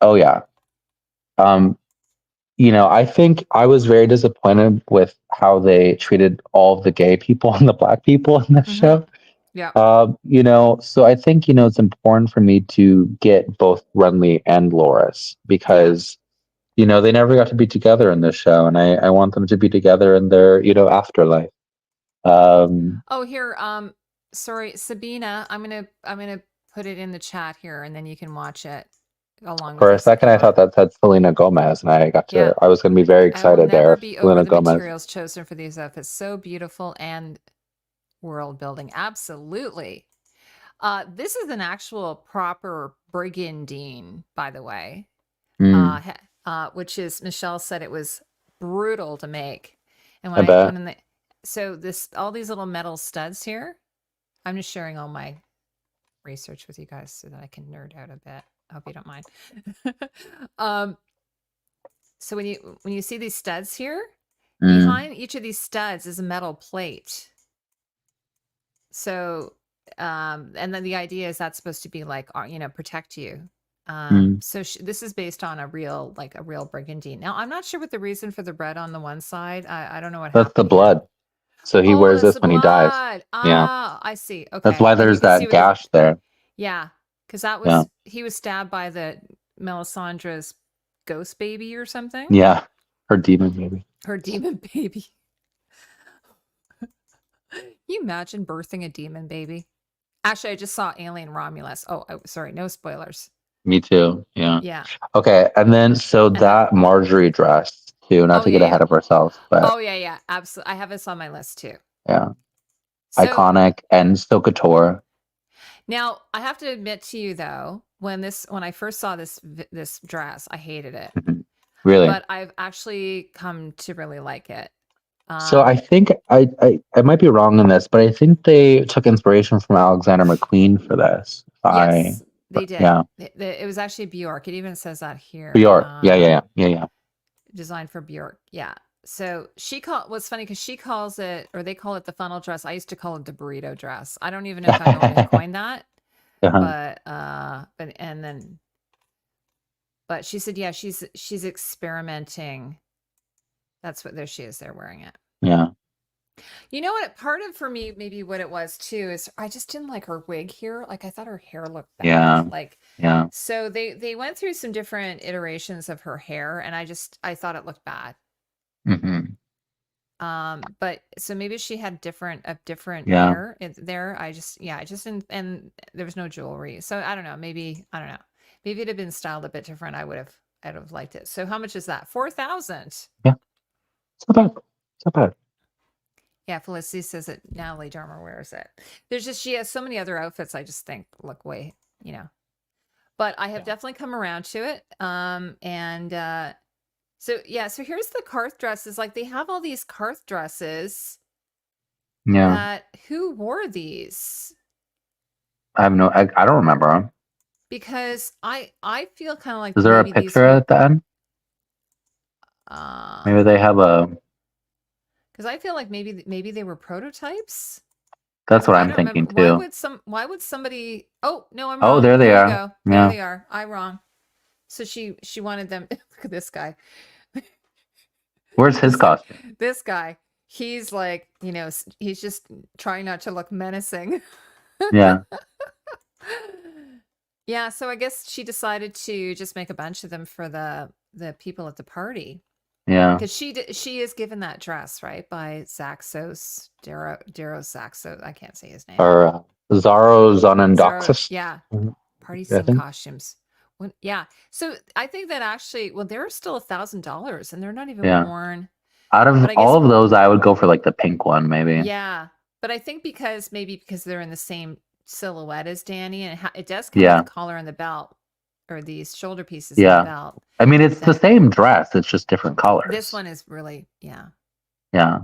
oh yeah. Um, I think I was very disappointed with how they treated all of the gay people and the black people in this Mm-hmm. show. Yeah. So I think, it's important for me to get both Renly and Loris because, they never got to be together in this show, and I want them to be together in their, afterlife. Oh, here. Sorry, Sabina. I'm gonna put it in the chat here, and then you can watch it along with For a us if second, you I thought want. that said Selena Gomez, and Yeah. I was going to be very I will excited never there. be over Selena the Gomez. materials chosen for these outfits. So beautiful and world building. Absolutely. This is an actual proper brigandine, by the way. Mm, Which is Michelle said it was brutal to make. And I bet. so all these little metal studs here, I'm just sharing all my research with you guys so that I can nerd out a bit. I hope you don't mind. So when you see these studs here, behind each of these studs is a metal plate. So and then the idea is that's supposed to be like protect you. So this is based on a real brigandine. Now I'm not sure what the reason for the red on the one side. I don't know what That's the happened here. blood. So he Oh, wears that's this the when he dies. blood. Yeah. Ah, I see. That's Okay. why And you there's can see that where there's gash there. yeah, because that Yeah. was he was stabbed by the Melisandre's ghost baby or something. Yeah. Her demon baby. Her demon baby. Can you imagine birthing a demon baby? Actually, I just saw Alien Romulus. Oh, sorry, no spoilers. Me too. Yeah. Yeah. Okay. And then so And then, that Marjorie dress too, not oh to yeah, get ahead yeah. of ourselves, but Oh yeah. Absolutely. I have this on my list too. yeah. So Iconic and so couture. now I have to admit to you though, when I first saw this dress, I hated it, Mhm. Really. but I've actually come to really like it. So I Um, think I might be wrong in this, but I think they took inspiration from Alexander McQueen for this. yes, they did. Yeah. It was actually Bjork. It even says that here. Bjork. Yeah. Designed for Bjork. Yeah. So what's funny because she calls it, or they call it the funnel dress. I used to call it the burrito dress. I don't even know if I'm the one who coined that, Uh-huh. but she said, yeah, she's experimenting. That's what there she is. They're wearing it. Yeah. You know what? Part of for me, maybe what it was too, is I just didn't like her wig here. Like I thought her hair looked bad. Yeah. Like Yeah. so they went through some different iterations of her hair, and I thought it looked bad. Hmm. But so maybe she had different Yeah. hair there. I just didn't, and there was no jewelry. So I don't know. Maybe I don't know. Maybe it'd have been styled a bit different. I'd have liked it. So how much is that? 4,000. Yeah. It's not bad. It's not bad. Yeah, Felicity says that Natalie Dormer wears it. She has so many other outfits I just think look way, But I have definitely come around to it. So here's the Karth dresses. Like they have all these Karth dresses Yeah. that who wore these? I have I don't remember them. Because I feel kind of like Is there a maybe these picture were at the end? Maybe they have a. because I feel like maybe they were prototypes. That's Because what I I'm don't remember thinking too. why would somebody oh no, I'm Oh, wrong. there they There we are. go. There Yeah. they are. I wrong. So she wanted them look at this guy. Where's his costume? This guy. He's like, he's just trying not to look menacing. Yeah. Yeah, so I guess she decided to just make a bunch of them for the people at the party. Yeah. Because she is given that dress, right? By Zaxos, Daros Zaxos. I can't say his name. Or Zaro Zaro, Zonendoxus. yeah. Party I scene think. costumes. Yeah. So I think that actually, well, they're still $1,000 and they're not even Yeah. worn. Out of But I all guess, of those, I would go for like the pink one, maybe. yeah. But I think because they're in the same silhouette as Danny, and it does come with Yeah. the collar and the belt, or these shoulder pieces and the Yeah. belt. I mean, it's the same dress. It's just different colors. This one is really, yeah. Yeah.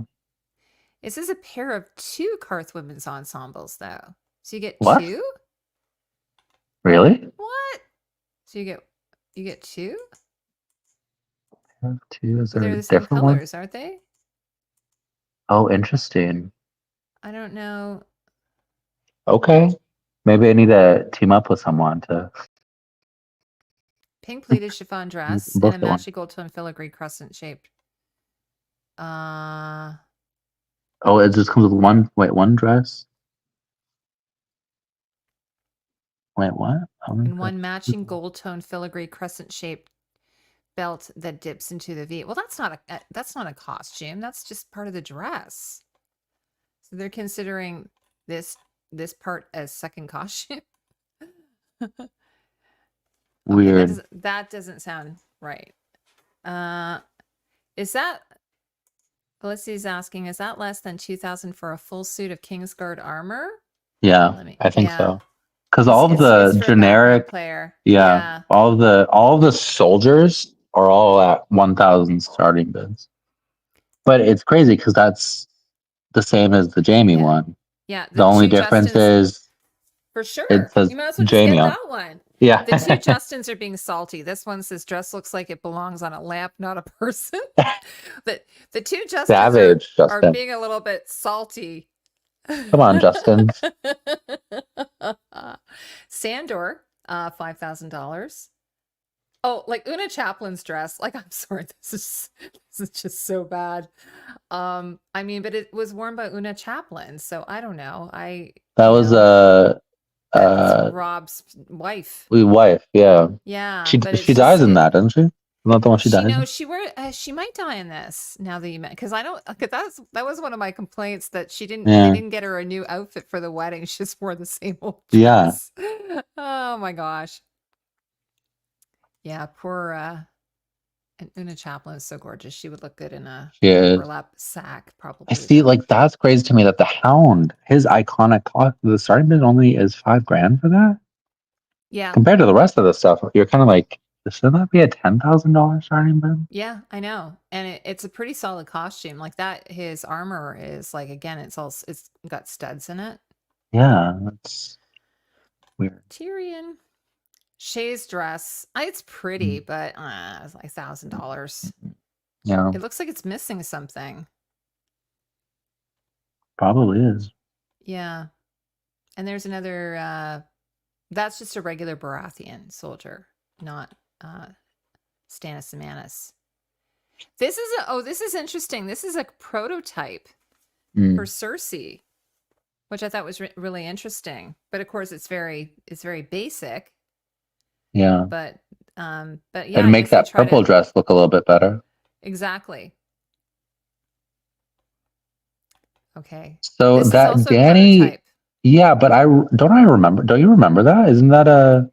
This is a pair of 2 Karth women's ensembles, though. So you get What? 2? Really? What? So you get 2? Two? Is But there they're a the same different one? colors, aren't they? Oh, interesting. I don't know. Okay. Maybe I need to team up with someone to Pink pleated chiffon dress and both a get one. matching gold tone filigree crescent shaped. Oh, it just comes with one dress? Wait, what? And one matching gold tone filigree crescent shaped belt that dips into the V. Well, that's not a costume. That's just part of the dress. So they're considering this part as second costume. Okay, Weird. that doesn't sound right. Is that Felicity's asking, is that less than 2,000 for a full suit of Kingsguard armor? Yeah, I think so. Because all of It's used the for a background generic, player. yeah, all of the soldiers are all at 1,000 starting bids. But it's crazy because that's the same as the Jamie one. Yeah, The only two difference Justins, is for sure. it says You might as well just Jamie get on. that one. Yeah. The 2 Justins are being salty. This one says dress looks like it belongs on a lamp, not a person. The 2 Justins Savage, are Justin. being a little bit salty. Come on, Justin. Sandor, $5,000. Oh, like Una Chaplin's dress. Like, I'm sorry, this is just so bad. I mean, but it was worn by Una Chaplin, so I don't know. That was That's Rob's wife. wife. Yeah, Yeah, but she it's dies just in that, doesn't she? Not the one she dies in. she might die in this now that you met because I don't because that was one of my complaints that they Yeah, didn't get her a new outfit for the wedding. She just wore the same old yeah. dress. Oh my gosh. Yeah, poor and Una Chaplin is so gorgeous. She would look good in a She is. burlap sack, I probably see. though. Like that's crazy to me that the Hound, his iconic cost, the starting bid only is $5,000 for that. Yeah. Compared to the rest of the stuff, you're kind of like, should that be a $10,000 starting bid? Yeah, I know. And it's a pretty solid costume. Like that his armor is like again, it's got studs in it. Yeah, that's weird. Tyrion. Shay's dress. It's pretty, Mm, but it's like $1,000. yeah, It looks like it's missing something. probably is. Yeah. And there's another that's just a regular Baratheon soldier, not Stannis Amanus. This is interesting. This is a prototype for Mm, Cersei, which I thought was really interesting. But of course it's very basic, yeah, but yeah, it'd I make guess they that try purple to dress look a little bit better. exactly. Okay. So This is that also a Danny, prototype. yeah, but I remember. Don't you remember that? Isn't that a?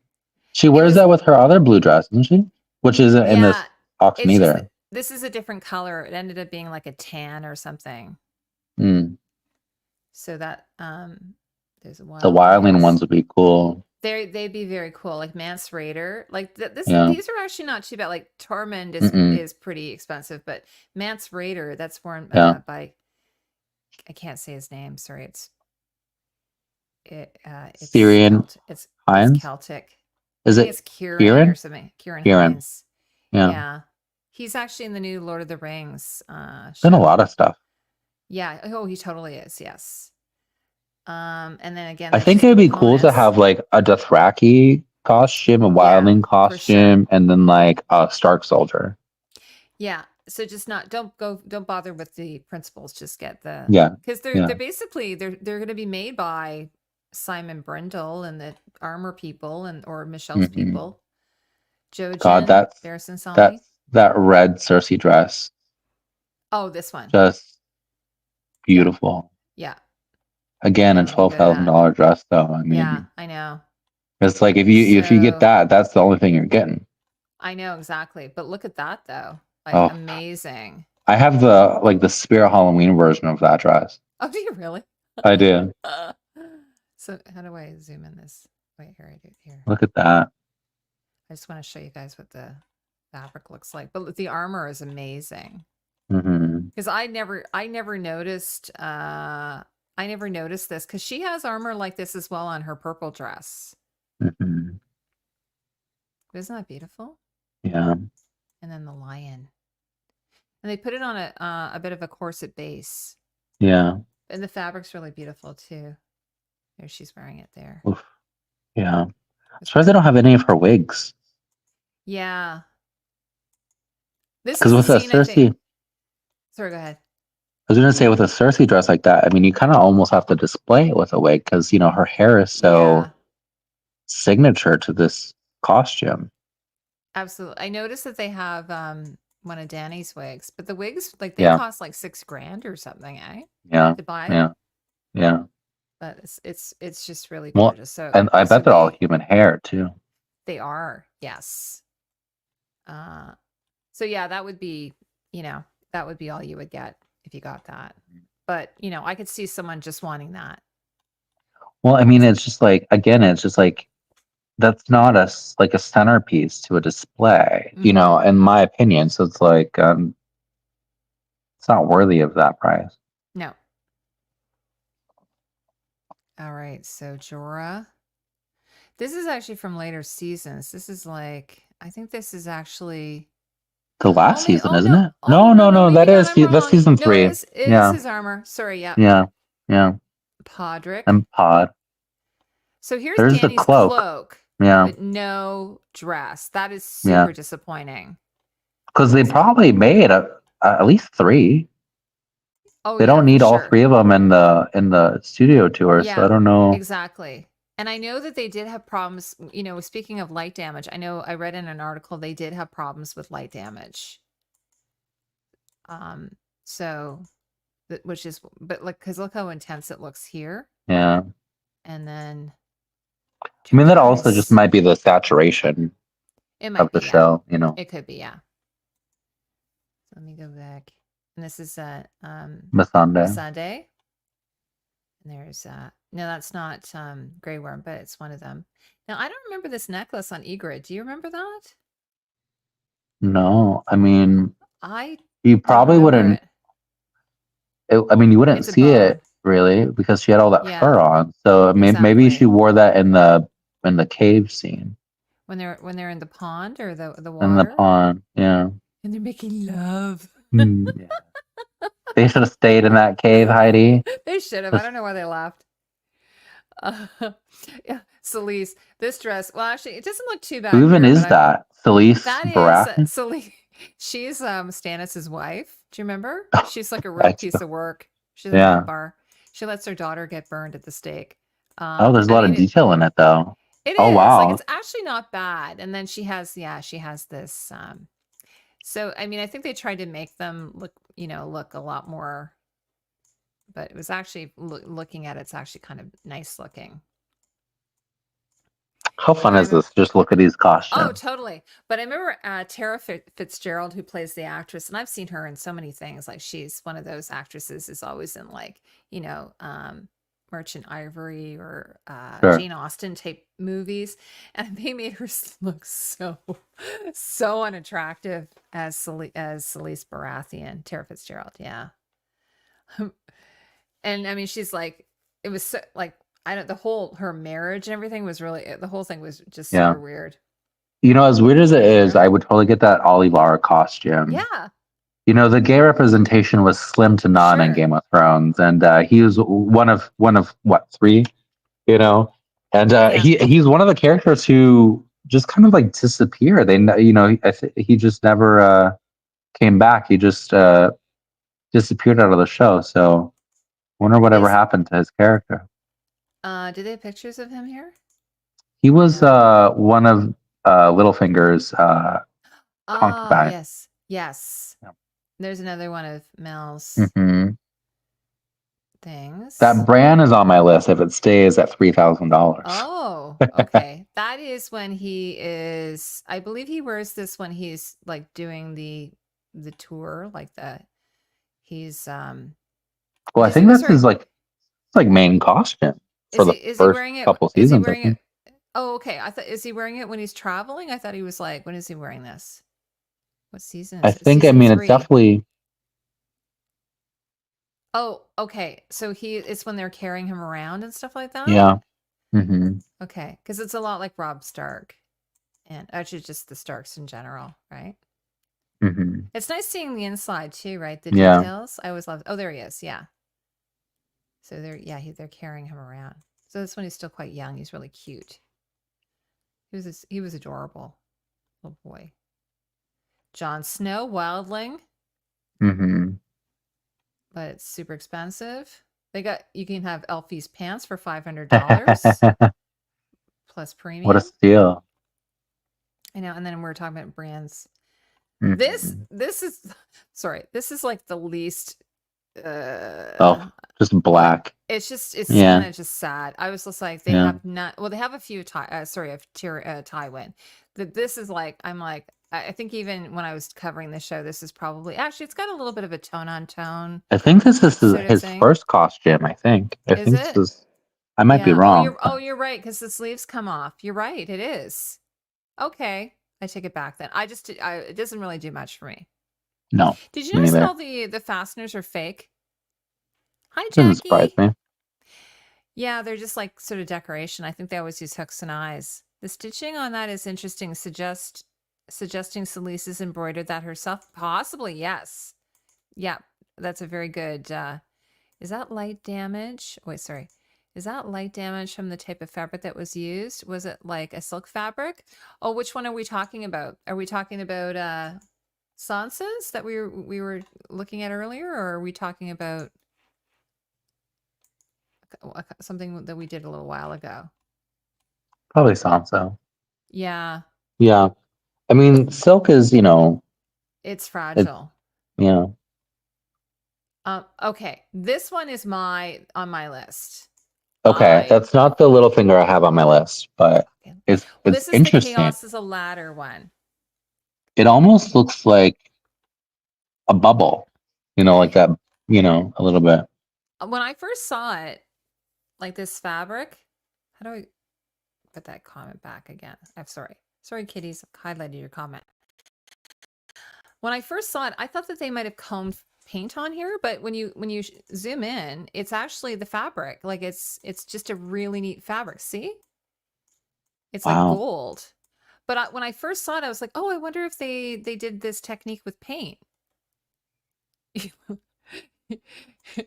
She It wears was that with her other blue dress, doesn't she? Which isn't in yeah, this auction it's just either. this is a different color. It ended up being like a tan or something. Mm. So that there's a The wildling ones would be cool. they'd be very cool, like Mance Raider. Like Yeah. these are actually not too bad. Like Tormund Mm-mm. is pretty expensive, but Mance Raider that's worn Yeah. by I can't say his name. Sorry, it's Syrian It's Hines? Celtic. I Is think it it's Kieran or Kieran? something. Kieran Kieran. Hines. Yeah. Yeah. He's actually in the new Lord of the Rings Done a show. lot of stuff. Yeah. Oh, he totally is. Yes. And then again, I there's think just it would be cool to components have like a Dothraki costume, a yeah, wildling for sure. costume, and then like a Stark soldier. Yeah. So just don't bother with the principles. Just get the Yeah. because Yeah. they're basically they're going to be made by Simon Brindle and the armor people or Michelle's Mm-mm. people. God, Jojen, Barristan Selmy. that red Cersei dress. Oh, this one. Just Yeah. beautiful. Yeah. Again, Yeah, a it would be good at that. $12,000 dress though. I Yeah, mean, I know. it's like if you get So that, that's the only thing you're getting. I know exactly. But look at that though. Like Oh, amazing. I have the Spirit Halloween version of that dress. Oh, do you really? I do. So how do I zoom in this? Wait, here I do it here. Look at that. I just want to show you guys what the fabric looks like. But the armor is amazing. Mm-hmm. Because I never noticed this because she has armor like this as well on her purple dress. Mm-hmm. Isn't that beautiful? Yeah. And then the lion. And they put it on a bit of a corset base. Yeah. And the fabric's really beautiful too. There she's wearing it there. Oof. Yeah. As far as they don't have any of her wigs. Yeah. This Because is a with a scene I think. Cersei, Sorry, go ahead. I was gonna say with a Cersei dress like that, I mean, you kind of almost have to display it with a wig because her hair is so Yeah, signature to this costume. absolutely. I noticed that they have one of Danny's wigs, but the wigs like they Yeah. cost like $6,000 or something, eh? Yeah. To buy. Yeah. Yeah. But it's just really Well, gorgeous. So and I bet they're all human hair too. they are, yes. So yeah, that would be, that would be all you would get if you got that. But I could see someone just wanting that. Well, I mean, it's just like again, it's just like that's not like a centerpiece to a display, Mhm. in my opinion. So it's like it's not worthy of that price. No. All right, so Jorah. This is actually from later seasons. This is like I think this is actually The last maybe, season, isn't no. it? Oh No, no, no, no. maybe not. I'm That's wrong. season No, it 3. is it is Yeah, his armor. Sorry, yeah. yeah, yeah. Podrick. And Pod. So here's There's the Danny's cloak. cloak, Yeah, but no dress. That is yeah. super disappointing. Because they probably made at least 3. Oh They yeah, don't for need all sure. 3 of them in the studio tour, so I Yeah, don't know. exactly. And I know that they did have problems, you know, speaking of light damage, I know I read in an article they did have problems with light damage. Um, so which is, but like, because look how intense it looks here. Yeah. And then I mean, that also just turquoise. might be the saturation It of might the be, yeah. show, you know. It could be, yeah. Let me go back. And this is Masande. Masade. And there's no, that's not Grey Worm, but it's one of them. Now I don't remember this necklace on Egrid. Do you remember that? No, I mean, I you don't probably remember wouldn't. it. I mean, you wouldn't It's a see bow. it really because she had all that Yeah, fur on. So maybe she exactly. wore that in the cave scene When they're in the pond or the in the water pond. Yeah. and they're making love. Yeah. They should have stayed in that cave, Heidi. They should have. I Just don't know why they laughed. Uh, yeah, Celise, this dress. Well, actually, it doesn't look too bad who even here, but is that? Celise that is Baratheon? Celise. She's Stannis's wife. Do you remember? She's like a real I piece do. of work. She's a Yeah. Templar. She lets her daughter get burned at the stake. Oh, there's a I lot of mean, detail in it though. it Oh is like wow. it's actually not bad. And then she has this. So I mean, I think they tried to make them look a lot more, but it was actually looking at it's actually kind of nice looking. How fun But is this? Just look at these oh, costumes. totally. But I remember Tara Fitzgerald, who plays the actress, and I've seen her in so many things. Like she's one of those actresses is always in like, Merchant Ivory or Sure. Jane Austen type movies. And they made her look so, so unattractive as Celise Baratheon, Tara Fitzgerald. Yeah. And I mean, she's like, it was so, like, I don't, the whole, her marriage and everything was really, the whole thing was just Yeah. super weird. You know, as weird as it is, Yeah. I would totally get that Olivar costume. Yeah. You know, the gay representation was slim to none in Sure. Game of Thrones, and he was one of what, three? You know, and Yeah. he's one of the characters who just kind of like disappeared. He just never came back. He just disappeared out of the show. So, I wonder whatever Is happened to his character. do they have pictures of him here? He was No. one of Littlefinger's Ah, concubine. yes. Yes. There's another one of Mel's Hmm. That things. brand is on my list if it stays at $3,000. Oh, okay. That is when he is, I believe he wears this when he's like doing the tour, like he's Well, I because he think was that's wearing his like main costume for the is he first wearing it couple is he seasons, I wearing it think. oh, okay. I thought is he wearing it when he's traveling? I thought he was like, when is he wearing this? What season I is it? think, I Season mean, it's 3. definitely, Oh, okay. So it's when they're carrying him around and stuff like that? yeah. Hmm. Okay, because it's a lot like Rob Stark and actually just the Starks in general, right? Hmm. It's nice seeing the inside too, right? The Yeah. details. I always love. Oh, there he is. Yeah. So they're carrying him around. So this one he's still quite young. He's really cute. He was adorable. Little boy. Jon Snow, wildling, Hmm. but it's super expensive. You can have Elfie's pants for $500 plus What a premium. steal. I know. And then we're talking about brands. Hmm. This is sorry. This is like the least. Oh, just Yeah, black. it's kind Yeah. of just sad. I was just like, they Yeah. have not. Well, they have a few Tywin. This is like, I'm like, I think even when I was covering the show, this is probably actually it's got a little bit of a tone on tone I think this is sort of his thing. first costume, I think. I Is think this it? is, I might be Yeah. wrong, Oh, but you're right because the sleeves come off. You're right. It is. Okay, I take it back then. It doesn't really do much for me. no, Did you me notice that neither. all the fasteners are fake? Hi, Doesn't surprise Jackie. me. Yeah, they're just like sort of decoration. I think they always use hooks and eyes. The stitching on that is interesting. Suggesting Celise has embroidered that herself. Possibly, yes. Yeah, that's a very good. Is that light damage? Wait, sorry. Is that light damage from the type of fabric that was used? Was it like a silk fabric? Oh, which one are we talking about? Are we talking about Sansa's that we were looking at earlier, or are we talking about something that we did a little while ago? Probably Sansa. Yeah, Yeah. I mean, silk is, it's it, fragile. yeah. Okay, this one is on my list. Okay, I that's not the little finger I have on my list, but Okay. Well, it's this is the interesting. Chaos is a Ladder one. It almost looks like a bubble, like that, a little bit. When I first saw it, like this fabric, how do I put that comment back again? I'm sorry. Sorry, kitties. Highlighted your comment. When I first saw it, I thought that they might have combed paint on here, but when you zoom in, it's actually the fabric. Like it's just a really neat fabric. See? It's like Wow. gold. But when I first saw it, I was like, "Oh, I wonder if they did this technique with paint." Hmm.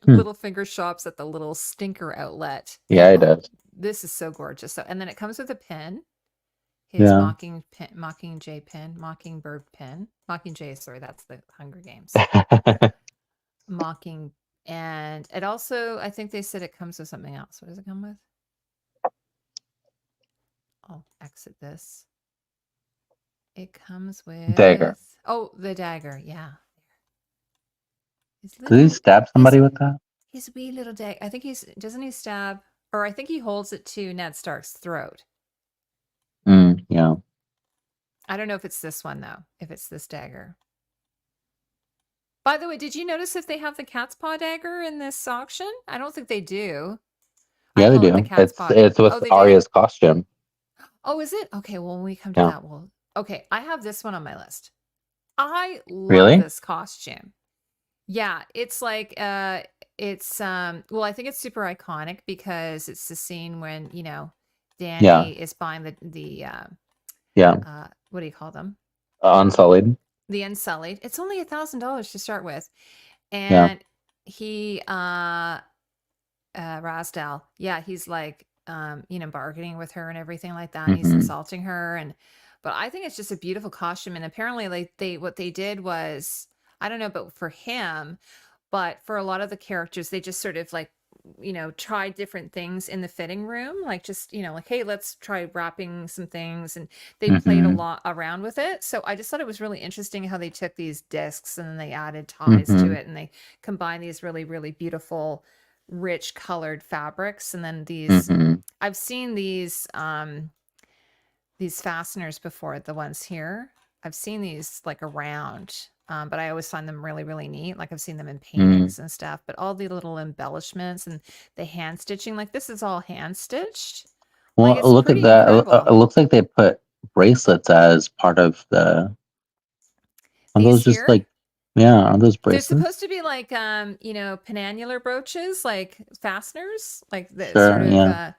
Little finger shops at the little stinker outlet. Yeah, it Oh, does. this is so gorgeous. So, and then it comes with a pin, his Yeah. mocking pin, Mockingjay pin, Mockingbird pin, Mockingjay. Sorry, that's the Hunger Games. Mocking, and it also, I think they said it comes with something else. What does it come with? I'll exit this. It comes Dagger. with the dagger. Yeah, his Did he little stab his somebody with that? his wee little dagger. I think doesn't he stab, or I think he holds it to Ned Stark's throat. Yeah. I don't know if it's this one though, if it's this dagger. By the way, did you notice if they have the cat's paw dagger in this auction? I don't think they do. I Yeah, they call it the do. cat's It's paw. it's Oh, with they do? Arya's costume. Oh, is it? Okay, well, when we come to Yeah. that, okay, I have this one on my list. I love Really? this costume. Yeah, it's like it's well, I think it's super iconic because it's the scene when, Yeah. Danny is buying the Yeah. what do you call them? Unsullied. The Unsullied. It's only $1,000 to start with. Yeah. And he Rasdal, yeah, he's like bargaining with her and everything like that, and he's Hmm. insulting her. And but I think it's just a beautiful costume. And apparently, like, what they did was, I don't know, but for him, but for a lot of the characters, they just sort of like, tried different things in the fitting room, like just, like, hey, let's try wrapping some things. And they played a Hmm. lot around with it. So I just thought it was really interesting how they took these discs and then they added ties to Hmm. it, and they combined these really, really beautiful, rich colored fabrics. And then Hmm. I've seen these fasteners before, the ones here. I've seen these like around, but I always find them really, really neat. Like I've seen them in Mm. paintings and stuff, but all the little embellishments and the hand stitching, like this is all hand stitched. Like Well, it's look at pretty that. It incredible. looks like they put bracelets as part of the. Are These those just here, like, yeah, are those they're bracelets? supposed to be like, penannular brooches, like fasteners, like the sort Sure. of, Yeah.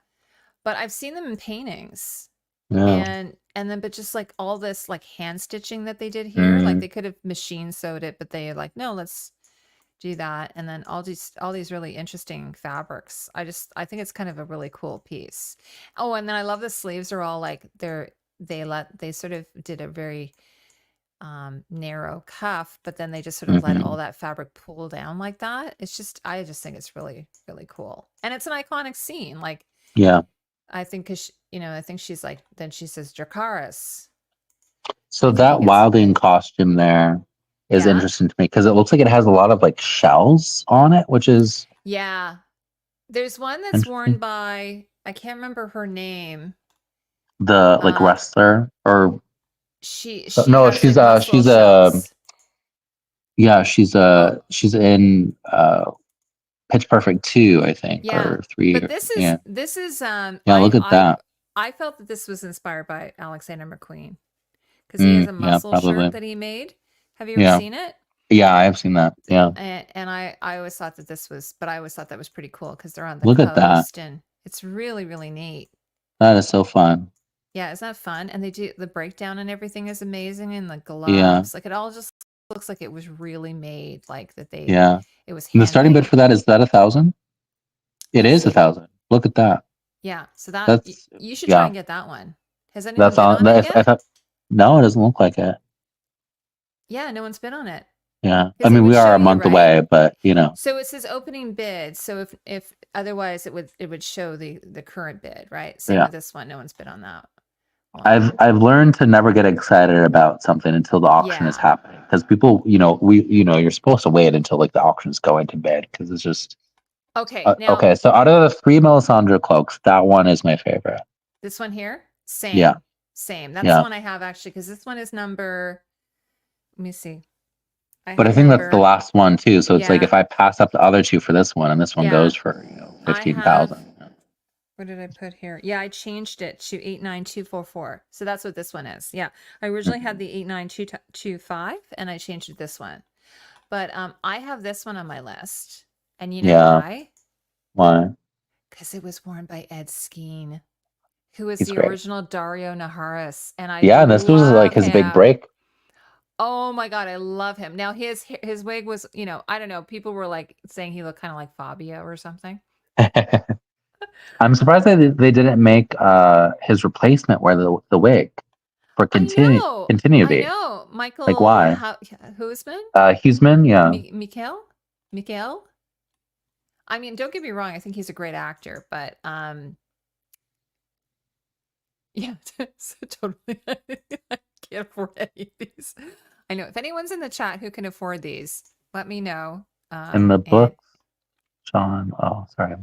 but I've seen them in paintings. Yeah. And then, but just like all this like hand stitching that they did here, like Mm. they could have machine sewed it, but they like, no, let's do that. And then all these really interesting fabrics. I think it's kind of a really cool piece. Oh, and then I love the sleeves are all like they sort of did a very narrow cuff, but then they just sort of let Hmm. all that fabric pull down like that. I just think it's really, really cool. And it's an iconic scene. Like, Yeah. I think, because I think she's like, then she says Dracarys. So I think he that gets wilding bit. costume there is Yeah. interesting to me because it looks like it has a lot of like shells on it, which is Yeah. There's one that's worn interesting. by, I can't remember her name. The like Uh wrestler or she no, has like muscle shells. Oh, she's in Pitch Perfect 2, I think, yeah. or 3 But or yeah. this is Yeah, look at that. I felt that this was inspired by Alexander McQueen because he has a Yeah, muscle shirt probably. that he made. Have you ever Yeah. seen it? Yeah, I have seen that. Yeah. And I always thought that I always thought that was pretty cool because they're on the Look at that. coast and it's really, really neat. That is so fun. Yeah, isn't that fun? And they do the breakdown and everything is amazing, and the Yeah. gloves, like it all just looks like it was really made, like that Yeah. it was And the starting bid handmade. for that is that 1,000? It Let me is a see. thousand. Look at that. Yeah, so That's you should try yeah. and get that one. Has anyone That's been on. on it If yet? no, it doesn't look like it. Yeah, no one's been on it. Yeah. I 'Cause it mean, would we show are a you, month right? away, but you know, So it says opening bid. So if otherwise it would show the current bid, right? Same yeah. with this one. No one's bid on that one. I've learned to never get excited about something until the auction is Yeah. happening because people, you're supposed to wait until like the auction's going to bid because it's just Okay. Now okay. So out of the three Melisandre cloaks, that one is my favorite. this one here, Yeah, same, same. That's the yeah. one I have actually because this one is number. Let me see. I But I have think that's the number. last one too. So it's like Yeah. if I pass up the other two for this one, and this one Yeah. goes for I 15,000. have. What did I put here? Yeah, I changed it to 89244. So that's what this one is. Yeah. I originally had the 89225 and I changed it to this one. But I have this one on my list. And you know Yeah, why? why? Because it was worn by Ed Skeen, who is He's the great. original Dario Naharis. And I Yeah, this was like love his big him. break. Oh my God, I love him. Now his wig was, I don't know. People were like saying he looked kind of like Fabio or something. I'm surprised they didn't make his replacement wear the wig for I continuity. know. Like Michael why? Huisman? Huseman, yeah. Mikael? I mean, don't get me wrong, I think he's a great actor, but yeah, so totally. I can't afford any of these. I know. If anyone's in the chat who can afford these, let me know. In the And book, John. Oh, sorry.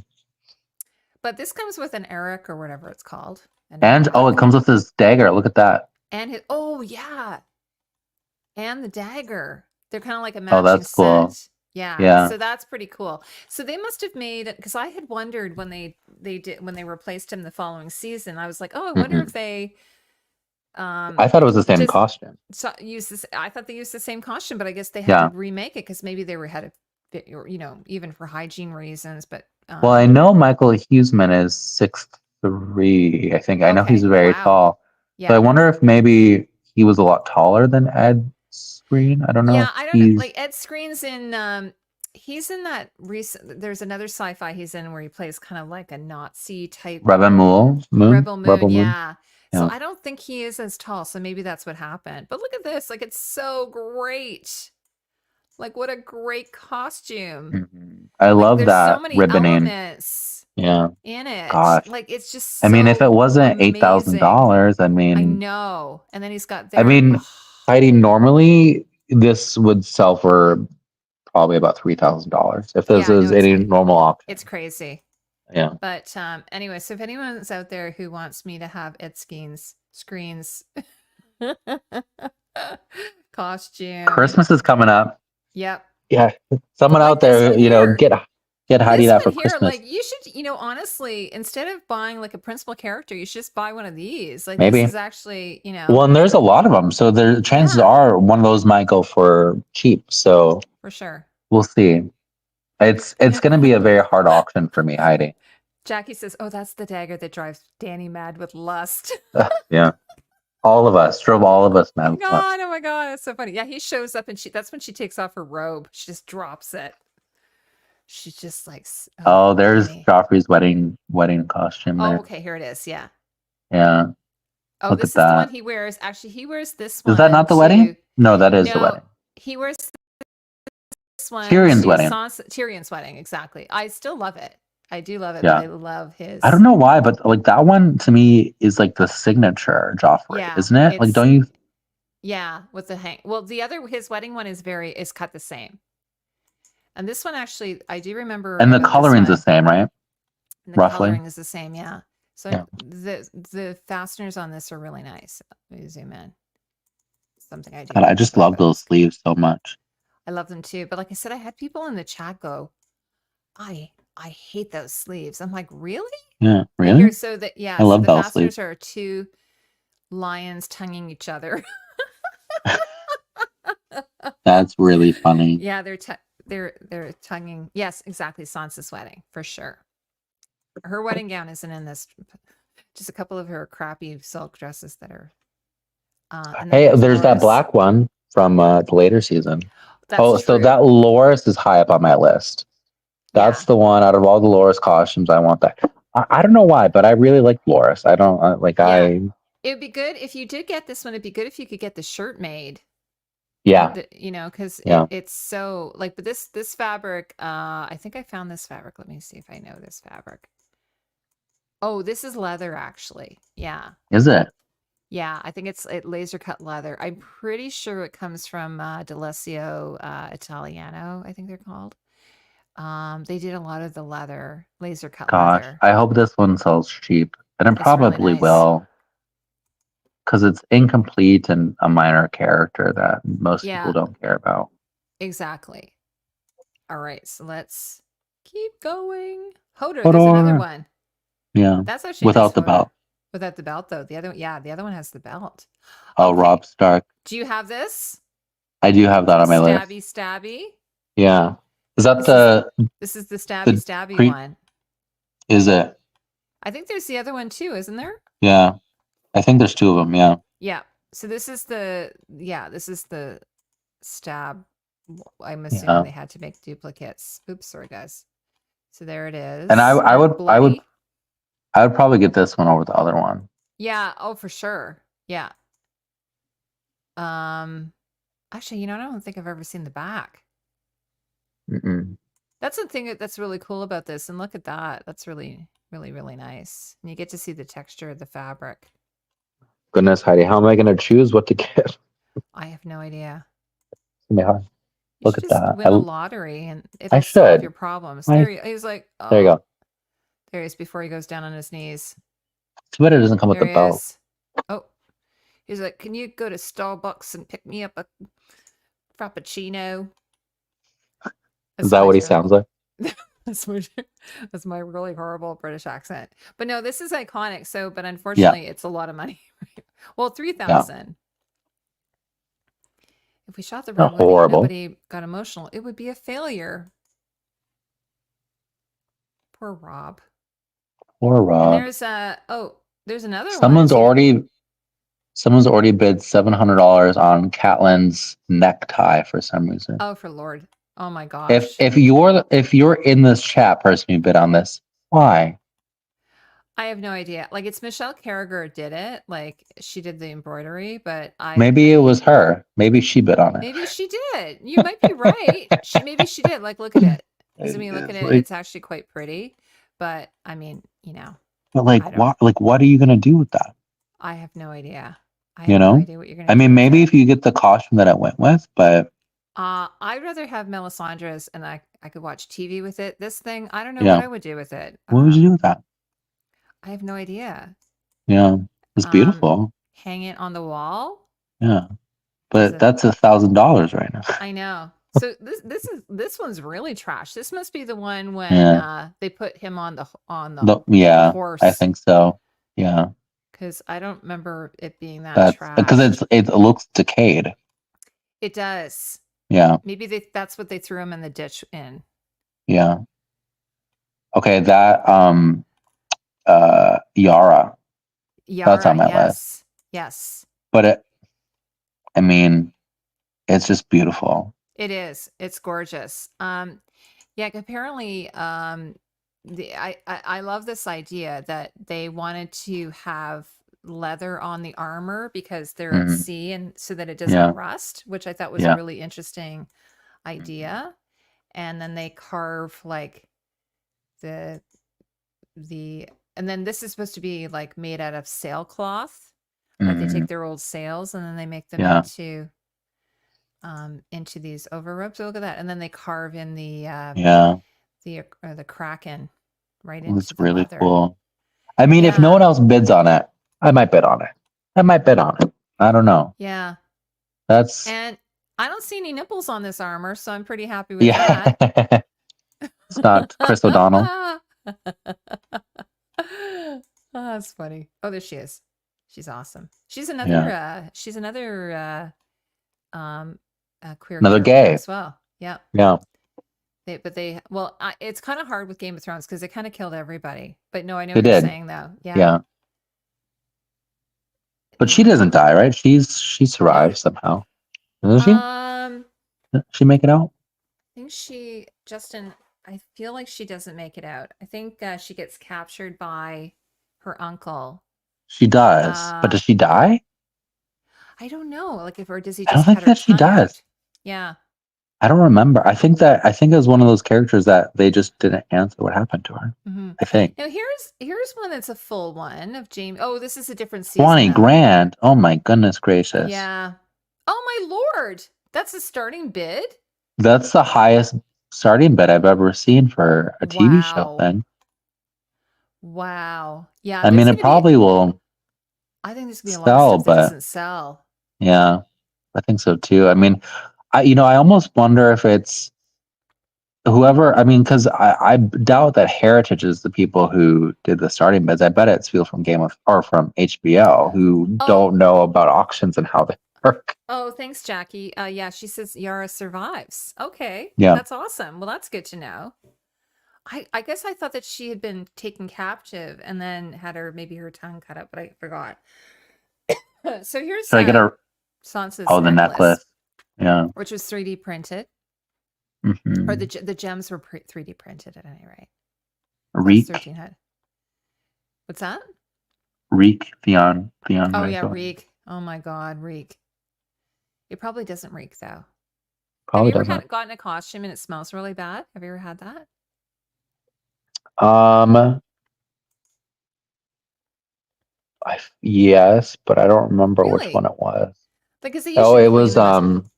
but this comes with an Eric or whatever it's called, an And it Eric. comes with this dagger. Look at that. And oh yeah, and the dagger. They're kind of like a Oh, matching that's cool. set. Yeah, Yeah. so that's pretty cool. So they must have made it because I had wondered when they replaced him the following season. I was like, oh, I wonder if they I thought it was the same just costume. use this. I thought they used the same costume, but I guess they had to Yeah. remake it because maybe they were had a even for hygiene reasons. But Well, I know Michael Huseman is 6'3". I think I know he's okay, very wow, tall. So I yeah. wonder if maybe he was a lot taller than Ed Screen. I don't know Yeah, if I don't know. he's Like Ed Screen's in he's in that recent there's another sci-fi he's in where he plays kind of like a Nazi type Rebel Moon, Rebel Moon. yeah. So Yeah. I don't think he is as tall, so maybe that's what happened. But look at this, like it's so great. Like what a great costume. I Like love there's so that many ribboning. elements Yeah. in it. Gosh. Like it's just I mean, if it so wasn't amazing. $8,000, I know. And then he's got I their mean, Heidi, normally this would sell for probably about $3,000 if this yeah, I know is any normal auction. it's crazy. Yeah. But anyway, so if anyone's out there who wants me to have Ed Skeen's screens costume. Christmas is coming up. Yep. Yeah. Someone But like out this there, one here, get Heidi this that for one here, Christmas. like you should, honestly, instead of buying like a principal character, you should just buy one of these. Like this Maybe. is actually, Well, and there's a lot of them, so the chances yeah, are one of those might go for cheap. So for sure. we'll see. It's going to be a very hard auction for me, Heidi. Jackie says, "Oh, that's the dagger that drives Danny mad with lust." Yeah. All of us drove all of us mad. Oh my god, that's so funny. Yeah, he shows up and that's when she takes off her robe. She just drops it. She's just like, Oh, there's Danny. Joffrey's wedding costume there. Oh, okay, here it is. Yeah. Yeah. Oh, Look this at is the that. one he wears. Actually, he wears this one. Is that not the wedding? No, that is the wedding. He wears this one. Tyrion's wedding. Tyrion's wedding, exactly. I still love it. I do love it, Yeah. but I love his. I don't know why, but like that one to me is like the signature Joffrey, isn't it? Like, don't you? Yeah, with the hang. Well, his wedding one is cut the same. And this one actually, I do remember. And the coloring's the same, right? And the roughly. coloring is the same, yeah. So Yeah. the fasteners on this are really nice. Let me zoom in. Something I do. God, I just love those sleeves so much. I love them too. But like I said, I had people in the chat go, I hate those sleeves. I'm like, really? Yeah, really? Here, so that I love the bell fasteners sleeves. are two lions tonguing each other. That's really funny. Yeah, they're tonguing. Yes, exactly. Sansa's wedding for sure. Her wedding gown isn't in this. Just a couple of her crappy silk dresses that are. And Hey, there's that black one from the later season. That's so true. that Loras is high up on my list. That's the one out of all the Loras costumes I want. That I don't know why, but I really like Loras. I don't like. It would be good if you did get this one. It'd be good if you could get the shirt made. Yeah. You know, because Yeah. it's so like, but this fabric, I think I found this fabric. Let me see if I know this fabric. Oh, this is leather actually. Yeah. Is it? Yeah, I think it's laser cut leather. I'm pretty sure it comes from D'Alessio Italiano, I think they're called. They did a lot of the leather, laser cut Gosh, leather. I hope this one sells cheap. And it It's really probably nice. will, because it's incomplete and a minor character that most people Yeah, don't care about. exactly. All right, so let's keep going. Hoder, there's another Hodor. one. Yeah. That's actually a nice Without the Hoder. belt. Without the belt though. The other one has the belt. Oh, Rob Okay. Stark. Do you have this? I do have that The on my list. stabby stabby? Yeah. Is that This is the this is the stabby the stabby pre? one. Is it? I think there's the other one too, isn't there? Yeah. I think there's two of them. Yeah. Yeah. So this is the stab. I'm assuming Yeah. they had to make duplicates. Oops, sorry guys. So there it And is. And bloody. I would probably get this one over the other one. Yeah, oh for sure. Yeah. Um Actually, you know, I don't think I've ever seen the back. Mm-mm. That's the thing that's really cool about this. And look at that. That's really, really, really nice. And you get to see the texture of the fabric. Goodness, Heidi, how am I going to choose what to get? I have no idea. Yeah. You Look should at just that. win a lottery and I it'll solve should. your problems. I, He's like, there you oh, go. there he is before he goes down on his knees. Too bad it doesn't come with There the he belt. is. Oh, he's like, can you go to Starbucks and pick me up a frappuccino? Is That's that my what he sounds terrible. like? That's my, that's my really horrible British accent. But no, this is iconic. So, but Yeah. unfortunately, it's a lot of money. Well, Yeah. 3,000. If we shot the Not red wedding and horrible. nobody got emotional, it would be a failure. Poor Rob. Poor And Rob. there's there's another one Someone's too. already someone's already bid $700 on Catelyn's necktie for some reason. Oh, for Lord. Oh my If gosh. if you're in this chat person who bid on this, why? I have no idea. Like it's Michelle Carragher did it. Like she did the embroidery, but Maybe I it was mean, her. Maybe she bid on it. maybe she did. You might be right. Maybe she did. Like look at it. Because I mean, look at It's it. like, It's actually quite pretty. But I mean, you know, but like, I don't. what are you gonna do with that? I have no idea. I You have no know? idea what you're I gonna do mean, with maybe it. if you get the costume that it went with, but I'd rather have Melisandre's and I could watch TV with it. This thing, I don't know what yeah, I would do with it. what would you do with that? I have no idea. Yeah, it's Um, beautiful. hang it on the wall Yeah, as but a that's $1,000 right now. I know. So this one's really trash. This must be the one when Yeah, they put him on the yeah, I horse think so. Yeah, because I don't remember it being that that's because trashed. it looks decayed. It does. Yeah, Maybe that's what they threw him in the ditch in. yeah. Okay, that Yara, that's Yara, on my list. yes. Yes. But I mean, it's just beautiful. It is. It's gorgeous. Yeah, apparently, I love this idea that they wanted to have leather on the armor because they're at Hmm. sea and so that it doesn't Yeah, rust, which I thought was a yeah, really interesting hmm, idea. And then they carve like the the and then this is supposed to be like made out of sailcloth. Like they hmm, take their old sails and then they make them yeah, into these overropes. So look at that. And then they carve in yeah. the kraken right It's into the really leather. cool. I mean, if no one Yeah. else bids on it, I might bid on it. I might bid on it. I don't know. Yeah. That's And I don't see any nipples on this armor, so I'm pretty happy with yeah. that. It's not Chris O'Donnell. Oh, that's funny. Oh, there she is. She's awesome. Yeah, She's another queer another character gay. as well. Yeah. Yeah, Well, it's kind of hard with Game of Thrones because they kind of killed everybody. But no, I know they what you're did. saying though. Yeah. Yeah, but she Yeah. doesn't die, right? She No. survives somehow, doesn't she? I She make it out? think Justin, I feel like she doesn't make it out. I think she gets captured by her uncle. She does, but Uh, does she die? I don't know. Like if or does he I don't just think cut her that she tongue does. out? Yeah. I don't remember. I think it was one of those characters that they just didn't answer what happened to her. Hmm. I think. Now here's one that's a full one of James. Oh, this is a different season 20 though. grand. Oh my goodness gracious. Yeah. Oh my lord. That's the starting bid? That's the highest starting bid I've ever seen for a TV show Wow. thing. Wow. Yeah, I mean, there's it gonna be probably will I think there's gonna be a lot of sell, stuff that but doesn't sell. yeah, I think so too. I mean, I almost wonder if it's whoever, I mean, because I doubt that Heritage is the people who did the starting bids. I bet it's people from Game of or from HBO who Oh, don't know about auctions and how they work. oh, thanks, Jackie. Yeah, she says Yara survives. Okay, Yeah. that's awesome. Well, that's good to know. I guess I thought that she had been taken captive and then had her maybe her tongue cut out, but I forgot. So here's Should I get a Sansa's oh the necklace, necklace? Yeah. which was 3D printed, or Hmm. the gems were 3D printed at any rate. That's Reek, 1300. What's that? Reek, Theon Oh yeah, Rachel. reek. Oh my God, reek. It probably doesn't reek though. Have Probably you ever doesn't. gotten a costume and it smells really bad? Have you ever had that? Um, yes, but I don't remember which one Really? it was. Like, because they Oh, usually it clean was them as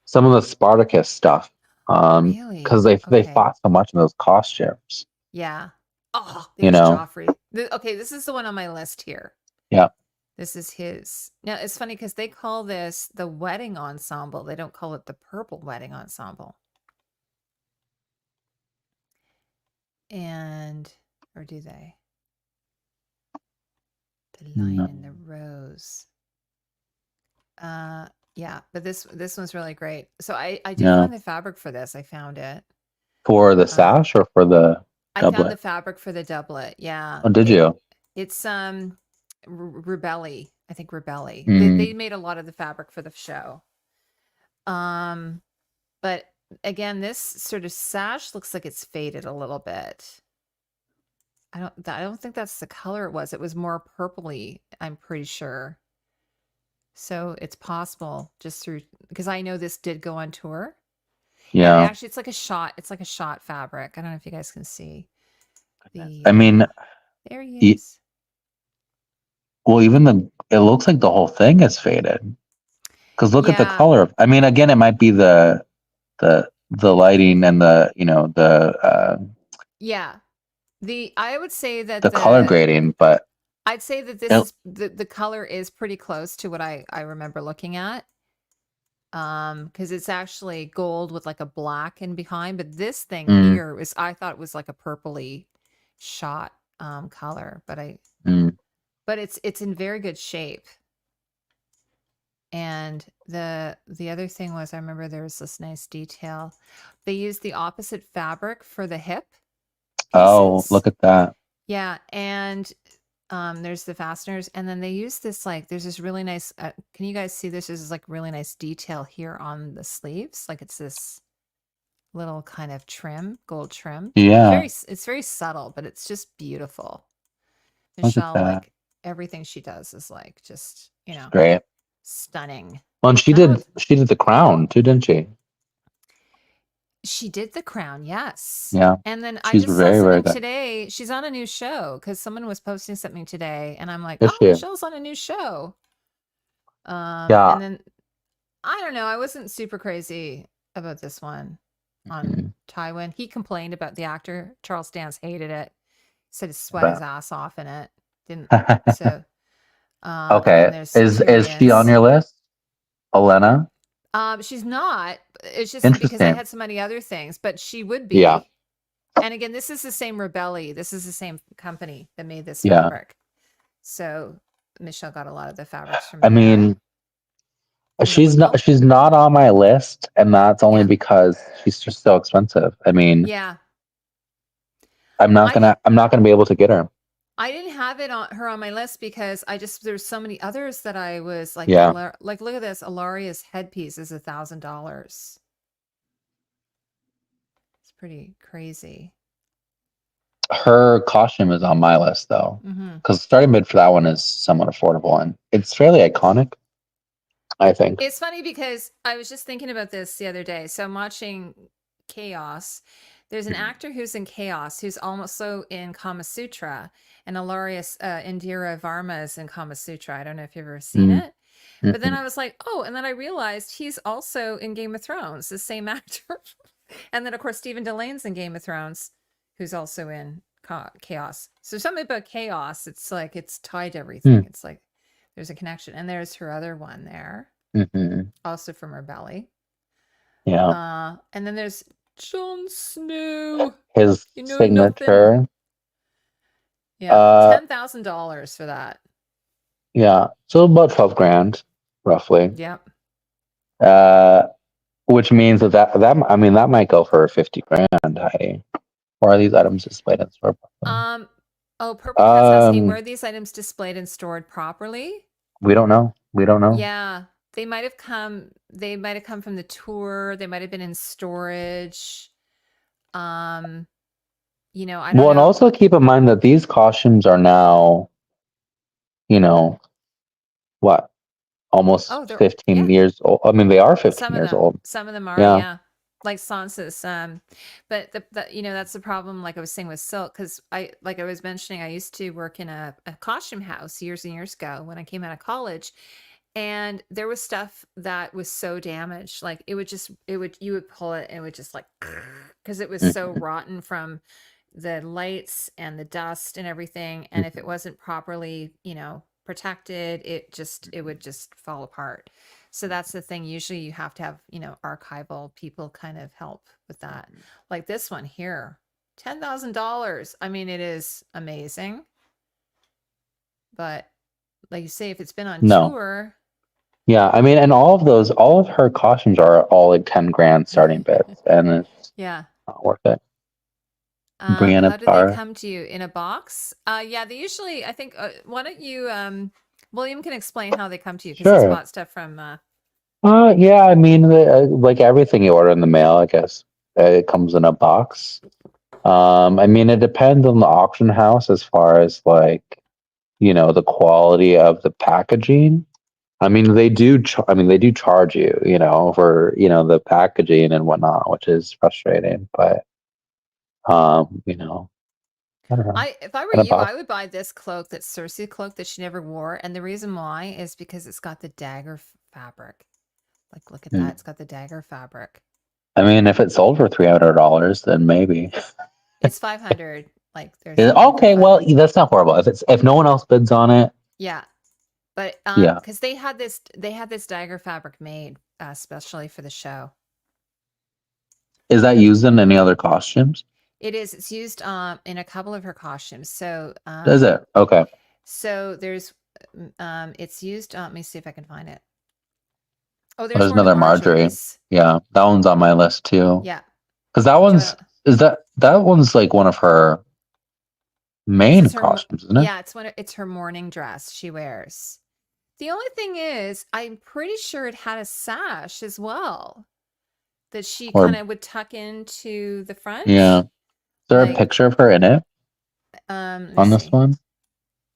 some of the Spartacus stuff. Because really? they Okay. fought so much in those costumes. Yeah. Oh, You there's know. Joffrey. Okay, this is the one on my list here. Yeah. This is his. Now, it's funny because they call this the wedding ensemble. They don't call it the purple wedding ensemble. And, or do they? The lion No. and the rose. Yeah, but this one's really great. So I did Yeah. find the fabric for this. I found it. For the Uh, sash or for the I found the doublet? fabric for the doublet. Yeah. Oh, did you? It's Rebelli. I think Rebelli. They Mm, made a lot of the fabric for the show. Um but again, this sort of sash looks like it's faded a little bit. I don't think that's the color it was. It was more purpley, I'm pretty sure. So it's possible just through because I know this did go on tour. Yeah, yeah. actually it's like a shot fabric. I don't know if you guys can see Goodness. the I mean, there he e- is. well, it looks like the whole thing is faded. Because look at the Yeah. color. I mean, again, it might be the lighting and Yeah. I would say that the color grading, but I'd say that this it, is the color is pretty close to what I remember looking at. Because it's actually gold with like a black in behind, but this thing mm, here was I thought it was like a purpley shot color, mm, but it's in very good shape. And the other thing was I remember there was this nice detail. They used the opposite fabric for the hip oh, pieces. look at that. Yeah, and there's the fasteners, and then they use this like there's this really nice. Can you guys see this? This is like really nice detail here on the sleeves. Like it's this little kind of trim, gold trim. Yeah, It's very subtle, but it's just beautiful. look at Michelle, that. like everything she does is like just It's great. stunning. Well, and I don't know if she did the crown too, didn't she? she did the crown, yes. Yeah, And then I she's just saw very, very something good. today. She's on a new show because someone was posting something today, and I'm like, Is oh, she? Michelle's on a new show. Yeah. And then I don't know, I wasn't super crazy about this one on Mm, Tywin. He complained about the actor. Charles Dance hated it. Said he sweat his but ass off in it. Didn't so and then okay. there's Is she on Tyrion's. your list? Elena? She's not. It's just because I Interesting. had so many other things, but she would Yeah. be. And again, this is the same Rebelli. This is the same company that made this Yeah. fabric. So Michelle got a lot of the fabrics from I there. mean, And the wiggle. she's not on my list, and that's only Yeah. because she's just so expensive. I mean, Yeah. I'm not gonna be able to get her. I didn't have it on her on my list because there's so many others that I was like Yeah. like look at this. Alaria's headpiece is $1,000. It's pretty crazy. Her costume is on my list though, Mm-hmm. because starting bid for that one is somewhat affordable and it's fairly iconic. I think. It's funny because I was just thinking about this the other day. So I'm watching Chaos. There's an actor who's in Chaos who's also in Kama Sutra, and Hilarious Indira Varma is in Kama Sutra. I don't know if you've ever seen Mm, it. But then mhm, I was like, oh, and then I realized he's also in Game of Thrones, the same actor. And then, of course, Stephen Delane's in Game of Thrones, who's also in Chaos. So something about Chaos, it's like it's tied to everything. mm, It's like there's a connection. And there's her other one there, mhm. also from her belly. Yeah. And then there's Jon Snow. His You know nothing. signature. Yeah, Uh, $10,000 for that. yeah. So about 12 grand, roughly. Yep. Uh, which means I mean, that might go for 50 grand, Heidi. Or are these items displayed in store properly? Um. Oh, Purple Cat's asking, were Um, these items displayed and stored properly? we don't know. We don't know. Yeah, they might have come. They might have come from the tour. They might have been in storage. Um, I don't Well, and know. also keep in mind that these costumes are now, you know, what, almost Oh, they're 15 yeah. years old. I mean, they are 15 Some of years them. old. Some of them are, Yeah. yeah. Like Sansa's. But that's the problem. Like I was saying with silk, because like I was mentioning, I used to work in a costume house years and years ago when I came out of college, and there was stuff that was so damaged, like you would pull it and it would just like because it was so Mhm, rotten from the lights and the dust and everything, and if it mhm, wasn't properly protected, it would just fall apart. So that's the thing, usually you have to have archival people kind of help with that. Like this one here, $10,000. I mean, it is amazing, but like you say, if it's been on No. tour. Yeah. I mean, and all of her costumes are all like 10 grand starting bids, and it's Yeah. not worth it. Brianna How do they Parr. come to you? In a box? Yeah, they usually, I think, why don't you, William can explain how they come to you because he's Sure. bought stuff from, Yeah. I mean, like everything you order in the mail, I guess it comes in a box. I mean, it depends on the auction house as far as like, the quality of the packaging. I mean, I mean, they do charge you, for, the packaging and whatnot, which is frustrating, but, I don't know. if I were In a you, box. I would buy this cloak, that Cersei cloak that she never wore. And the reason why is because it's got the dagger fabric. Like, look at Hmm. that. It's got the dagger fabric. I mean, if it sold for $300, then maybe. It's 500. Like, they're selling for Okay, well, 500. that's not horrible. If no one else bids on it, Yeah. But, yeah. because they had this dagger fabric made, especially for the show. Is that used in any other costumes? It is. It's used in a couple of her costumes. So Is it? Okay. there's it's used. Let me see if I can find it. Oh, Oh, there's there's one of another Marjorie. Marjorie's. Yeah, that one's on my list too. Yeah. Because that Do you one's want to? is that one's like one of her This main is costumes, isn't it? yeah. It's her morning dress she wears. The only thing is, I'm pretty sure it had a sash as well that she kind Or of would tuck into the yeah. front. Is there a Like, picture of her in it let me on this see. one?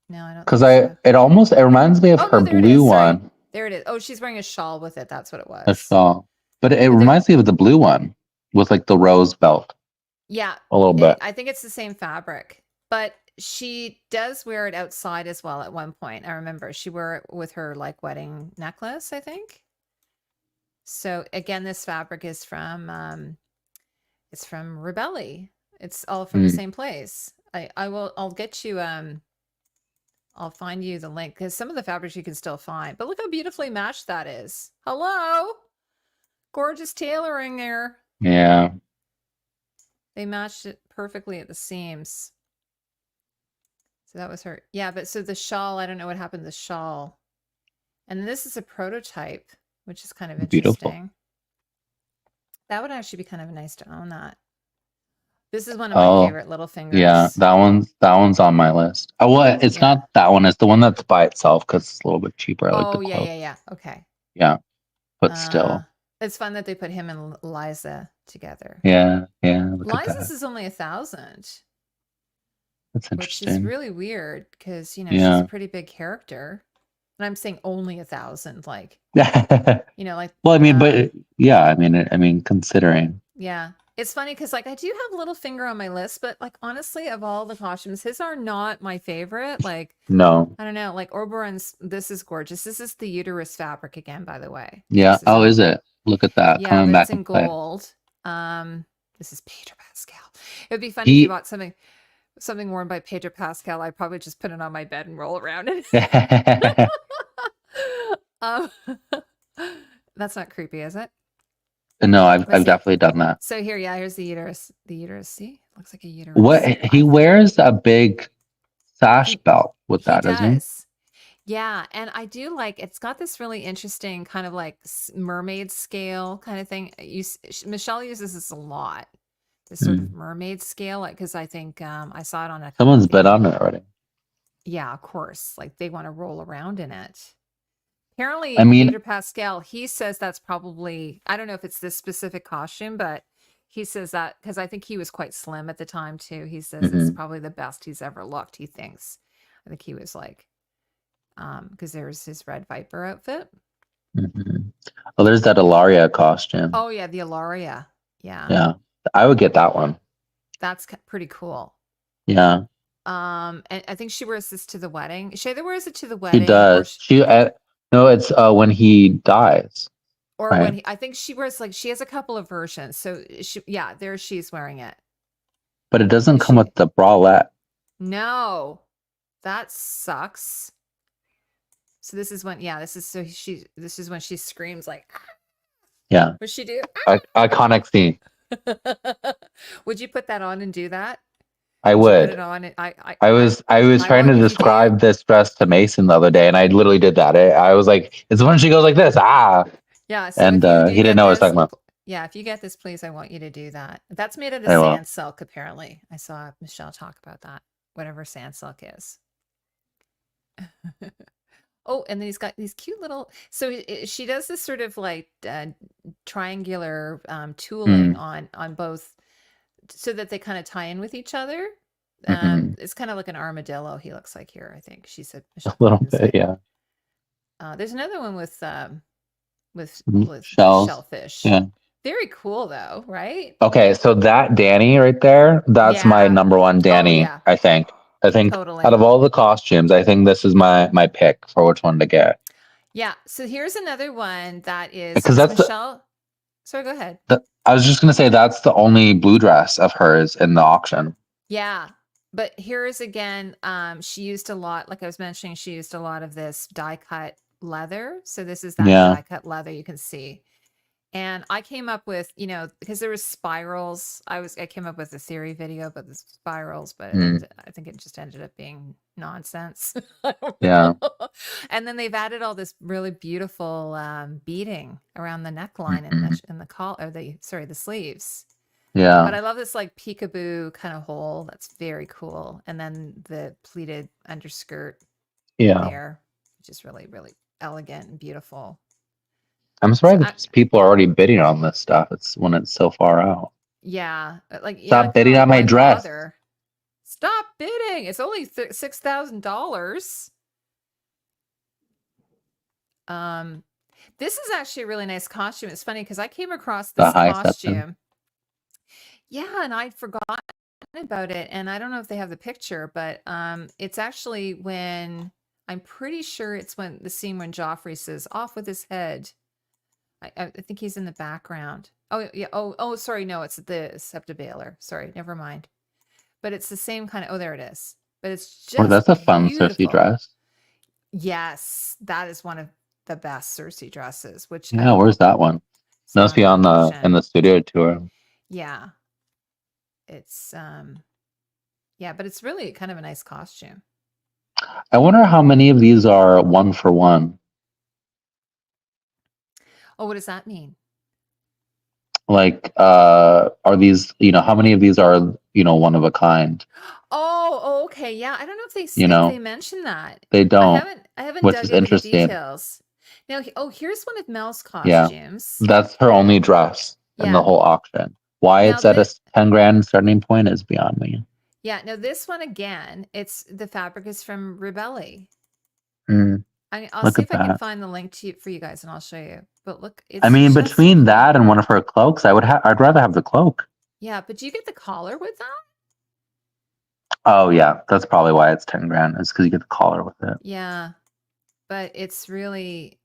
No, I don't Because think so. it reminds me of Oh her no, there it blue is. Sorry, one. there it is. Oh, she's wearing a shawl with it. That's what it I was. saw. But it But there, reminds me of the blue one with like the rose belt yeah, a little bit. I think it's the same fabric, but she does wear it outside as well at one point. I remember she wore it with her like wedding necklace, I think. So again, this fabric is from it's from Rebelli. It's all from the Hmm. same place. I'll get you I'll find you the link because some of the fabrics you can still find. But look how beautifully matched that is. Hello. Gorgeous tailoring there. Yeah. They matched it perfectly at the seams. So that was her. Yeah, but so the shawl, I don't know what happened to the shawl. And this is a prototype, which is kind of Beautiful. interesting. That would actually be kind of nice to own that. This is one of my Oh, favorite little yeah. fingers. That one's on my list. Oh, well, it's Yeah. not that one. It's the one that's by itself because it's a little bit cheaper. I like the Oh, yeah, cloak. yeah, yeah. Okay. Yeah, but Uh, still. it's fun that they put him and Liza together. Yeah, yeah. Look at Liza's that. is only 1,000, That's which is interesting. really weird because, she's a Yeah. pretty big character. And I'm saying only 1,000, like, like, Well, I mean, but yeah, I mean, considering. yeah. It's funny because, like, I do have Littlefinger on my list, but, like, honestly, of all the costumes, his are not my favorite. Like, No. I don't know, like, Oberon's, this is gorgeous. This is the uterus fabric again, by the way. Yeah. This is Oh, a, is it? Look at that yeah, coming but it's back in in play. gold. This is Pedro Pascal. It would be funny if you He. bought something worn by Pedro Pascal. I'd probably just put it on my bed and roll around in it. um, that's not creepy, is it? No, Let's I've see. definitely done that. So here, yeah, here's the uterus. The uterus. See, looks like a What uterus. he wears a big sash He belt with he that, doesn't he? does. Yeah, and I do like it's got this really interesting kind of like mermaid scale kind of thing. Michelle uses this a lot. This sort of Mm. mermaid scale, like because I think I saw it on a couple Someone's of been the on it already. yeah, of course, like they want to roll around in it. I Apparently, mean, Peter Pascal, he says that's probably, I don't know if it's this specific costume, but he says that because I think he was quite slim at the time too. He says it's mhm, probably the best he's ever looked, he thinks. I think he was like, because there's his Red Viper outfit. mhm. Well, there's that Ilaria costume. Oh, yeah, the Alaria. Yeah, Yeah, I would get that one. that's pretty cool. Yeah, And I think she wears this to the wedding. She either wears it to the she wedding or does. No, it's when he dies, when right? he, I think she wears like she has a couple of versions. So yeah, there she's wearing it. But it doesn't Is come she? with the bralette. No, that sucks. So this is when, yeah, this is when she screams like, "Ah!" Yeah, Would she do? iconic scene. Would you put that on and do that? I Would you put it would. on? And I was I trying to want, if you do, describe this dress to Mason the other day, and I literally did that. I was like, "It's when she goes like this, ah!" yeah. So And if you he do didn't get know what I was this, talking about. yeah, if you get this, please, I want you to do that. That's made out of I will. sand silk, apparently. I saw Michelle talk about that, whatever sand silk is. Oh, and then he's got these cute little. So she does this sort of like triangular tooling Mm, on both, so that they kind of tie in with each other. mhm. It's kind of like an armadillo. He looks like here. I think she said A Michelle little even bit, said. yeah. There's another one with Mhm. with Shells, shellfish. yeah. Very cool though, right? Okay, so that Danny right there, that's my Yeah. number one Oh Danny, yeah. I think. I think out Totally. of all the costumes, I think this is my pick for which one to get. Yeah. So here's another one that is Because because that's Michelle. Sorry, go ahead. I was just gonna say that's the only blue dress of hers in the auction. Yeah. But here's again, she used a lot, like I was mentioning, she used a lot of this die cut leather. So this is that Yeah. die cut leather you can see. And I came up with, because there was spirals. I came up with a theory video about the spirals, but Mm, I think it just ended up being nonsense. I don't yeah. know. And then they've added all this really beautiful beading around the neckline and Mhm. the collar, or the sleeves. Yeah. But I love this like peekaboo kind of hole. That's very cool. And then the pleated underskirt Yeah. there, which is really, really elegant and beautiful. I'm So surprised I, that people are already bidding on this stuff. It's when it's so far out. yeah, like, yeah, Stop kind of bidding like on my why dress. bother? Stop bidding. It's only $6,000. Um, this is actually a really nice costume. It's funny because I came across The this high septum. costume. Yeah, and I'd forgotten about it. And I don't know if they have the picture, but it's actually when I'm pretty sure it's when the scene when Joffrey says, "Off with his head." I think he's in the background. Oh yeah. Oh, sorry. No, it's the Septibaler. Sorry, never mind. But it's the same kind of, oh, there it is. But it's Oh, just that's a fun Cersei beautiful. dress. Yes, that is one of the best Cersei dresses, which I Yeah, don't where's think that one? it's That must not be in on the the in auction. the studio tour. Yeah, it's yeah, but it's really kind of a nice costume. I wonder how many of these are one for one. Oh, what does that mean? Like, are these, how many of these are, one of a kind? Oh, okay. Yeah, I don't know You if they know, mentioned that. they don't, I haven't which dug is into the interesting. details. Now, here's one of Mel's Yeah, costumes. that's her only dress in the Yeah. whole auction. Why Now it's at a this 10 grand starting point is beyond me. Yeah, no, this one again, it's the fabric is from Ribelli. Mm, I'll Look see at if I can that. find the link for you guys, and I'll show you. But look, I it's mean, just so between cute. that and one of her cloaks, I'd rather have the cloak. Yeah, but do you get the collar with that? Oh yeah, that's probably why it's 10 grand. It's because you get the collar with it. Yeah, but it's really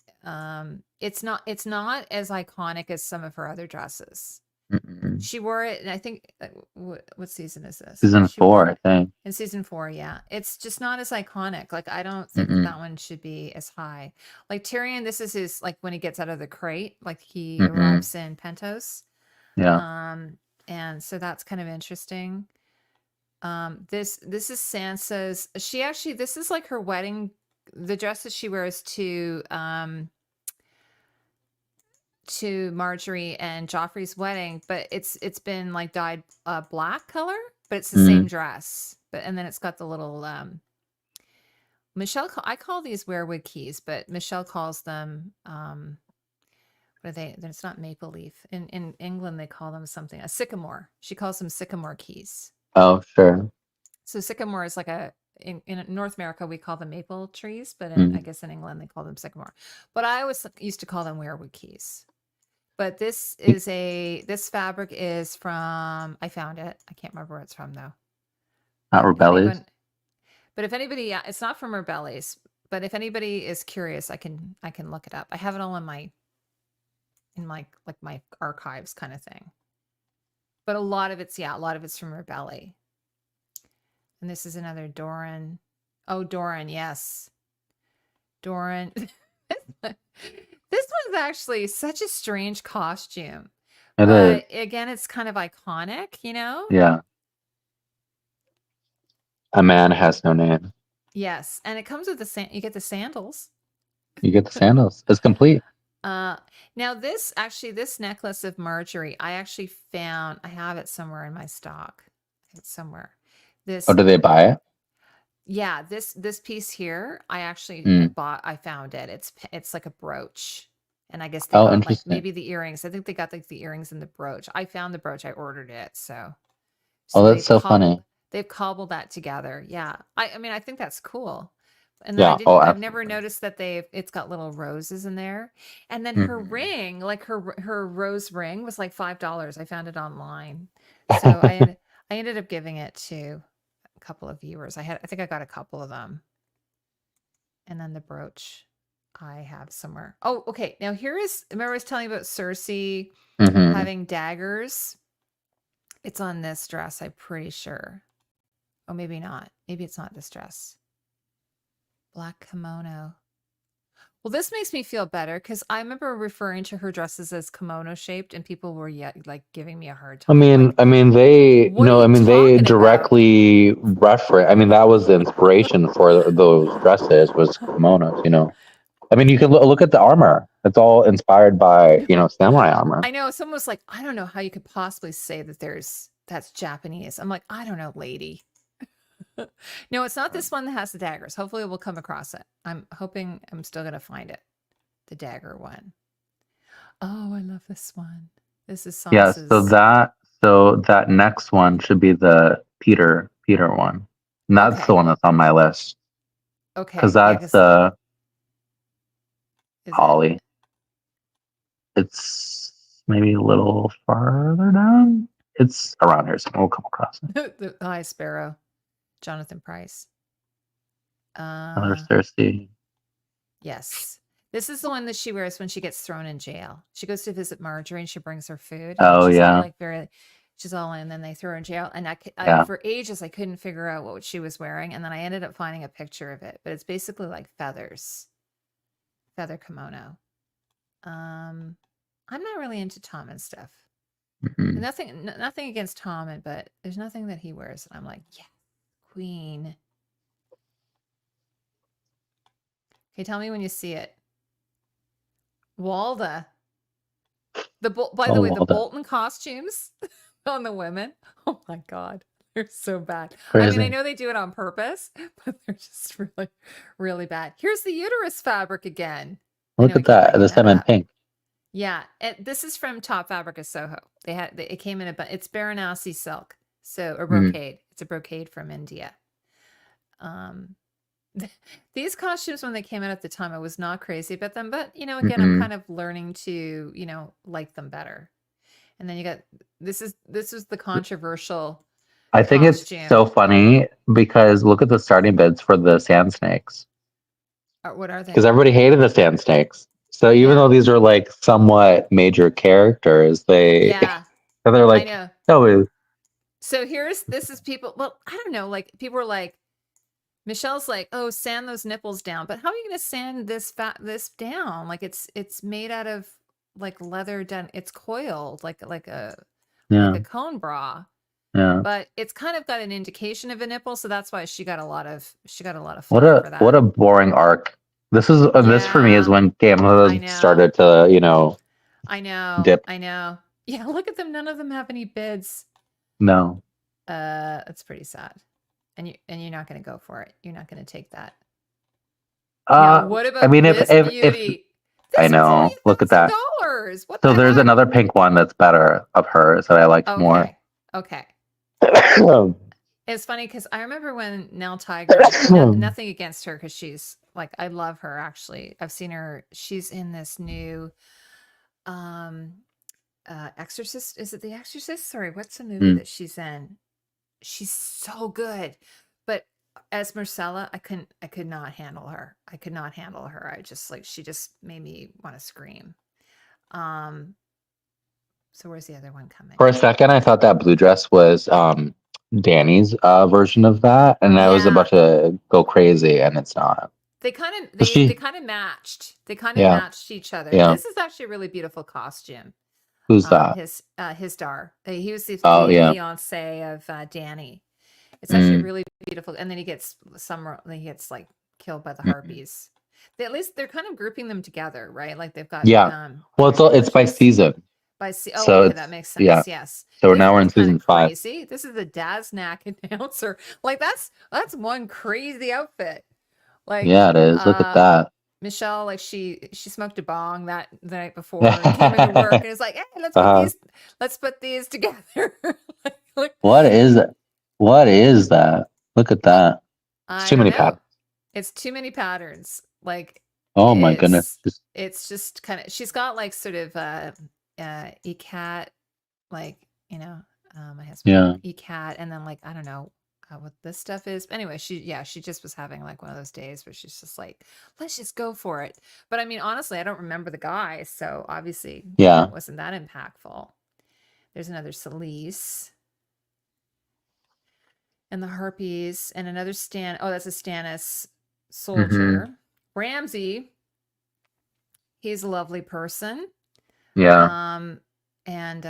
it's not as iconic as some of her other dresses. Mm-mm. She wore it, and I think what season is this? Season She 4, wore I think. in season 4. Yeah, it's just not as iconic. Like I don't think that Mm-mm. one should be as high. Like Tyrion, this is his like when he gets out of the crate, like he Mm-mm. arrives in Pentos. Yeah. And so that's kind of interesting. This is Sansa's. She actually this is like her wedding, the dress that she wears to Marjorie and Joffrey's wedding, but it's been like dyed black color, but it's the same Mm. dress. But and then it's got the little Michelle. I call these werewood keys, but Michelle calls them what are they? It's not maple leaf. In England they call them something, a sycamore. She calls them sycamore keys. Oh, sure. So sycamore is like in North America we call them maple trees, but I Mm. guess in England they call them sycamore. But I always used to call them werewood keys. But this fabric is from, I found it. I can't remember where it's from though. Not But rebellious. if anybody, yeah, it's not from Rebellies, but if anybody is curious, I can look it up. I have it all in my archives kind of thing. But a lot of it's from Rebelli. And this is another Doran. Oh, Doran, yes. Doran. This one's actually such a strange costume. It is. But again, it's kind of iconic, you know? Yeah. A man has no name. Yes. And it comes with you get the sandals. You get the sandals. It's complete. Now this necklace of Marjorie, I actually found, I have it somewhere in my stock. It's somewhere. Oh, did they buy it? Yeah, this piece here, I actually Mm. I found it. It's like a brooch. And I guess they Oh, got like interesting. maybe the earrings. I think they got like the earrings and the brooch. I found the brooch. I ordered it. So Oh, that's so funny. they've cobbled that together. Yeah. I mean, I think that's cool. And then Yeah. Oh, I've never absolutely. noticed that it's got little roses in there. And then her Mhm. ring, like her rose ring was like $5. I found it online. So I ended up giving it to a couple of viewers. I think I got a couple of them. And then the brooch I have somewhere. Oh, okay. Now remember I was telling you about Cersei Mhm. having daggers? It's on this dress, I'm pretty sure. Oh, maybe not. Maybe it's not this dress. Black kimono. Well, this makes me feel better because I remember referring to her dresses as kimono shaped, and people were like giving me a hard I time. mean, Like, they what are you they talking about? directly reference. I mean, that was the inspiration for those dresses was kimonos. You know, I mean, you can look at the armor. It's all inspired by samurai armor. I know someone was like, I don't know how you could possibly say that that's Japanese. I'm like, I don't know, lady. No, it's not this one that has the daggers. Hopefully we'll come across it. I'm hoping I'm still going to find it. The dagger one. Oh, I love this one. This is Yeah. Sansa's. So that next one should be the Peter one, and that's the Okay. one that's on my list because Okay. Yeah, that's because the is it Holly. It's maybe a little farther down. It's around here, so we'll come across it. the High Sparrow, Jonathan Price? Another Cersei. Yes. This is the one that she wears when she gets thrown in jail. She goes to visit Marjorie and she brings her food, and Oh she's all yeah, like she's all, and then they throw her in jail. And yeah. for ages I couldn't figure out what she was wearing, and then I ended up finding a picture of it. But it's basically like feathers, feather kimono. I'm not really into Tommen stuff. Mm-hmm. Nothing against Tommen, but there's nothing that he wears that I'm like, yeah, queen. Okay, tell me when you see it. Walda. By the way, the Well done. Bolton costumes on the women. Oh my god, they're so bad. I mean, I Crazy. know they do it on purpose, but they're just really, really bad. Here's the uterus fabric again. Look at that. This time in pink. Yeah, this is from Top Fabric of Soho. It came in it's Baranasi silk, so a brocade. It's a brocade from India. These costumes, when they came out at the time, I was not crazy about them, but again, I'm Mm-mm. kind of learning to, like them better. And then you got this is the controversial I think it's so costume. funny because look at the starting bids for the sand snakes. What are Because they? everybody hated the sand snakes. So even Yeah. though these are like somewhat major characters, Yeah, they're I like, know. no, So this is people, well, I don't know, like people were like, Michelle's like, "Oh, sand those nipples down." But how are you going to sand this down? Like it's made out of like leather done. It's coiled like yeah, a cone bra. yeah. But it's kind of got an indication of a nipple, so that's why she got a lot of flack for What that. a boring arc. This for me is Yeah, when Game of I Thrones know. started to I know. dip. I know. Yeah, look at them. None of them have any bids. No, That's pretty sad. And you're not going to go for it. You're not going to take that. Now, uh, what I about mean this if beauty? I This one's only know, look at that. $1,000. What So the there's heck? another pink one that's better of hers that I liked more. Okay. Okay. It's funny because I remember when Nell Tiger, nothing against her because she's like, I love her actually. I've seen her. She's in this new um Exorcist. Is it The Exorcist? Sorry, what's the movie Mm. that she's in? She's so good. But as Marcella, I could not handle her. I could not handle her. I just like she just made me want to scream. Um, so where's the other one coming? For a second, I thought that blue dress was Danny's version of that, and I was about Yeah, to go crazy, and it's not. they kind of But they she, kind of matched. They kind of yeah, matched each other. yeah. This is actually a really beautiful costume. Who's that? His Dar. He was Oh, the yeah. fiance of Danny. It's actually Mm, really beautiful. And then he gets like killed by the mm. harpies. At least they're kind of grouping them together, right? Like they've got Yeah. Well, their it's by torches season, oh, so okay, that it's makes yeah. sense. Yes. So This now we're one's in kind of season 5. crazy. This is the Daznak announcer. Like that's one crazy outfit. Like Yeah, it is. Look at that. Michelle, like she smoked a bong that the night before and came into work and is like, hey, uh let's put these together. like, What is it? What is that? Look at uh, that. It's I too don't many know. patterns. It's too many patterns. Like Oh my goodness. it's just kind of she's got like sort of ecat like my husband Yeah. ecat and then like I don't know what this stuff is. Anyway, she just was having like one of those days where she's just like, let's just go for it. But I mean, honestly, I don't remember the guy, so obviously Yeah. it wasn't that impactful. There's another Celise and the harpies and another Stan. Oh, that's a Stannis Hmm. soldier. Ramsey, he's a lovely person. Yeah. Um, and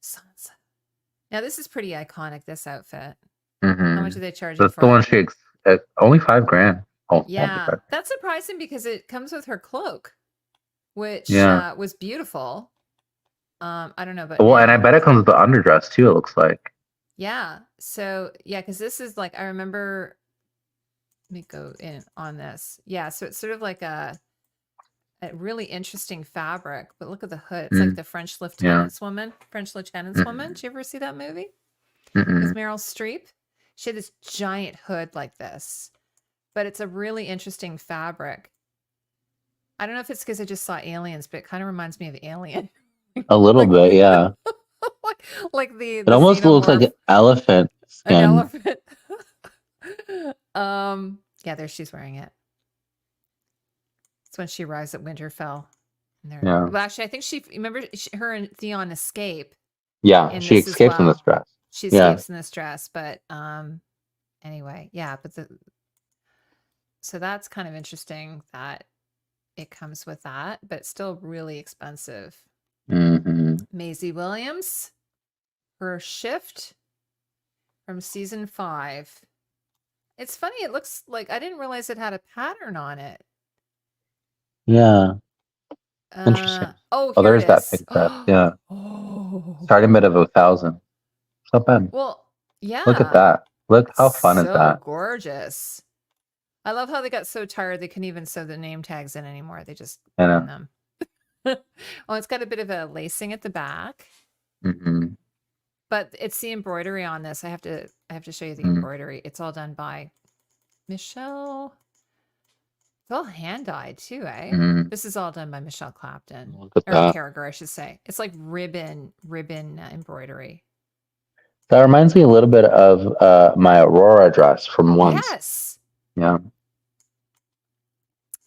Sansa. Now this is pretty iconic. This outfit. How Hmm. much are they charging That's the for one it? she only 5 grand. Oh, only Yeah, 5. that's surprising because it comes with her cloak, which Yeah. was beautiful. I don't know, but Well, and I bet it comes with the underdress too, it looks like. yeah. So yeah, because this is like I remember. Let me go in on this. Yeah, so it's sort of like a really interesting fabric. But look at the hood. It's like Mm, the French yeah. Lieutenant's Woman. French Lieutenant's Woman. Mm-mm. Did you ever see that movie with Mm-mm. Meryl Streep? She had this giant hood like this, but it's a really interesting fabric. I don't know if it's because I just saw Aliens, but it kind of reminds me of Alien. A little like, bit, yeah. like the It almost looks like xenomorph, an elephant an skin. elephant. Yeah, there she's wearing it. It's when she arrives at Winterfell. And they're Yeah. well, actually, I think remember her and Theon escape Yeah. in She this as escapes in this well. dress. She Yeah. escapes in this dress, but anyway, yeah, but so that's kind of interesting that it comes with that, but still really expensive. Hmm. Maisie Williams, her shift from season 5. It's funny, it looks like I didn't realize it had a pattern on it. Yeah. Interesting. Oh, Oh, here it there's that is. pink dress. Yeah. Oh, Starting bid of 1,000. It's not bad. well, Look at yeah, that. Look how fun is so that? gorgeous. I love how they got so tired they couldn't even sew the name tags in anymore. They just I put in know. them. Oh, it's got a bit of a lacing at the back. Hmm. But it's the embroidery on this. I have to show you the Mm. embroidery. It's all done by Michelle. It's all hand dyed too, eh? Mm. This is all done by Michelle Clapton. Look at Or that. Carragher, I should say. It's like ribbon embroidery. That reminds me a little bit of my Aurora dress from once. Yes. Yeah.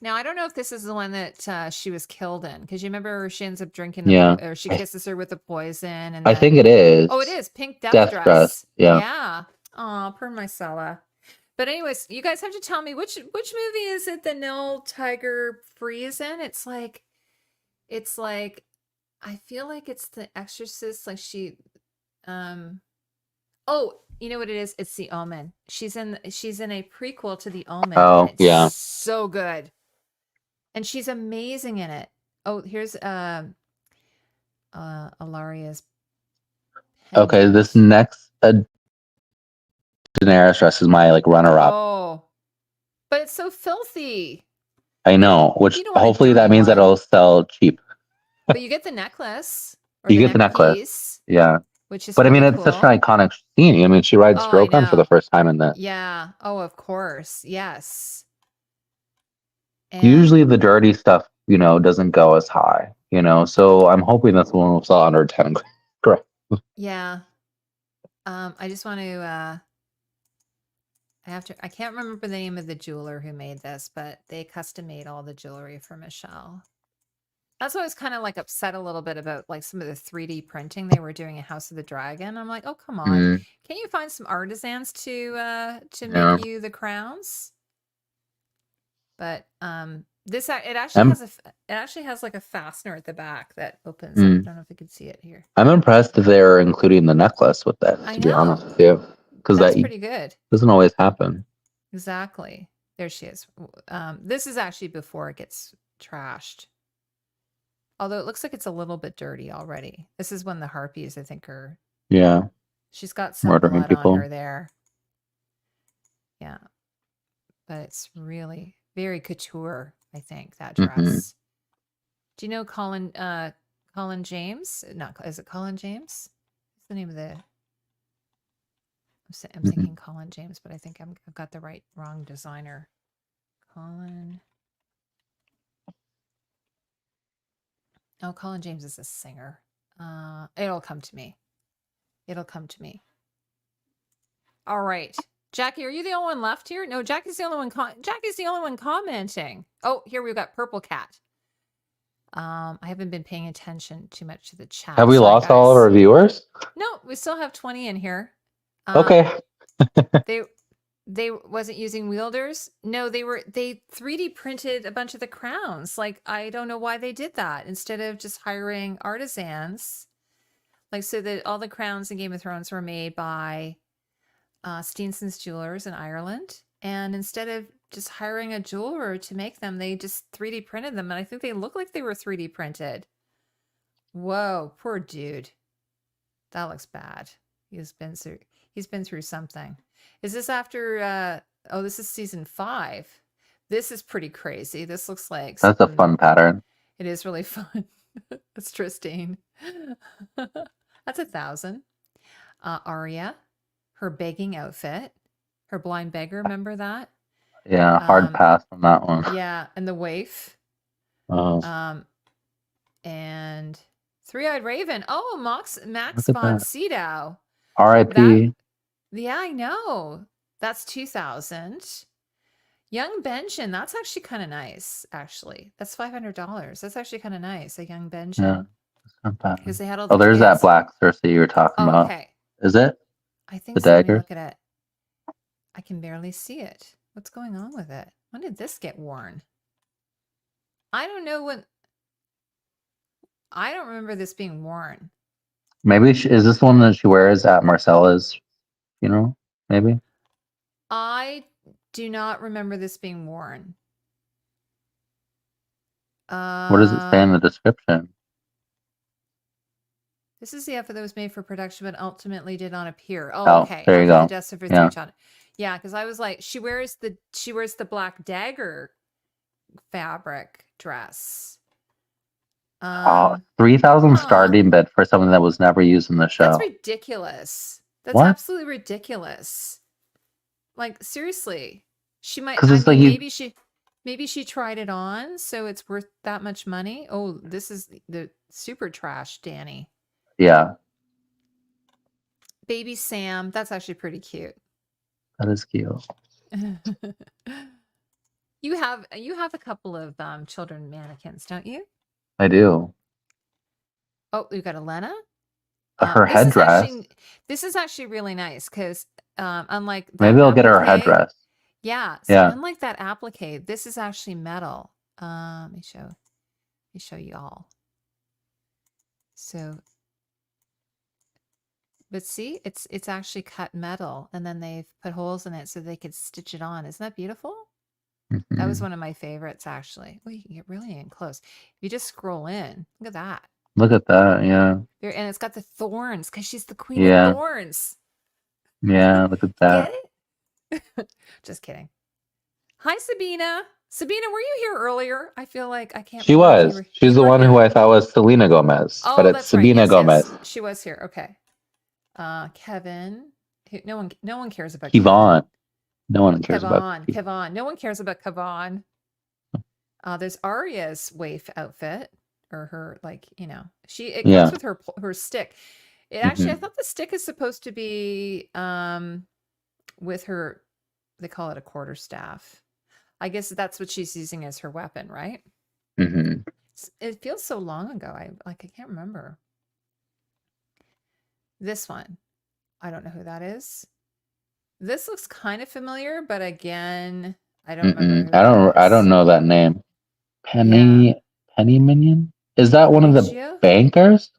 Now I don't know if this is the one that she was killed in, because you remember she ends up drinking Yeah. or she kisses her with the poison, and I then think it is. oh, it is pink death, Death dress. dress. Yeah. Yeah. Oh, poor Marcella. But anyways, you guys have to tell me which movie is it that Nell Tiger Free is in? It's like I feel like it's The Exorcist. Like she, oh, you know what it is? It's The Omen. She's in a prequel to The Omen. Oh, and it's yeah. so good, and she's amazing in it. Oh, here's Alaria's. Okay, this pendant. next Daenerys dress is my like runner-up. Oh, but it's so filthy. I know, which you don't want a hopefully that dirty means that one. it'll sell cheap. But you get the necklace or You the get the neck necklace. piece, Yeah. which is But I really mean, it's cool. such an iconic scene. I mean, she rides Oh, I Drogon for the know. first time in this. Yeah. Oh, of course. Yes. And Usually the dirty stuff, you know, doesn't go as high, you know. So I'm hoping this one will sell under 10. Correct. yeah. I just want to I can't remember the name of the jeweler who made this, but they custom made all the jewelry for Michelle. That's why I was kind of like upset a little bit about like some of the 3D printing they were doing in House of the Dragon. I'm like, oh come on, Mm, can you find some artisans to yeah. make you the crowns? But this it actually has like a fastener at the back that opens up. I don't know if you can see it here. I'm impressed if they're including the necklace with this, I to be honest know. with you, because That's that pretty good. doesn't always happen. Exactly. There she is. This is actually before it gets trashed. Although it looks like it's a little bit dirty already. This is when the harpies, I think, are. Yeah. She's got some Murdering blood people. on her there. Yeah. But it's really very couture, I think, that dress. Mhm. Do you know Colin James? Is it Colin James? What's the name of the I'm thinking Colin James, but I think I've got the wrong designer. Colin. Oh, Colin James is a singer. It'll come to me. It'll come to me. All right. Jackie, are you the only one left here? No, Jackie's the only one commenting. Oh, here we've got Purple Cat. I haven't been paying attention too much to the chat. Have we lost all of our viewers? No, we still have 20 in here. Okay. They wasn't using wielders. No, they 3D printed a bunch of the crowns. Like, I don't know why they did that instead of just hiring artisans. Like, so that all the crowns in Game of Thrones were made by Steenson's Jewelers in Ireland. And instead of just hiring a jeweler to make them, they just 3D printed them. And I think they look like they were 3D printed. Whoa, poor dude. That looks bad. He's been through something. Is this after oh, this is season 5. This is pretty crazy. This looks like That's a fun pattern. It is really fun. That's Tristine. That's 1,000. Arya, her begging outfit, her blind beggar, remember that? Yeah, hard pass on that one. Yeah, and the waif. Oh. And Three-Eyed Raven. Oh, Max von Sydow. R.I.P. Yeah, I know. That's 2,000. Young Benjen, that's actually kind of nice, actually. That's $500. That's actually kind of nice, a Young Benjen. Yeah, that's not bad. Because they had all the there's kids. that black Cersei you were talking about. Okay. Is it? I think the so. Let me dagger? look at it. I can barely see it. What's going on with it? When did this get worn? I don't know when. I don't remember this being worn. Maybe is this one that she wears at Marcella's? You know, maybe. I do not remember this being worn. What does it say in the description? This is the outfit that was made for production, but ultimately did not appear. Oh, okay. There you go. Yeah, because I was like, she wears the black dagger fabric dress. Um, 3,000 huh. starting bid for something that was never used in the show. That's ridiculous. That's What? absolutely ridiculous. Like, seriously. She might, Because I it's like mean, you, maybe she tried it on, so it's worth that much money. Oh, this is the super trash, Danny. yeah, Baby Sam, that's actually pretty cute. that is cute. You have a couple of children mannequins, don't you? I do. Oh, you got Elena. Her headdress. This is actually really nice because unlike that Maybe I'll get her a applique, headdress. yeah. So Yeah. unlike that applique, this is actually metal. Let me show you all. So, but see, it's actually cut metal, and then they've put holes in it so they could stitch it on. Isn't that beautiful? That was one of my favorites, actually. Oh, you can get really in close. If you just scroll in, look at that. Look at that. Yeah. There, and it's got the thorns because she's the queen Yeah. of thorns. Yeah. Look at that. Get it? Just kidding. Hi, Sabina. Sabina, were you here earlier? I feel like I can't. She remember if was. you She's the were one here. who I thought was Selena Gomez, Oh, but it's that's right. Sabina Yes, Gomez. yes. She was here. Okay. Kevin. No one cares about Kevon. No one cares about Kevon. No one cares about Kevon. There's Arya's waif outfit, or her, like, it comes with her stick. It actually, I thought the stick is supposed to be with her. They call it a quarterstaff. I guess that's what she's using as her weapon, right? Mm-hmm. It feels so long ago. I can't remember. This one, I don't know who that is. This looks kind of familiar, but again, I don't remember who that is. I don't know that name. Penny Minion? Is that one of the bankers?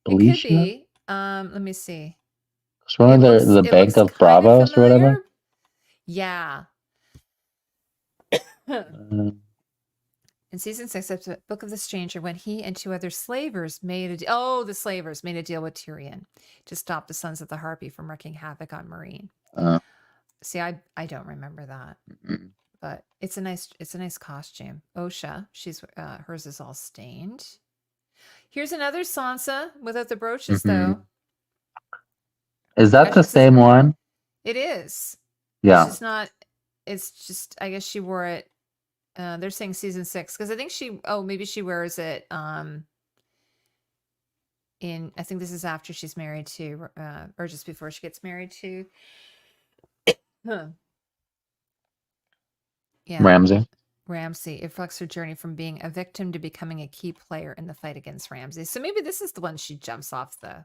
It could be. Let me see. It's one of the Bank of Bravos or whatever. Yeah. In season 6 of the Book of the Stranger, when he and 2 other slavers the slavers made a deal with Tyrion to stop the Sons of the Harpy from wreaking havoc on Marine. See, I don't remember that, but it's a nice costume. Osha, she's hers is all stained. Here's another Sansa without the brooches, though. Is that the same one? It is. Yeah. It's just, I guess she wore it. They're saying season 6 because I think maybe she wears it I think this is after she's married to or just before she gets married to Ramsay. It reflects her journey from being a victim to becoming a key player in the fight against Ramsay. So maybe this is the one she jumps off the.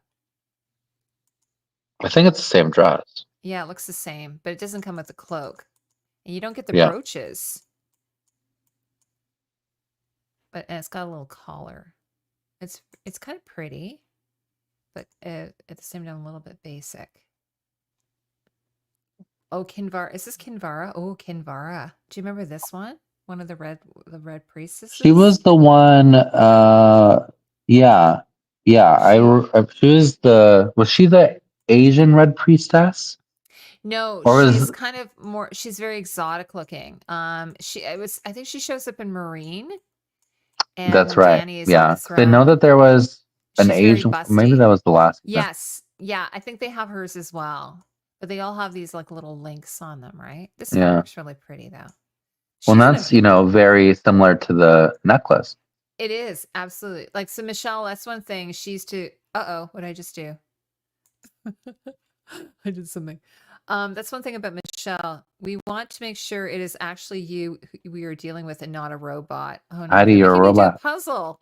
I think it's the same dress. Yeah, it looks the same, but it doesn't come with the cloak, and you don't get the brooches. And it's got a little collar. It's kind of pretty, but at the same time a little bit basic. Oh, Kinvara. Is this Kinvara? Oh, Kinvara. Do you remember this one? One of the red priestesses? She was the one yeah. Was she the Asian red priestess? No, she's kind of more, she's very exotic looking. I think she shows up in Marine. And that's right. Danny is on the throne. They know that there was an Asian. Maybe that was the last. Yes. Yeah, I think they have hers as well. But they all have these like little links on them, right? This one looks really pretty though. Well, that's very similar to the necklace. It is, absolutely. Like, so Michelle, that's one thing. She's to what did I just do? I did something. That's one thing about Michelle. We want to make sure it is actually you we are dealing with and not a robot. Oh no, Heidi, you're a robot. Do a puzzle.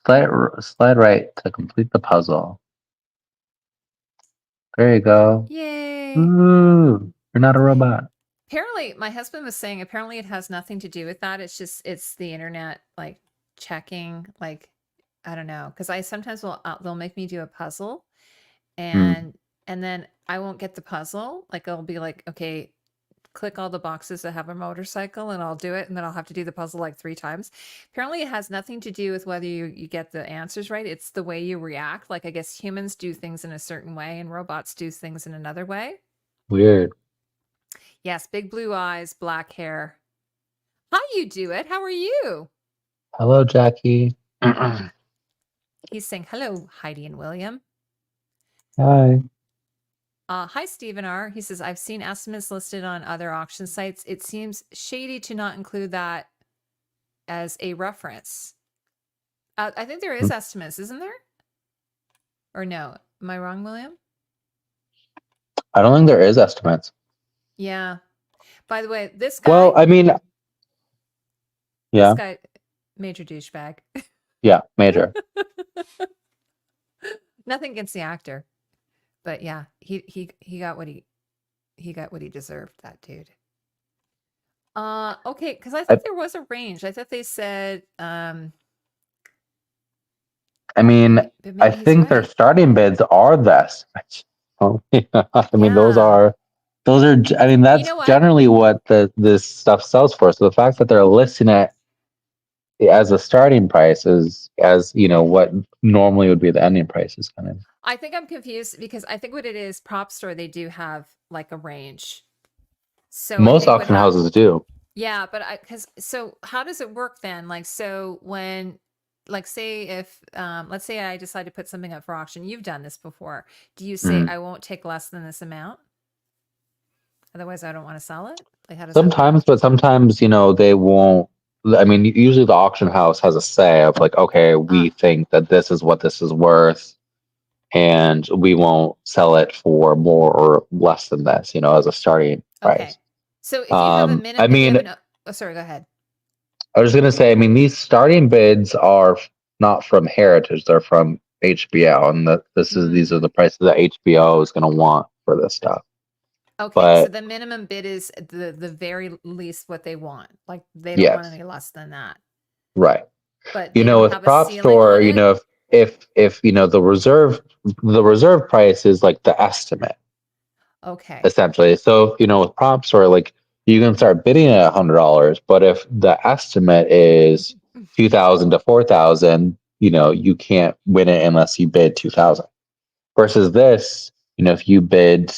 Slide right to complete the puzzle. There you go. Yay. Ooh, you're not a robot. Apparently, my husband was saying, apparently it has nothing to do with that. It's the internet, like, checking, like, I don't know. Because I sometimes they'll make me do a puzzle. And then I won't get the puzzle. Like, it'll be like, okay, click all the boxes that have a motorcycle and I'll do it. And then I'll have to do the puzzle like 3 times. Apparently it has nothing to do with whether you get the answers right. It's the way you react. Like, I guess humans do things in a certain way and robots do things in another way. Weird. Yes. Big blue eyes, black hair. How you do it? How are you? Hello, Jackie. He's saying hello, Heidi and William. Hi. Hi, Stephen R. He says, I've seen estimates listed on other auction sites. It seems shady to not include that as a reference. I think there is estimates, isn't there? Or no? Am I wrong, William? I don't think there is estimates. Yeah. By the way, this guy. Well, I mean, This yeah, guy, major douchebag. yeah, major. Nothing against the actor, but yeah, he got what he got what he deserved. That dude. Okay, because I thought there was a range. I thought they said, I mean, but I maybe he's think their right. starting bids are the estimates. Oh, yeah. I mean, those Yeah. are. I mean, that's know what? generally what this stuff sells for. So the fact that they're listing it as a starting price is, as you know, what normally would be the ending price is kind of. I think I'm confused because I think what it is, prop store, they do have like a range. So I Most think what auction houses do. yeah, but so how does it work then? Like, so when, like, say if, let's say I decide to put something up for auction, you've done this before. Do you say Mhm. I won't take less than this amount? Otherwise, I don't want to sell it. Like, how does that work? Sometimes, but sometimes, they won't. I mean, usually the auction house has a say of like, okay, we think that this is what this is worth, and we won't sell it for more or less than this, as a starting Okay. price. So if you have a minute, I if you mean, have an, oh, sorry, go ahead. I was going to say, I mean, these starting bids are not from Heritage; they're from HBO, and these are the prices that HBO is going to want for this stuff. Okay, so But the minimum bid is the very least what they want. Like they don't want yes, any less than that. right. But they don't With have a prop ceiling store, on it. if the reserve price is like the estimate Okay. essentially. So with prop store, like you can start bidding at $100, but if the estimate is 2,000 to 4,000, you can't win it unless you bid 2,000. Versus this, if you bid,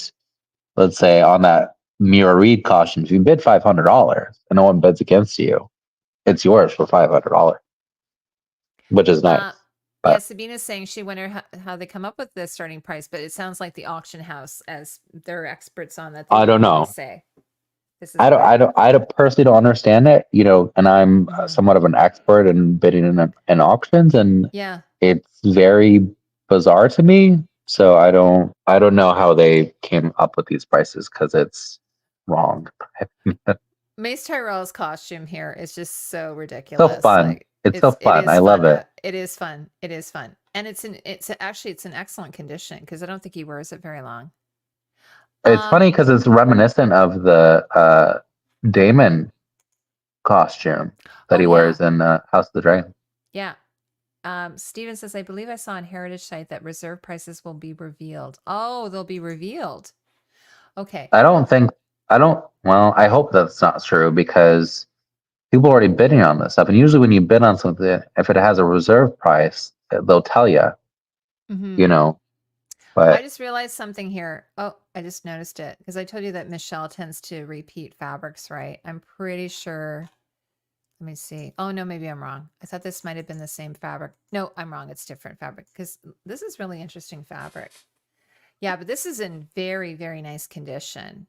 let's say on that mirror read caution, if you bid $500 and no one bids against you, it's yours for $500, which is nice. Yeah, Sabina's saying she wondered how they come up with the starting price, but it sounds like the auction house, as they're experts on that, they I don't literally know. say this is I don't personally don't understand it, and I'm somewhat of an expert in bidding in auctions, and yeah. it's very bizarre to me. So I don't know how they came up with these prices because it's wrong. Mace Tyrell's costume here is just so So ridiculous. fun. Like It's so it fun. I is love fun. it. It is fun. It is fun. And it's actually it's an excellent condition because I don't think he wears it very long. It's funny because it's reminiscent of the Damon costume that he wears in House of the Dragon. Yeah. Steven says, I believe I saw on Heritage site that reserve prices will be revealed. Oh, they'll be revealed. Okay. I hope that's not true because people are already bidding on this stuff. And usually when you bid on something, if it has a reserve price, they'll tell you, I but just realized something here. Oh, I just noticed it because I told you that Michelle tends to repeat fabrics, right? I'm pretty sure. Let me see. Oh, no, maybe I'm wrong. I thought this might have been the same fabric. No, I'm wrong. It's different fabric because this is really interesting fabric. Yeah, but this is in very, very nice condition.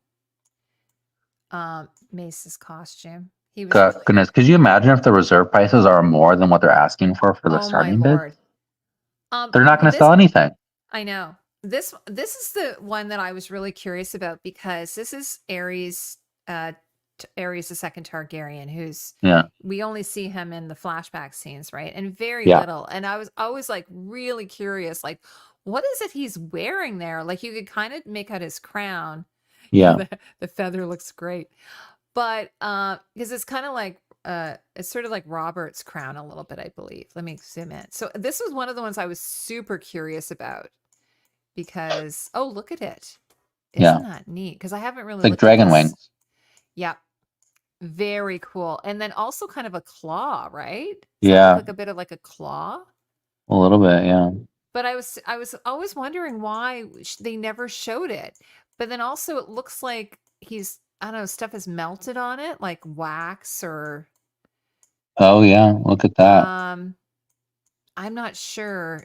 Mace's costume. He was goodness, could you imagine if the reserve prices are more than what they're asking for the oh my starting bid? lord. They're not going to sell anything. I know. This is the one that I was really curious about because this is Ares Ares the second Targaryen, who's we only see him in the flashback scenes, right? And very little. And I was always like really curious, like, what is it he's wearing there? Like you could kind of make out his crown. Yeah. The feather looks great. But because it's kind of like it's sort of like Robert's crown a little bit, I believe. Let me zoom in. So this was one of the ones I was super curious about because oh, look at it. Isn't that neat? Because I haven't really It's like looked dragon at this. wings. Yeah. Very cool. And then also kind of a claw, right? Does that look like a bit of like a claw? A little bit, yeah. But I was always wondering why they never showed it. But then also it looks like he's I don't know, stuff is melted on it, like wax or Oh yeah, look at that. I'm not sure.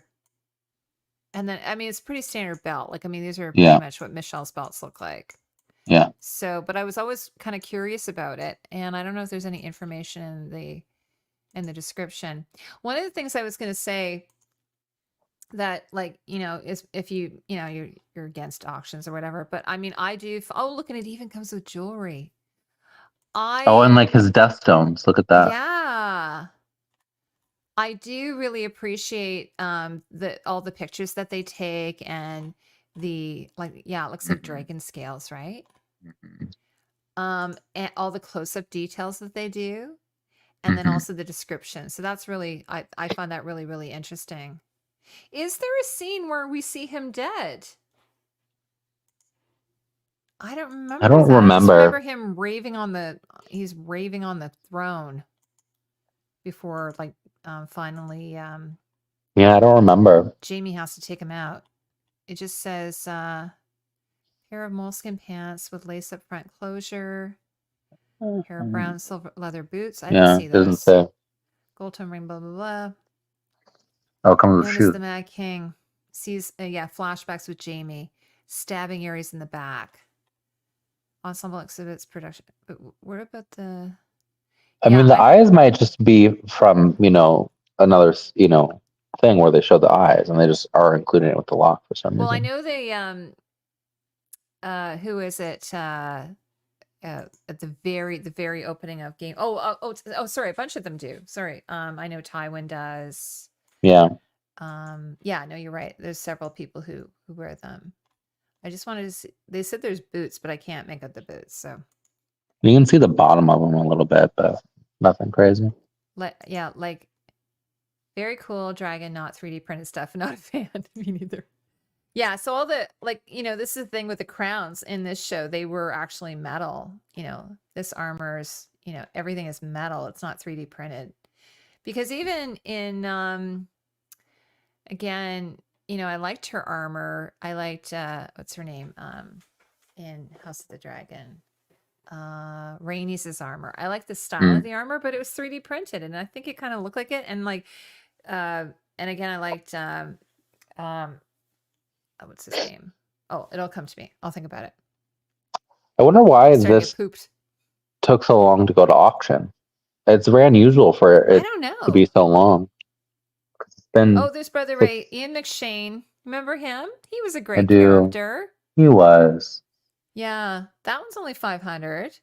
And then, I mean, it's pretty standard belt. Like, I mean, these are pretty Yeah. much what Michelle's belts look like. Yeah. So, but I was always kind of curious about it, and I don't know if there's any information in the description. One of the things I was going to say that, like, is if you're against auctions or whatever, but I mean, I do. Oh, look, and it even comes with jewelry. Oh, and like his death stones. Look at that. Yeah. I do really appreciate all the pictures that they take and it looks like dragon scales, right? And all the close-up details that they do, and then also the description. So that's really I find that really, really interesting. Is there a scene where we see him dead? I don't remember I don't that. I just remember remember. him he's raving on the throne before finally Yeah, I don't remember. Jamie has to take him out. It just says pair of moleskin pants with lace up front closure, pair of brown silver leather boots. I didn't Yeah, see doesn't those. say. Gold tone ring, blah blah blah. Oh, come with Known as shoot. the Mad King, sees flashbacks with Jamie stabbing Ares in the back. Ensemble exhibits production. But what about the? I mean, the eyes might just be from another thing where they show the eyes, and they just are including it with the lock for some Well, I reason. know they who is it? At the very opening of game. Sorry, a bunch of them do. Sorry. I know Tywin does. Yeah. Yeah, no, you're right. There's several people who wear them. I just wanted to see. They said there's boots, but I can't make out the boots. So You can see the bottom of them a little bit, but nothing crazy. like very cool dragon, not 3D printed stuff. Not a fan. Me neither. Yeah, so all the this is the thing with the crowns in this show. They were actually metal. This armor's, everything is metal. It's not 3D printed. Because even in again, I liked her armor. I liked what's her name? In House of the Dragon. Rhaenys' armor. I like the style of the armor, but it was 3D printed, and I think it kind of looked like it. And and again, I liked what's his name? Oh, it'll come to me. I'll think about it. I wonder why Starting to this get pooped. took so long to go to auction. It's very unusual for I it don't to be know. so long. It's been Oh, there's Brother Ray, Ian McShane. Remember him? He was a I great do. character. He was. Yeah, that one's only 500.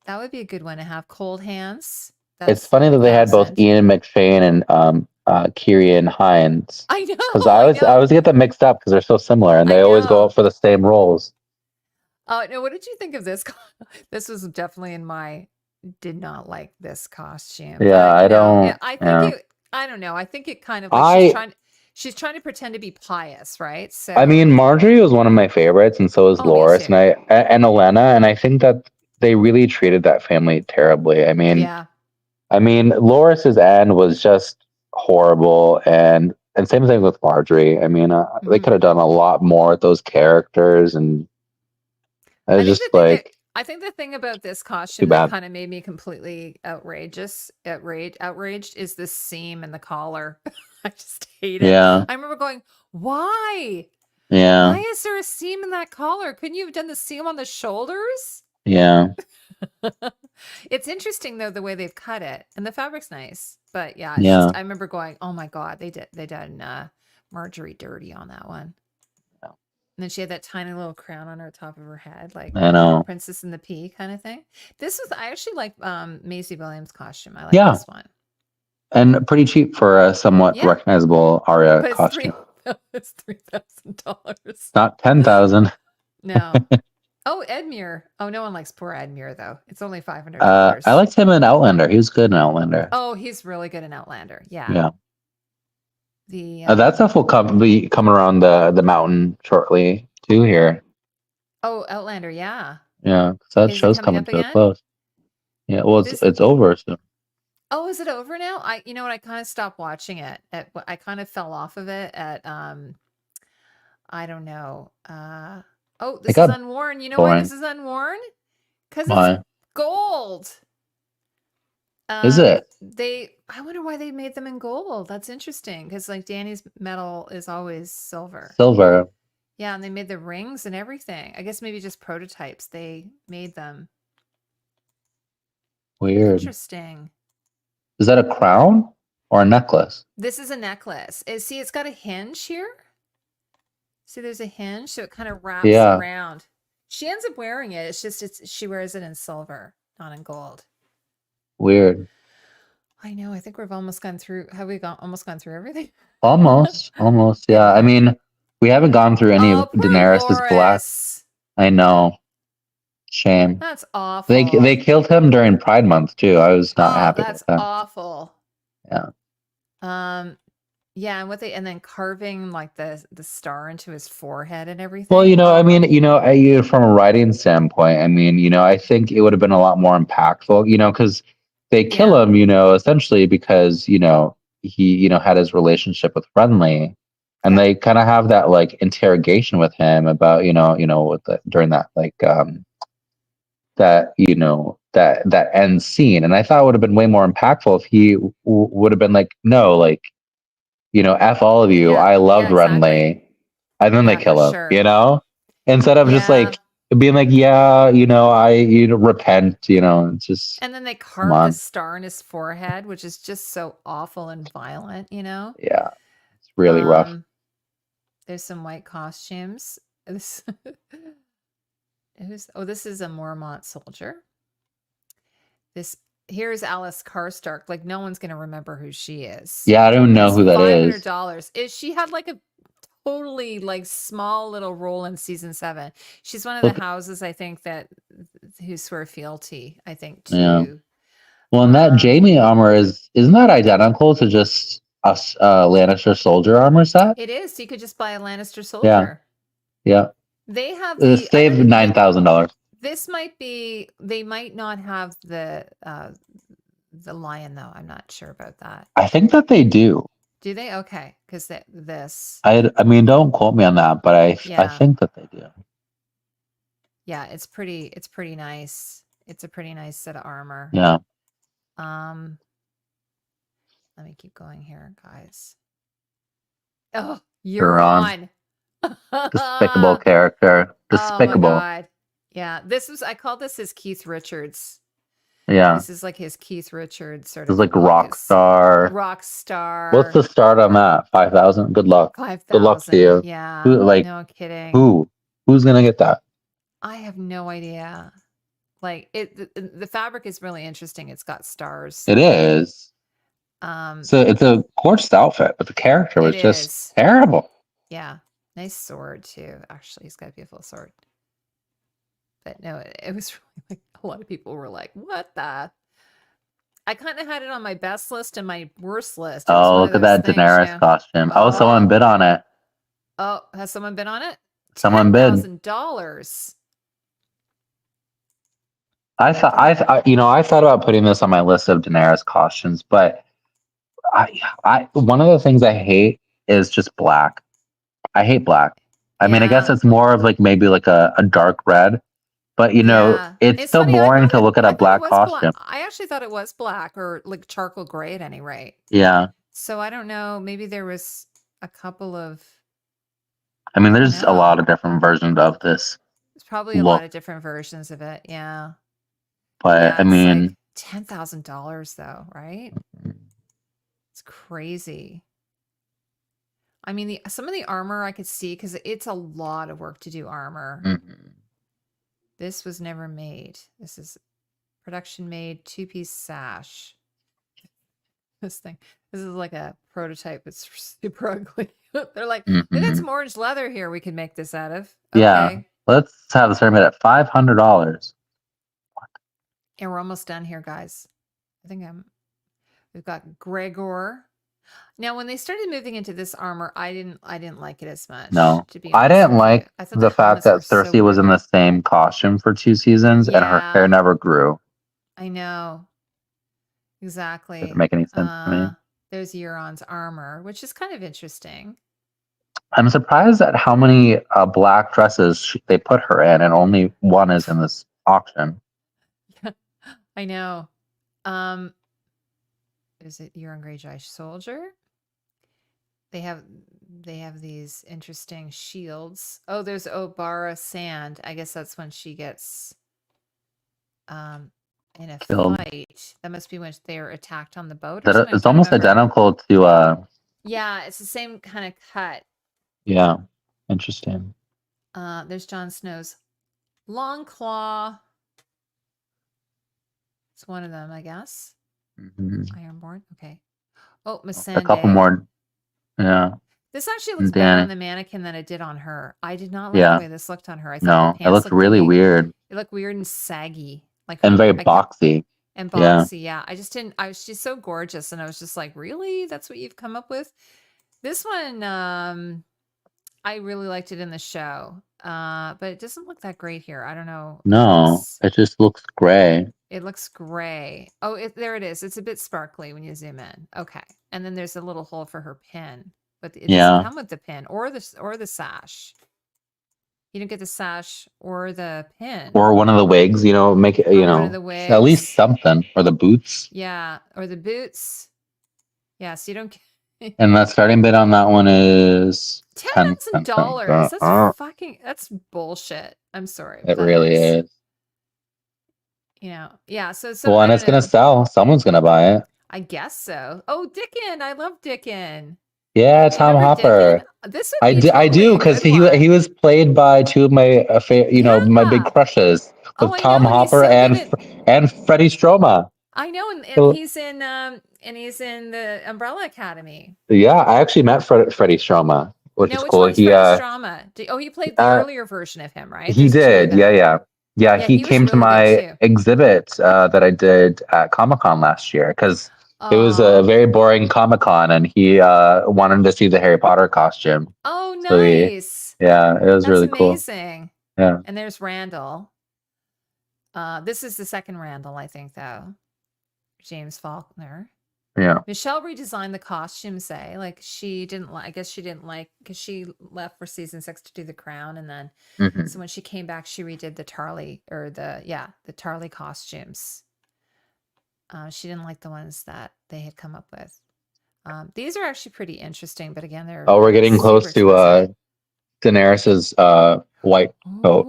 That would be a good one to have. Cold Hands. It's That's funny that they had both 1,000. Ian McShane and Kieran Hines. I know. Because I was get them mixed up because they're so similar, and I they always go know. out for the same roles. Oh no! What did you think of this? This was definitely in my. Did not like this costume. Yeah, But I don't. I think Yeah. it. I don't know. I think it kind of like she's trying to pretend to be pious, right? So I mean, Marjorie was one of my favorites, and so was Oh, me Loris, too. and Elena, and I think that they really treated that family terribly. Yeah. I mean, Loris's end was just horrible, and same thing with Marjorie. I mean, they could have done a lot more with those characters, and I was just like, I think the thing about this costume that kind of made me completely outraged is the seam and the collar. I just hate it. Yeah. I remember going, why? Yeah. Why is there a seam in that collar? Couldn't you have done the seam on the shoulders? Yeah. It's interesting though the way they've cut it, and the fabric's nice. But yeah, it's Yeah. just I remember going, oh my god, they done Marjorie dirty on that one. And then she had that tiny little crown on her top of her head, like I know. Princess and the Pea kind of thing. I actually like Maisie Williams' costume. I like Yeah. this one. And pretty cheap for a somewhat recognizable Arya But costume. It's $3,000. Not 10,000. No. Oh, Edmure. Oh, no one likes poor Edmure though. It's only $500. I liked him in Outlander. He was good in Outlander. Oh, he's really good in Outlander. Yeah. Yeah. The that stuff will be coming around the mountain shortly too here. Oh, Outlander, yeah. Yeah, that show's coming to a close. Yeah, well, it's over soon. Oh, is it over now? I kind of stopped watching it. I kind of fell off of it at I don't know. Oh, this is unworn. You know why this is unworn? Because it's gold. Is it I wonder why they made them in gold. That's interesting because like Danny's medal is always silver. silver? Yeah, and they made the rings and everything. I guess maybe just prototypes. They made them. Weird. Interesting. Is that a crown or a necklace? This is a necklace. See, it's got a hinge here. See, there's a hinge, so it kind of wraps Yeah. around. She ends up wearing it. It's just she wears it in silver, not in gold. Weird. I know. I think we've almost gone through. Have we almost gone through everything? Almost. Yeah. I mean, we haven't gone through any of Oh, poor Daenerys's black. Loris. I know. Shame. That's awful. They killed him during Pride Month too. I was not happy That's with that. awful. Yeah. Yeah, and then carving like the star into his forehead and everything. Well, I mean, from a writing standpoint, I mean, I think it would have been a lot more impactful, because they kill him, essentially because, he, had his relationship with Friendly, and they kind of have that like interrogation with him about, during that like that end scene, and I thought it would have been way more impactful if he would have been like, no, like, F all of you. I loved Renly. And then they kill him, sure. Instead of just like being like, yeah, I repent, it's just. And then they carve the star in his forehead, which is just so awful and violent, Yeah, it's really rough. There's some white costumes. This is a Mormont soldier. Here's Alice Karstark. Like no one's gonna remember who she is. Yeah, I don't know who that is. $500. She had like a totally like small little role in season 7. She's one of the houses I think who swear fealty. I think to. Yeah. Well, and that Jaime armor isn't that identical to just a Lannister soldier armor set? It is. So you could just buy a Lannister soldier. Yeah. They have save $9,000. This might be. They might not have the lion though. I'm not sure about that. I think that they do. Do they? Okay, because this. I mean, don't quote me on that, but I think that they do. Yeah, it's pretty nice. It's a pretty nice set of armor. Yeah. Let me keep going here, guys. Oh, Euron. Despicable character. Despicable. Oh my God. Yeah, I called this his Keith Richards. Yeah. This is like his Keith Richards sort of. It's like rock star. Rock star. What's the start on that? 5,000. Good luck. 5,000. Good luck to you. Yeah. No kidding. Who's gonna get that? I have no idea. Like the fabric is really interesting. It's got stars. It is. So it's a gorgeous outfit, but the character was just terrible. Yeah. Nice sword too. Actually, he's got a beautiful sword. But no, it was really like a lot of people were like, what the? I kind of had it on my best list and my worst list. Oh, look at that Daenerys costume. Oh, someone bid on it. Oh, has someone bid on it? Someone bid. $10,000. I thought about putting this on my list of Daenerys costumes, but I one of the things I hate is just black. I hate black. I mean, I guess it's more of like maybe like a dark red, but it's so boring to look at a black costume. I actually thought it was black or like charcoal gray at any rate. Yeah. So I don't know. Maybe there was a couple of. I mean, there's a lot of different versions of this. There's probably a lot of different versions of it. Yeah. But I mean, like $10,000 though, right? It's crazy. I mean, some of the armor I could see because it's a lot of work to do armor. Mm-hmm. This was never made. This is production made 2-piece sash. This is like a prototype. It's super ugly. They're like, we got some orange leather here we can make this out of. Okay. Yeah. Let's have this made at $500. And we're almost done here, guys. We've got Gregor. Now, when they started moving into this armor, I didn't like it as much. No, to be I didn't like the fact that Cersei was in the same costume for 2 seasons and her hair never grew. I know. Exactly. Doesn't make any sense to me. There's Euron's armor, which is kind of interesting. I'm surprised at how many black dresses they put her in, and only one is in this auction. I know. Is it Euron Greyjoy soldier? They have these interesting shields. Oh, there's Obara Sand. I guess that's when she gets in a Killed. fight. That must be when they're attacked on the boat or That something. it's I'm trying to almost remember. identical to Yeah, it's the same kind of cut. yeah. Interesting. There's Jon Snow's long claw. It's one of them, I guess. Mhm. Ironborn. Okay. Oh, A couple Missandei. more. Yeah. This actually looks And better on then the mannequin than it did on her. I did not like the yeah. way this looked on her. I thought the No, it pants looked looked really way. weird It looked weird and saggy, like and her. very I can't, boxy. and Yeah. boxy. Yeah, I just didn't. She's so gorgeous, and I was just like, really? That's what you've come up with? This one, I really liked it in the show, but it doesn't look that great here. I don't know. No, it just looks gray. It looks gray. Oh, there it is. It's a bit sparkly when you zoom in. Okay, and then there's a little hole for her pin, but it doesn't come with the pin or the sash. You don't get the sash or the pin. Or one of the wigs, make it, Or one of the at least wigs. something. Or the boots. Yeah, or the boots. Yeah, so you don't get And that starting bid on that one is $10,000. That's bullshit. I'm sorry. It really is. Yeah. So Well, and I it's don't gonna know. sell. Someone's gonna buy it. I guess so. Oh, Dickon. I love Dickon. Yeah, You Tom remember Hopper. Dickon? This would be I totally do a because good he one. was played by two of my my big Yeah. crushes Oh, with I Tom know, and he's Hopper so good and Freddie Stroma. I know, and So- he's in the Umbrella Academy. Yeah, I actually met Freddie Stroma, which is Which cool. one's He Freddie Stroma? He played the uh, earlier version of him, right? he There's two of did. them. Yeah. He he was came to really good my too. exhibit that I did at Comic-Con last year because it was a very boring Comic-Con, and he wanted to see the Harry Potter costume. Oh, So nice. it was really cool. Amazing. Yeah. And there's Randall. This is the second Randall, I think, though. James Faulkner. Yeah. Michelle redesigned the costume, like she didn't like, I guess she didn't like, because she left for season 6 to do the crown. And then, so when she came back, she redid the Tarly the Tarly costumes. She didn't like the ones that they had come up with. These are actually pretty interesting, but again, they're we're getting close to Daenerys's white coat.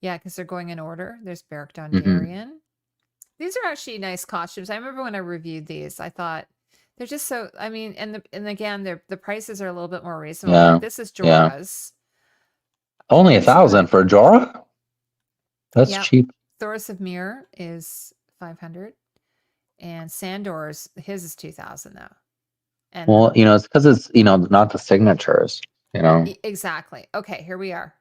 Yeah, because they're going in order. There's Beric Dondarrion. These are actually nice costumes. I remember when I reviewed these, I thought they're just so. I mean, and again, the prices are a little bit more reasonable. Yeah. Like this is Jorah's. Only 1,000 for Jorah. That's cheap. Thoros of Myr is 500, and Sandor's his is 2,000 though. And well, it's because it's not the signatures. Exactly. Okay, here we are.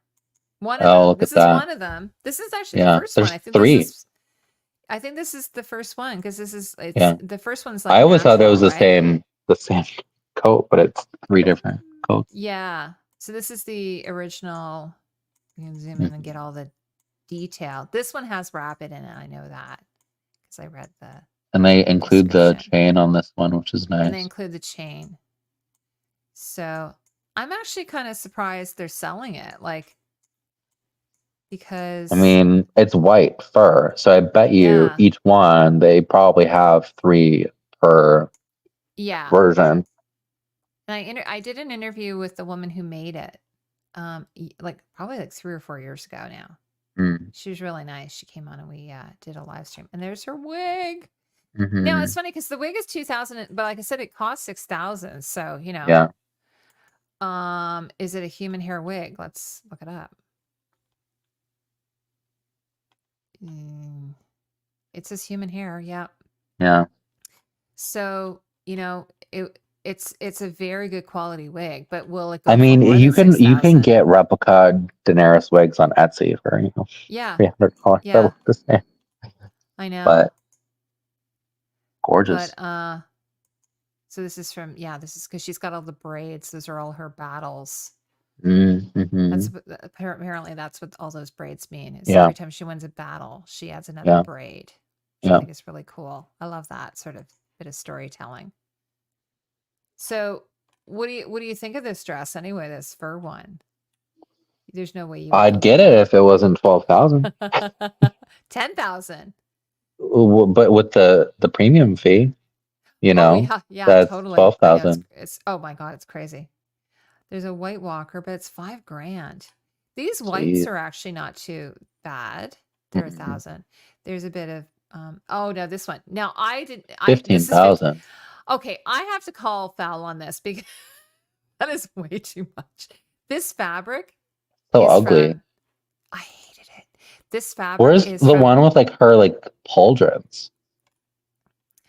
One Oh, of them. look This at is that. one of them. This is actually the first one. I think 3. I think this is the first one because the first one's like. I always thought it was the same coat, but it's 3 different coats. Yeah. So this is the original. You can zoom in and get all the detail. This one has Rapid in it. I know that because I read the. And they include the chain on this one, which is nice. And they include the chain. So I'm actually kind of surprised they're selling it, because I mean, it's white fur, so I bet you each one they probably have 3 per version. And I did an interview with the woman who made it, probably 3 or 4 years ago now. She was really nice. She came on and we did a live stream, and there's her wig. Now it's funny because the wig is 2,000, but like I said, it costs 6,000. So Yeah. Is it a human hair wig? Let's look it up. It says human hair. Yep. Yeah. So it's a very good quality wig, but will it go? I mean, you can get replica Daenerys wigs on Etsy for $300. Yeah. That look the same. I know. But gorgeous. But so this is because she's got all the braids. Those are all her battles. That's apparently that's what all those braids mean. Is every time she wins a battle, she adds another braid. Which I think is really cool. I love that sort of bit of storytelling. So what do you think of this dress anyway? This fur one. There's no way you. I'd get it if it wasn't 12,000. 10,000. but with the premium fee, Oh yeah, yeah, that's totally. I know 12,000. it's oh my god, it's crazy. There's a White Walker, but it's 5 grand. These whites Sweet. are actually not too bad. They're a Mm-mm. thousand. There's a bit of oh no, this one. Now I did I this is 50. 15,000. Okay, I have to call foul on this because that is way too much. This fabric So is ugly. from I hated it. This fabric Where's is the from one with like her like pauldrons?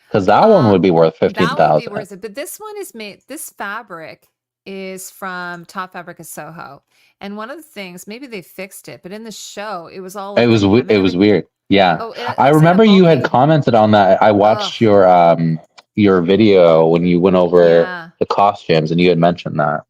Because that one uh would be worth that would be 15,000. worth it. But this one is made this fabric is from Top Fabric of Soho. And one of the things, maybe they fixed it, but in the show, it was all like hem It and was everything. weird. Yeah. Oh, I it's like a remember you had bulky. commented on that. I Ugh. watched your video when you went over Yeah. the costumes and you had mentioned that.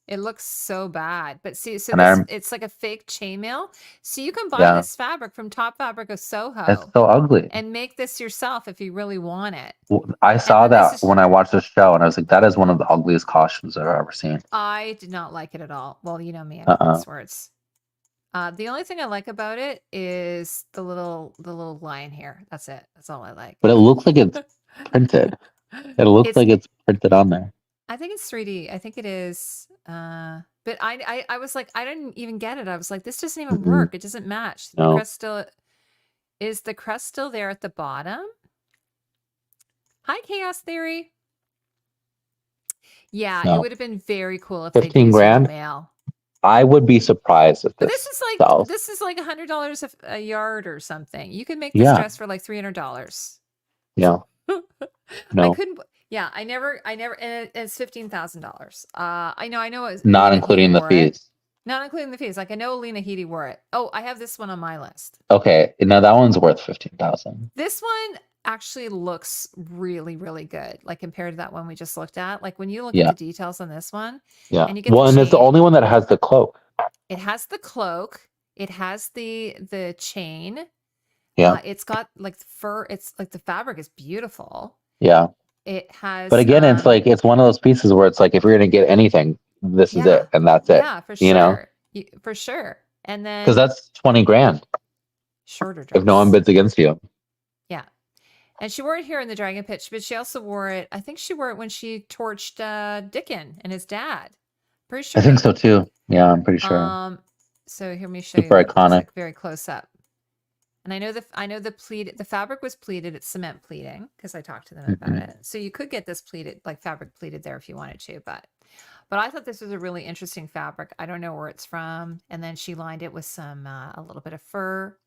It looks so bad. But see, so And this it's like a fake chainmail. So you can buy yeah, this fabric from Top Fabric of it's Soho so ugly. and make this yourself if you really want it. I And saw then this that is when I watched the show and I was like, that is one of the ugliest costumes I've ever seen. I did not like it at all. Well, you know me, I don't Uh-uh. mince words. The only thing I like about it is the little lion here. That's it. That's all I like. But it looks like it's printed. It looks It's like it's printed on there. I think it's 3D. I think it is. But I was like, I didn't even get it. I was like, this doesn't even Mm-mm. work. It doesn't match. The No. crest still is the crest still there at the bottom. Hi, Chaos Theory. Yeah, it No. would have been very cool if they'd 15 used real grand. mail. I would be surprised if But this sells. this is like $100 a yard or something. You can make this Yeah. dress for like $300. Yeah. I No. couldn't. Yeah, I never. And it's $15,000. I know. Not Lena Headey including the wore it, fees. not including the fees. Like I know Lena Headey wore it. Oh, I have this one on my list. Okay. Now that one's worth 15,000. This one actually looks really, really good. Like compared to that one we just looked at. Like when you look at Yeah. the details on this one, Yeah. and you get Well, the and it's the chain. only one that has the cloak. It has the cloak. It has the chain. Yeah. It's got like fur. It's like the fabric is beautiful. Yeah. It has. But again, it's like it's one of those pieces where it's like if you're gonna get anything, this is it, and that's it. Yeah, for You know, sure. For sure. And because then that's 20 grand shorter dress. if no one bids against you. Yeah. And she wore it here in the Dragon Pitch, but she also wore it. I think she wore it when she torched Dickon and his dad. Pretty sure. I think so too. Yeah, I'm pretty sure. So here, let me show Super you. iconic. Like very close up. And I know the pleat, the fabric was pleated. It's cement pleating because I talked to them about it. So you could get this pleated, like fabric pleated there if you wanted to, but I thought this was a really interesting fabric. I don't know where it's from. And then she lined it with some a little bit of fur.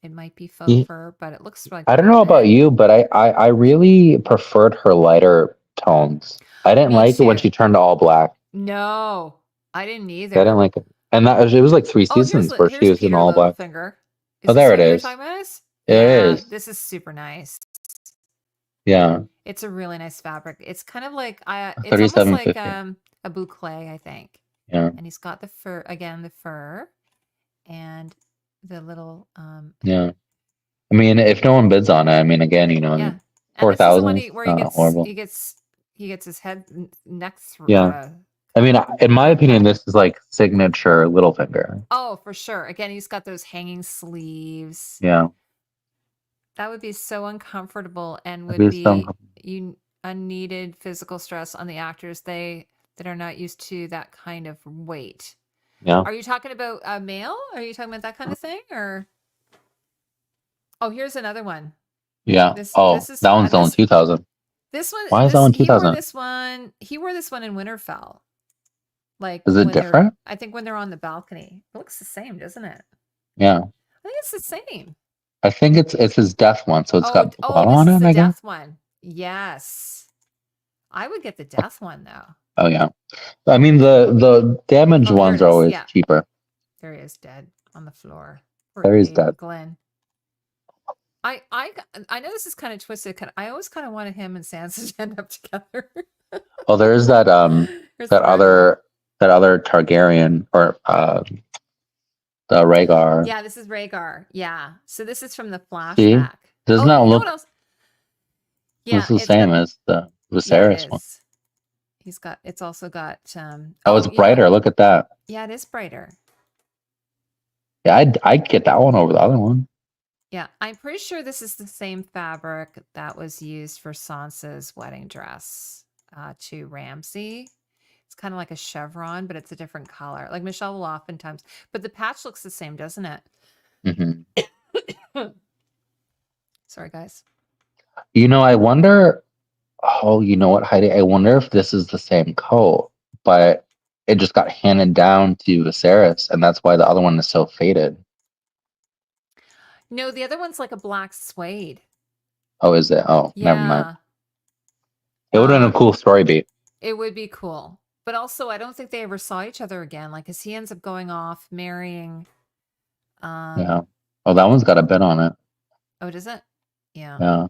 It might be faux fur, but it looks like I don't know about you, but I really preferred her lighter tones. I didn't like it when she turned to all black. No, I didn't either. I didn't like it, and it was like 3 seasons where she was Peter in all black. Littlefinger. Oh, there it is. It is. This is super nice. Yeah. It's a really nice fabric. It's kind of like it's almost like a boucle, I think. Yeah. And he's got the fur again, the fur, and the little Yeah. I mean, if no one bids on it, I mean, again, you know, yeah. 4,000 where horrible. he gets his head neck through. Yeah. I mean, in my opinion, this is like signature Littlefinger. Oh, for sure. Again, he's got those hanging sleeves. Yeah. That would be so uncomfortable and would be unneeded physical stress on the actors that are not used to that kind of weight. Yeah. Are you talking about a male? Are you talking about that kind of thing? Or here's another one. Yeah. This is that one's only 2,000. This one. Why is that one 2,000? He wore this one in Winterfell. Like, is it different? I think when they're on the balcony, it looks the same, doesn't it? Yeah. I think it's the same. I think it's his death one, so it's got blood on it. The death one. Yes, I would get the death one though. Oh yeah, I mean the damaged ones are always cheaper. There he is, dead on the floor. There he's dead. Glenn. I know this is kind of twisted. I always kind of wanted him and Sansa to end up together. Oh, there's that that other Targaryen or the Rhaegar. Yeah, this is Rhaegar. Yeah, so this is from the flashback. See? Doesn't that look? Yeah, it's the same as the Viserys one. It's also got. It's brighter. Look at that. Yeah, it is brighter. Yeah, I'd get that one over the other one. Yeah, I'm pretty sure this is the same fabric that was used for Sansa's wedding dress to Ramsay. It's kind of like a chevron, but it's a different color. Like Michelle will oftentimes, but the patch looks the same, doesn't it? Mm-hmm. Sorry, guys. I wonder. Oh, you know what, Heidi? I wonder if this is the same coat, but it just got handed down to Viserys, and that's why the other one is so faded. No, the other one's like a black suede. Oh, is it? Oh, never mind. Yeah. It would have been a cool story beat. It would be cool. But also, I don't think they ever saw each other again. Like, because he ends up going off marrying. Yeah. Oh, that one's got a bit on it. Oh, does it? Yeah. Yeah.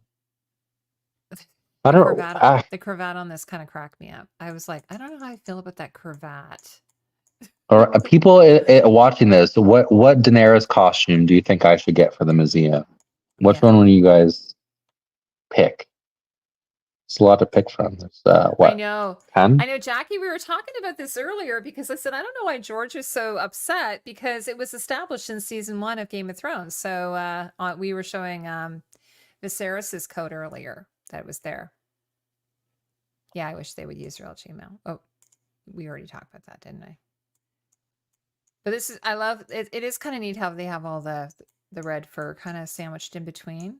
The cravat on this kind of cracked me up. I was like, I don't know how I feel about that cravat. Or people watching this, what Daenerys costume do you think I should get for the museum? Which one would you guys pick? It's a lot to pick from. There's what? I know. 10? I know, Jackie, we were talking about this earlier because I said, I don't know why George was so upset because it was established in season 1 of Game of Thrones. So we were showing Viserys's coat earlier that was there. Yeah, I wish they would use real Gmail. Oh, we already talked about that, didn't I? But this is, I love it. It is kind of neat how they have all the red fur kind of sandwiched in between.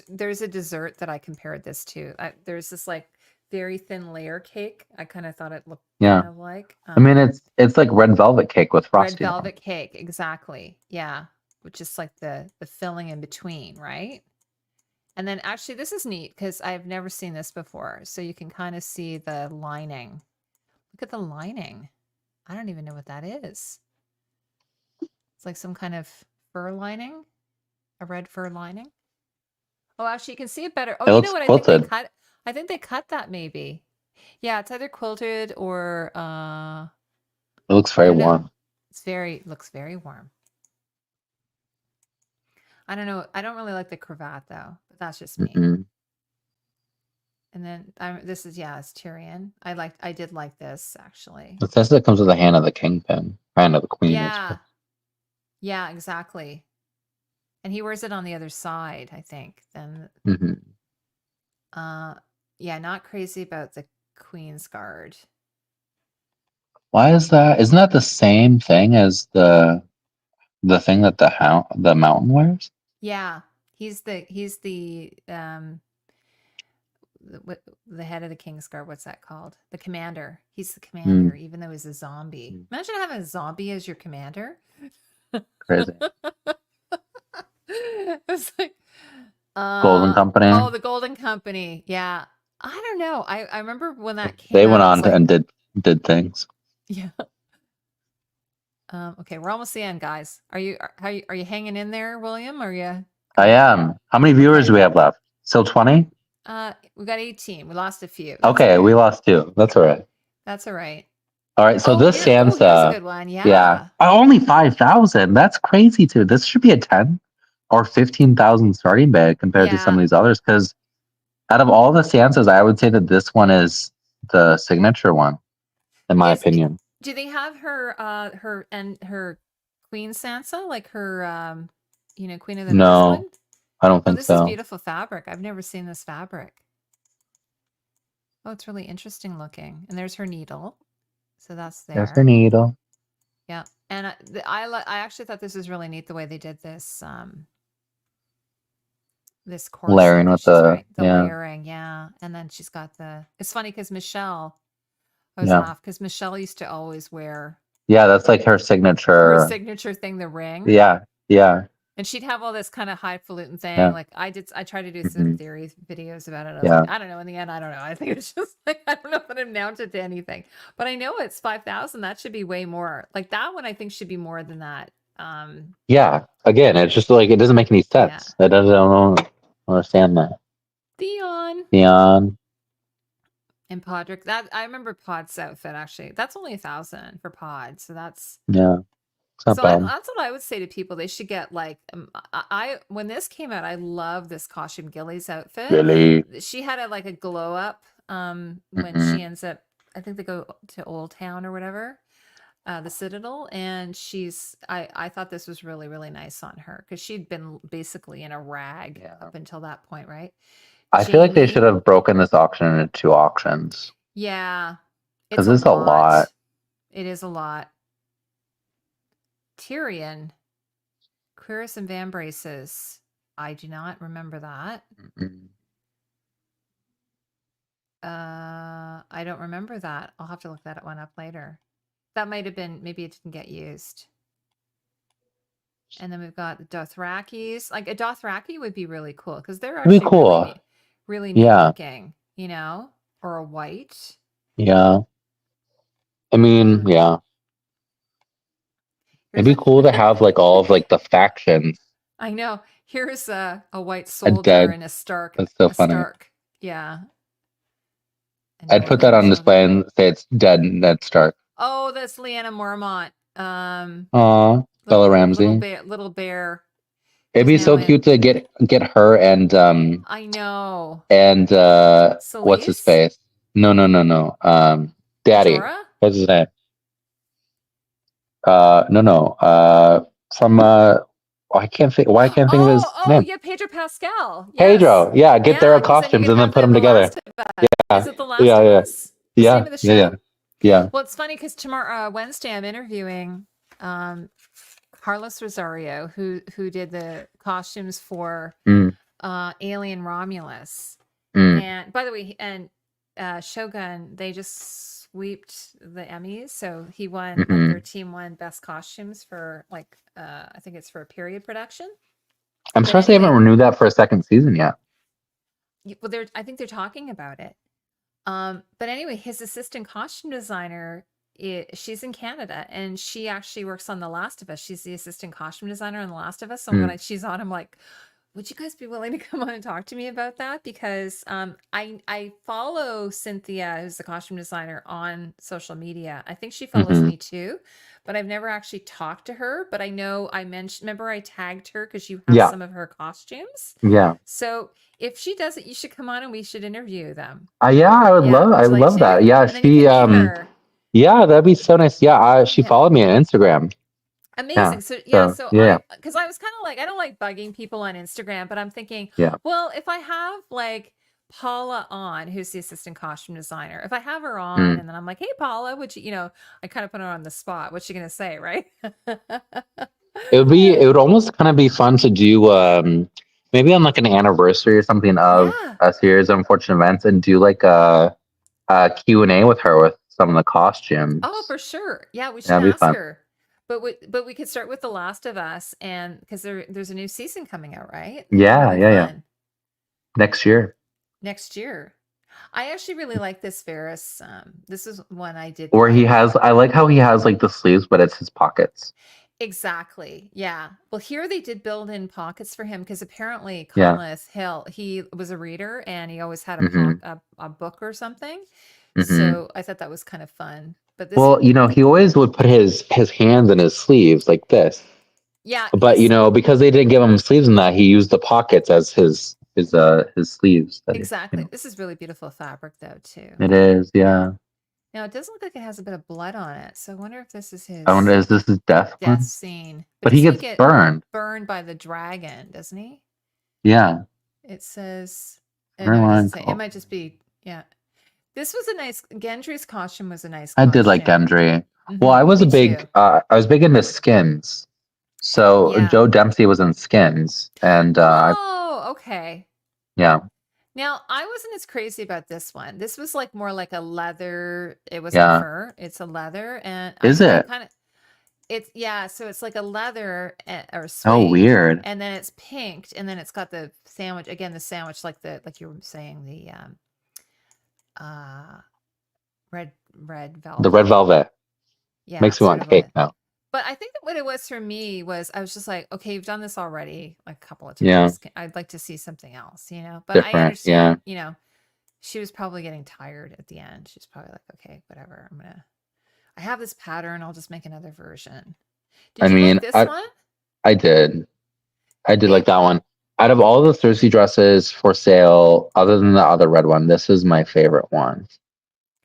There's a dessert that I compared this to. There's this like very thin layer cake. I kind of thought it looked kind of like. I mean, it's like red velvet cake with frosting. Red velvet cake, exactly. Yeah, which is like the filling in between, right? And then actually, this is neat because I've never seen this before. So you can kind of see the lining. Look at the lining. I don't even know what that is. It's like some kind of fur lining, a red fur lining. Oh, actually, you can see it better. Oh, you know what? Quilted. I think they cut that maybe. Yeah, it's either quilted or. It looks very warm. Looks very warm. I don't know. I don't really like the cravat though, but that's just me. Mm-hmm. And then this is it's Tyrion. I did like this actually. It says it comes with the hand of the kingpin, hand of the queen. Yeah. Yeah, exactly. And he wears it on the other side, I think. Then yeah, not crazy about the Queen's Guard. Why is that? Isn't that the same thing as the thing that the mountain wears? Yeah. He's the head of the King's Guard. What's that called? The commander. He's the commander, even though he's a zombie. Imagine having a zombie as your commander. Crazy. It's like Golden Company. Oh, the Golden Company. Yeah. I don't know. I remember when that came They out, went on and did things. Yeah. Okay, we're almost the end, guys. Are you hanging in there, William? Are you? I am. How many viewers do we have left? Still 20? We got 18. We lost a few. Okay, we lost 2. That's all right. That's all right. All right, so this Sansa. Here's a good one. Yeah. Only 5,000. That's crazy too. This should be a 10 or 15,000 starting bid compared to some of these others. Because out of all the Sansas, I would say that this one is the signature one, in my opinion. Do they have her Queen Sansa, like her Queen of the Northland? No, I don't think so. This is beautiful fabric. I've never seen this fabric. Oh, it's really interesting looking. And there's her needle. So that's there. There's her needle. Yeah. And I actually thought this was really neat the way they did this this corset. Layering with the layering, yeah. And then she's got it's funny because Michelle, I was laughing because Michelle used to always wear. Yeah, that's like her signature. Her signature thing, the ring. Yeah. And she'd have all this kind of highfalutin thing. Yeah. Like I tried to do some theory videos about it. I was like, I don't know. In the end, I don't know. I think it's just like, I don't know if it amounted to anything, but I know it's 5,000. That should be way more. Like that one, I think should be more than that. Yeah. Again, it's just like, it doesn't make any sense. I don't understand that. Theon. And Podrick, that I remember Pod's outfit actually. That's only 1,000 for Pod, so that's that's what I would say to people. They should get like when this came out, I love this costume. Gilly's outfit. Gilly. She had a glow up when she ends up. I think they go to Old Town or whatever. the Citadel, and I thought this was really, really nice on her because she'd been basically in a rag Yeah. up until that point, right? I feel like they should Jamie, have broken this auction into 2 auctions yeah, it's because a it's a lot. lot. It is a lot. Tyrion, Cuirass and Van Braces. I do not remember that. Mm. I don't remember that. I'll have to look that one up later. That might have been, maybe it didn't get used. And then we've got the Dothrakis. Like a Dothraki would be really cool because they're It'd be actually really cool. neat, really neat Yeah. looking, you know, or a white. Yeah. I mean, yeah. It'd Here's be cool to have like all of like the factions. I know. Here's a white A soldier dead. and a Stark. That's so A funny. Stark. Yeah. A I'd put that Northern on display soldier. and say it's dead Ned Stark. Oh, that's Lyanna Mormont. Aw, Bella Ramsey. Little bear. It'd He's be now so in. cute to get her and I know. what's his Selyse? face? No. Daddy. Jorah? What's his name? No. From I can't think. Why I can't think of his Oh, name? yeah, Pedro Pascal. Yes. Pedro. Yeah, get their Yeah, because then you costumes could and then have put them The together. Last of Us. Yeah, Is it The Last of Us? What's the name of the show? Yeah. Well, it's funny because tomorrow, Wednesday, I'm interviewing Carlos Rosario, who did the costumes for Mm, Alien Romulus. mm, And by the way, and Shogun, they just sweeped the Emmys. So he won, like mhm. their team won best costumes for like I think it's for a period production. I'm But surprised they haven't anyway, renewed that for a second season yet. well, I think they're talking about it. But anyway, his assistant costume designer, she's in Canada, and she actually works on The Last of Us. She's the assistant costume designer on The Last of Us. So Mm, she's on, I'm like, would you guys be willing to come on and talk to me about that? Because I follow Cynthia, who's the costume designer, on social media. I think she follows mhm. me too, but I've never actually talked to her. But I know I mentioned, remember I tagged her because you have Yeah, some of her costumes. yeah. So if she does it, you should come on and we should interview them. Yeah, Yeah, I would you would like love that. to? Yeah, And then you can meet her. yeah, that'd be so nice. Yeah, she Yeah. followed me on Instagram. Yeah, Amazing. So so yeah, because I was kind of like, I don't like bugging people on Instagram, but I'm thinking, yeah. well, if I have like Paula on, who's the assistant costume designer, if I have her on Mm. and then I'm like, hey Paula, would you, I kind of put her on the spot. What's she gonna say, right? It would almost kind of be fun to do maybe on like an anniversary or something of Yeah. a series of unfortunate events and do like a Q&A with her with some of the costumes. Oh, for sure. Yeah, we should That'd be ask fun. her. But we could start with The Last of Us, and because there's a new season coming out, right? It'd be Yeah, really yeah. fun. Next year. Next year. I actually really like this Ferris. This is one I did Or he like. has I like how he has like the sleeves, but it's his pockets. Exactly. Yeah. Well, here they did build in pockets for him because apparently Yeah. Conleth Hill, he was a reader and he always had Mhm. a book or something. Mhm. So I thought that was kind of fun. But this Well, he always would put his hands in his sleeves like this. yeah, But because they didn't give him sleeves in that, he used the pockets as his sleeves. exactly. This is really beautiful fabric though, too. It is, yeah. Now it doesn't look like it has a bit of blood on it. So I wonder if this is his I wonder, is this his death death one? scene. But doesn't he gets burned. burned by the dragon, doesn't he? Yeah. It says, Very no, it doesn't line say. It cool. might just be, yeah. This was a nice, Gendry's costume was a nice I costume. did like Gendry. Mhm, Well, I was me too. I was big into skins. So Yeah. Joe Dempsey was in skins, and Oh, okay. yeah, Now, I wasn't as crazy about this one. This was like more like a leather. It wasn't yeah. fur. It's a leather, and Is I it? kind of so it's like a leather or suede. Oh, weird. And then it's pinked, and then it's got the sandwich again. The sandwich, like you were saying, the red velvet. The red velvet. Yeah, Makes me sort want of cake now. But I think that what it was for me was I was just like, okay, you've done this already like a couple of Yeah. times. I'd like to see something else, But I Different, understand, she was probably getting tired at the end. She's probably like, okay, whatever. I have this pattern. I'll just make another version. Did you like this one? I did. I did like that one. Out of all the Cersei dresses for sale, other than the other red one, this is my favorite one.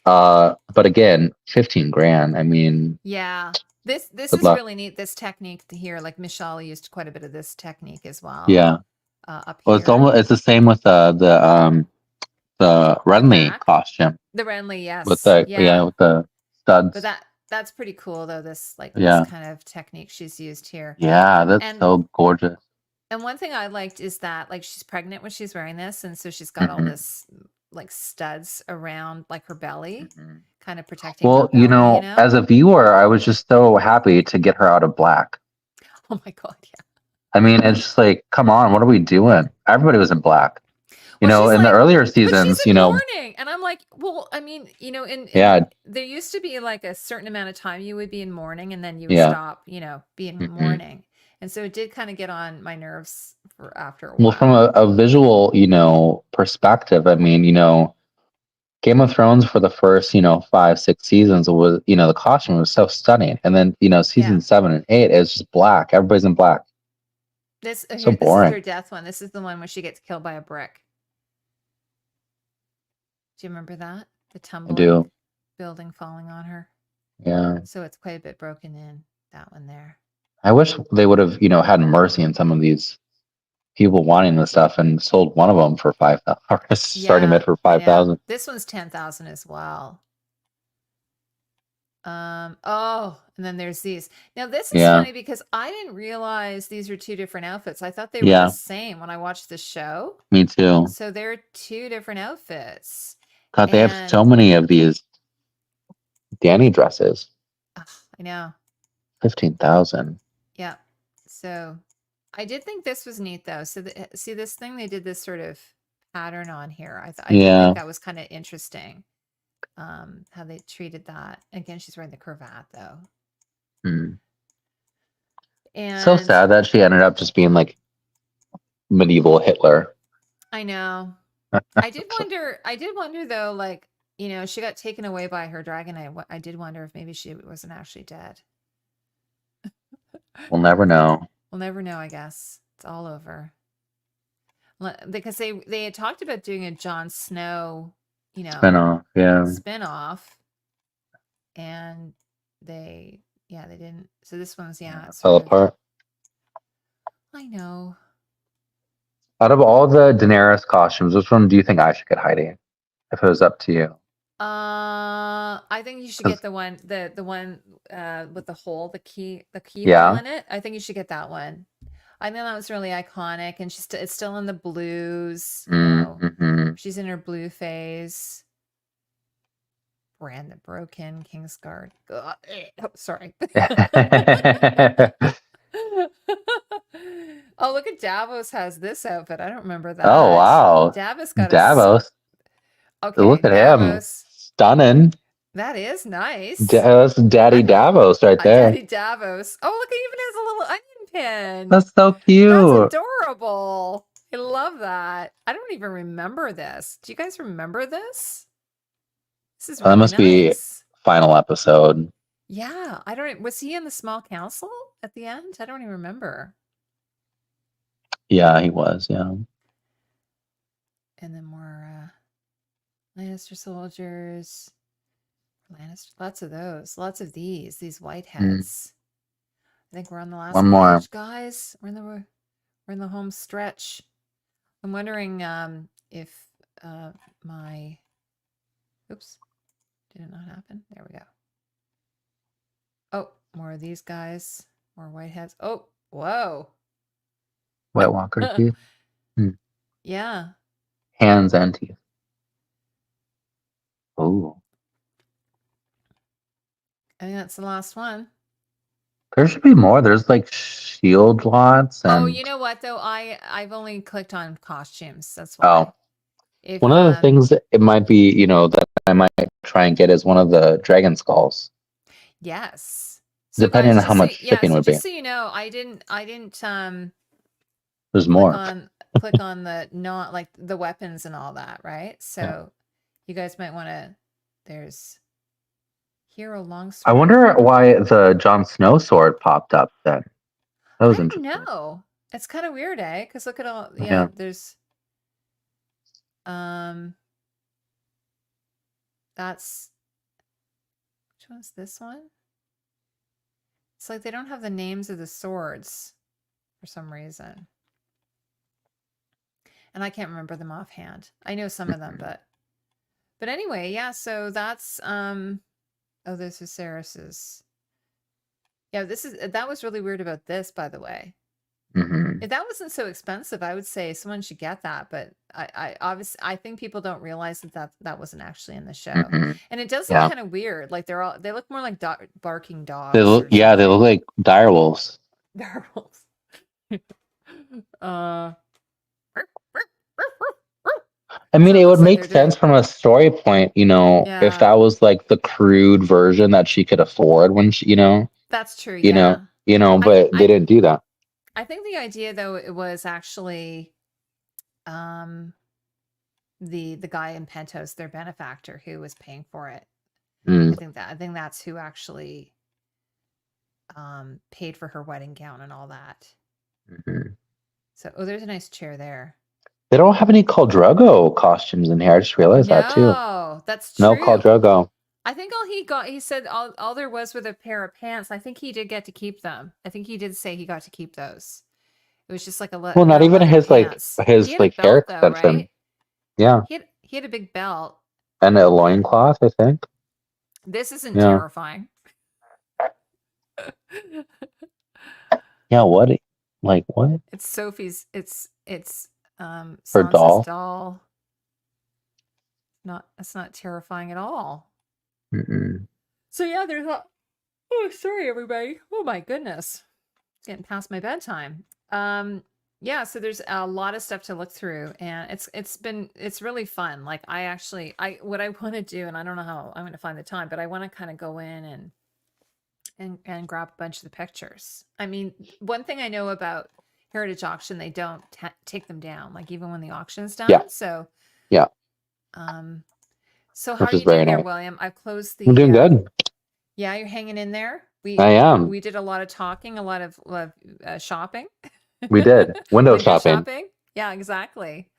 But again, 15 grand. I mean, Yeah. This good is luck. really neat. This technique here, like Michelle used quite a bit of this technique as well. Yeah. Up Well, here. it's the same with the Renly back. costume The Renly, with yes. the Yeah. with the But studs. that's pretty cool though, this this Yeah. kind of technique she's used here. Yeah, that's And so gorgeous. and one thing I liked is that like she's pregnant when she's wearing this, and so she's got all this like studs around like her belly, kind of protecting her Well, belly, as a viewer, I was just so happy to get her out of black. Oh my god, yeah. I mean, it's just like, come on, what are we doing? Everybody was in black. You Well, know, she's in the like, earlier but she's seasons, in mourning. And I'm like, well, I mean, Yeah. there used to be like a certain amount of time you would be in mourning and then you would Yeah. stop, being mourning. And so it did kind of get on my nerves for after a Well, while. from a visual, perspective, I mean, Game of Thrones for the first, 5, 6 seasons was, the costume was so stunning. And then, season 7 and 8 is just black. Everybody's in black. This So this is boring. her death one. This is the one where she gets killed by a brick. Do you remember that? The tumbling building falling on her. Yeah. So it's quite a bit broken in, that one there. I wish they would have, had mercy in some of these people wanting this stuff and sold one of them for $5,000, starting it for $5,000. This one's 10,000 as well. And then there's these. Now this is funny because I didn't realize these are two different outfits. I thought they were the same when I watched the show. Me too. So they're two different outfits. God, they have so many of these Danny dresses. I know. 15,000. Yeah. So I did think this was neat though. So see this thing, they did this sort of pattern on here. I did think that was kind of interesting. How they treated that. Again, she's wearing the cravat though. And so sad that she ended up just being like medieval Hitler. I know. I did wonder though, like, she got taken away by her dragon. I did wonder if maybe she wasn't actually dead. We'll never know. We'll never know, I guess. It's all over. Because they had talked about doing a Jon Snow, spinoff, spinoff. And they didn't. So this one's it fell apart. I know. Out of all the Daenerys costumes, which one do you think I should get, Heidi? If it was up to you. I think you should get the one with the hole, the key hole in it. I think you should get that one. I think that was really iconic, and it's still in the blues. She's in her blue phase. Brand the Broken, Kingsguard. Oh, sorry. Oh, look at Davos has this outfit. I don't remember that. Oh wow, Davos got Davos. Okay, look at him, stunning. That is nice. That's Daddy Davos right there. Daddy Davos. Oh, look, he even has a little onion pin. That's so cute. That's adorable. I love that. I don't even remember this. Do you guys remember this? This is really that must be final episode. Yeah, I don't. Was he in the small council at the end? I don't even remember. Yeah, he was. Yeah. And then more Lannister soldiers. Lannister, lots of those. Lots of these whiteheads. I think we're on the last one more, guys. We're in the home stretch. I'm wondering if my oops, did it not happen? There we go. Oh, more of these guys, more whiteheads. Oh, whoa. White Walker teeth. Yeah. Hands and teeth. Oh. I think that's the last one. There should be more. There's like shield lots. And... Oh, you know what though? I've only clicked on costumes. That's why. One of the things that it might be, that I might try and get is one of the dragon skulls. Yes. So depending on how much shipping would be. Just so you know, I didn't there's more. Click on the not like the weapons and all that, right? So you guys might want to there's hero longsword. I wonder why the Jon Snow sword popped up then. That was interesting. I don't know. It's kind of weird, eh? Because look at all there's that's Which one's this one? It's like they don't have the names of the swords for some reason. And I can't remember them offhand. I know some of them, but anyway, yeah, so that's oh, those are Ceres's. Yeah, that was really weird about this, by the way. If that wasn't so expensive, I would say someone should get that. But I obviously I think people don't realize that wasn't actually in the show, and it does look Yeah. kind of weird. Like they look more like barking dogs. They look, or yeah, they look something. like direwolves. Werewolves. I mean, So it would looks like make they're doing. sense from a story point, if Yeah, that was like the crude version that she could afford when she, that's true. Yeah, but they didn't do that. I think the idea though it was actually the guy in Pentos, their benefactor, who was paying for it. Mm. I think that's who actually paid for her wedding gown and all that. So there's a nice chair there. They don't have any Khal Drogo costumes in here. I just realized that too. No, that's true. No Khal Drogo. I think he said all there was a pair of pants. I think he did get to keep them. I think he did say he got to keep those. It was just like a Well, not even leather his pants. his He had a hair belt though, extension. right? Yeah, He had a big belt. and a loincloth, I think. This isn't Yeah. terrifying. Yeah, what? Like what? It's Sophie's. It's Her Sansa's doll. doll. That's not terrifying at all. Mm-mm. So yeah, there's a. Oh, sorry, everybody. Oh my goodness, it's getting past my bedtime. Yeah, so there's a lot of stuff to look through, and it's really fun. Like what I want to do, and I don't know how I'm going to find the time, but I want to kind of go in and grab a bunch of the pictures. I mean, one thing I know about Heritage Auction, they don't take them down, like even when the auction's done. Yeah. So yeah. So how Which are is you very doing there, nice. William? I've closed the. I'm doing good. Yeah, you're hanging in there. I am. We did a lot of talking, a lot of shopping. We did window shopping. Yeah, exactly.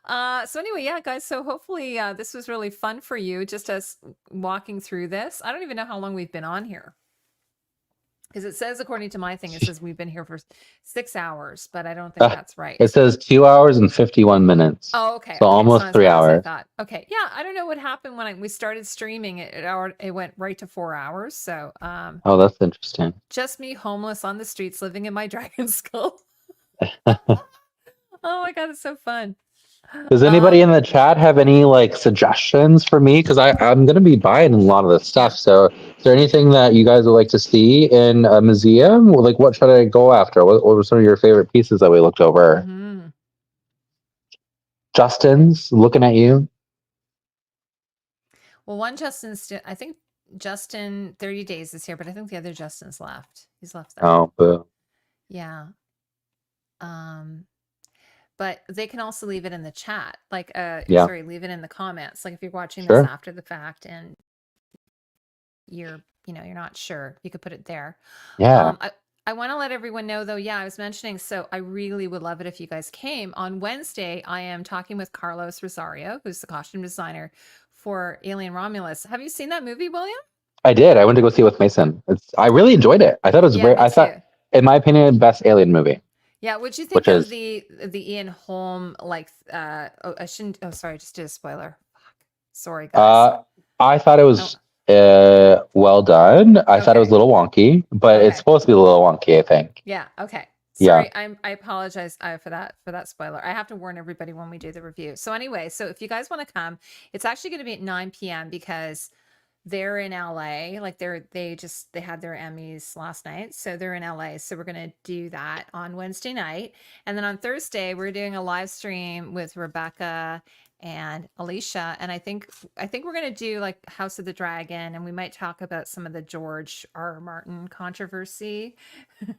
So anyway, yeah, guys. So hopefully this was really fun for you, just us walking through this. I don't even know how long we've been on here. Because it says, according to my thing, it says we've been here for 6 hours, but I don't think that's right. It says 2 hours and 51 minutes. Oh, okay. So okay. almost Not 3 as bad as I hours. thought. Okay. Yeah, I don't know what happened when we started streaming. It went right to 4 hours. So Oh, that's interesting. just me homeless on the streets living in my dragon skull. Oh my god, it's so fun. Does anybody in the chat have any suggestions for me? Because I'm gonna be buying a lot of this stuff. Yeah. So is there anything that you guys would like to see in a museum? Like what should I go after? What were some of your favorite pieces that we looked over? Mm-hmm. Justin's looking at you. Well, I think Justin 30 Days is here, but I think the other Justin's left. He's left that. Oh, boo. Yeah. But they can also leave it in the chat. Like sorry, leave it in the comments. Like if you're watching this after the fact and you're not sure, you could put it there. Yeah. I want to let everyone know though, yeah, I was mentioning, so I really would love it if you guys came. On Wednesday, I am talking with Carlos Rosario, who's the costume designer for Alien Romulus. Have you seen that movie, William? I did. I went to go see it with Mason. I really enjoyed it. I thought it was thought, in my opinion, best Alien movie. Yeah, what'd you think of the Ian Holm, I shouldn't, sorry, I just did a spoiler. Fuck. Sorry, guys. I thought it was well done. I thought it was a little wonky, but it's supposed to be a little wonky, I think. Yeah, okay. Sorry, I apologize for that spoiler. I have to warn everybody when we do the review. So anyway, so if you guys want to come, it's actually going to be at 9 p.m. because they're in LA. Like they had their Emmys last night, so they're in LA. So we're gonna do that on Wednesday night, and then on Thursday we're doing a live stream with Rebecca and Alicia, and I think we're gonna do like House of the Dragon, and we might talk about some of the George R. Martin controversy.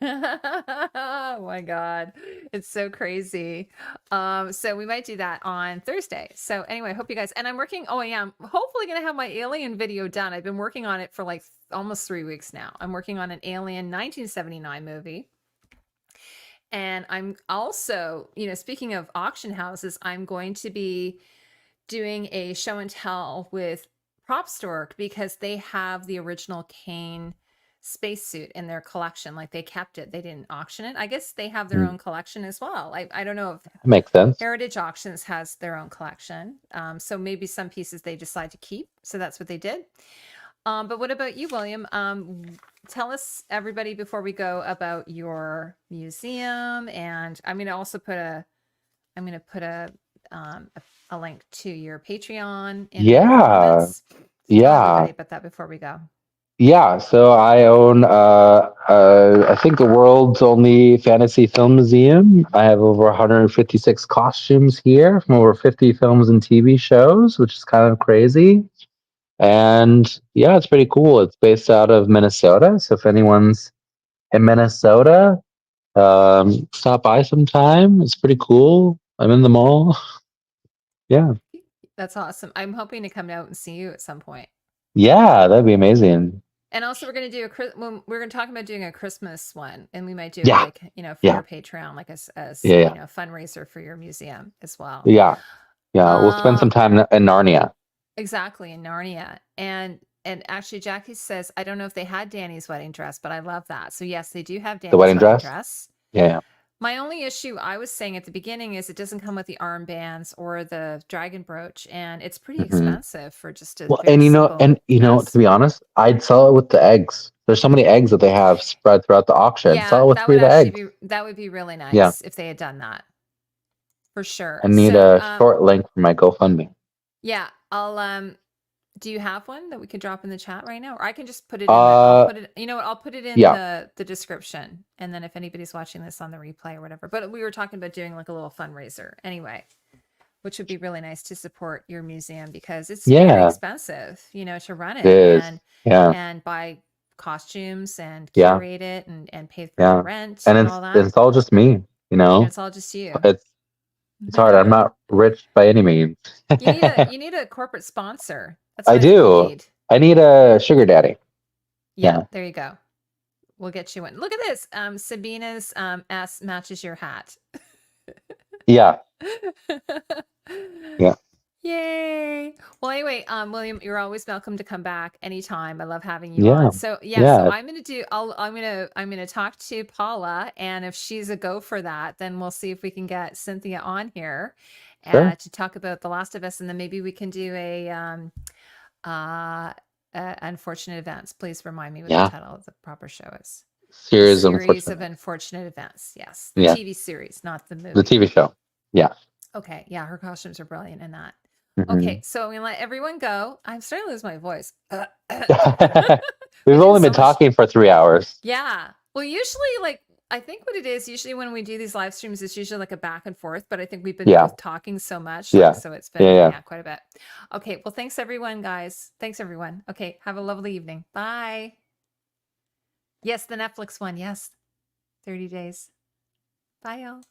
Oh my god, it's so crazy. So we might do that on Thursday. So anyway, I hope you guys, and I'm working, I'm hopefully gonna have my Alien video done. I've been working on it for like almost 3 weeks now. I'm working on an Alien 1979 movie. And I'm also, speaking of auction houses, I'm going to be doing a show and tell with prop store because they have the original Kane spacesuit in their collection. Like they kept it, they didn't auction it. I guess they have their Mm, own collection as well. I don't know if that makes sense. Heritage Auctions has their own collection. So maybe some pieces they decide to keep. So that's what they did. But what about you, William? Tell us, everybody, before we go, about your museum, and I'm going to also put a link to your Patreon in the Yeah, comments. So tell yeah. everybody about that before we go. Yeah, so I own, I think the world's only fantasy film museum. I have over 156 costumes here from over 50 films and TV shows, which is kind of crazy. And yeah, it's pretty cool. It's based out of Minnesota. So if anyone's in Minnesota, stop by sometime. It's pretty cool. I'm in the mall. Yeah. That's awesome. I'm hoping to come out and see you at some point. Yeah, that'd be amazing. And also, we're going to do we're going to talk about doing a Christmas one, and we might do it Yeah, like, for yeah, your Patreon, like as yeah, yeah, fundraiser for your museum as well. yeah, yeah. We'll spend some Um, time in Narnia. exactly, in Narnia. And actually, Jackie says, I don't know if they had Danny's wedding dress, but I love that. So yes, they do have The Danny's wedding wedding dress? dress. Yeah. My only issue I was saying at the beginning is it doesn't come with the armbands or the dragon brooch, and it's pretty Hmm. expensive for just a Well, very simple to dress. be honest, I'd sell it with the eggs. There's so many eggs that they have spread throughout the auction. Yeah, Sell it with three of the eggs. that would be really Yeah. nice if they had done that. For sure. I need So, a short link for my GoFundMe. yeah, I'll do you have one that we could drop in the chat right now? Or I can just put it in I'll Uh, put it, you know what, I'll put it in yeah. the description. And then if anybody's watching this on the replay or whatever. But we were talking about doing like a little fundraiser anyway, which would be really nice to support your museum because it's very Yeah. expensive, to run It it is. Yeah. and buy costumes and Yeah. curate it and pay for the Yeah. rent And and all that. it's all just me, And it's all just you. It's hard. I'm not rich by any means. You need a corporate sponsor. That's I what I think you do. need. I need a sugar daddy. Yeah, Yeah. there you go. We'll get you one. Look at this. Sabina's S matches your hat. Yeah. Yeah. Yay. Well, anyway, William, you're always welcome to come back anytime. I love having you Yeah. on. So Yeah. so I'm gonna talk to Paula, and if she's a go for that, then we'll see if we can get Cynthia on here Sure. to talk about The Last of Us, and then maybe we can do unfortunate events. Please remind me what the title of the proper show is. Series of Unfortunate events. Yes, the Yeah. TV series, not the movie. The TV show. Yeah. Okay, yeah, her costumes are brilliant in that. Mhm. Okay, so I'm gonna let everyone go. I'm starting to lose my voice. We've do only so been much- talking for 3 hours. Yeah. Well, usually, I think what it is, usually when we do these live streams, it's usually like a back and forth, but I think we've been both talking so much. Yeah. So it's been Yeah. quite a bit. Okay, well, thanks everyone, guys. Thanks everyone. Okay, have a lovely evening. Bye. Yes, the Netflix one. Yes. 30 days. Bye, y'all.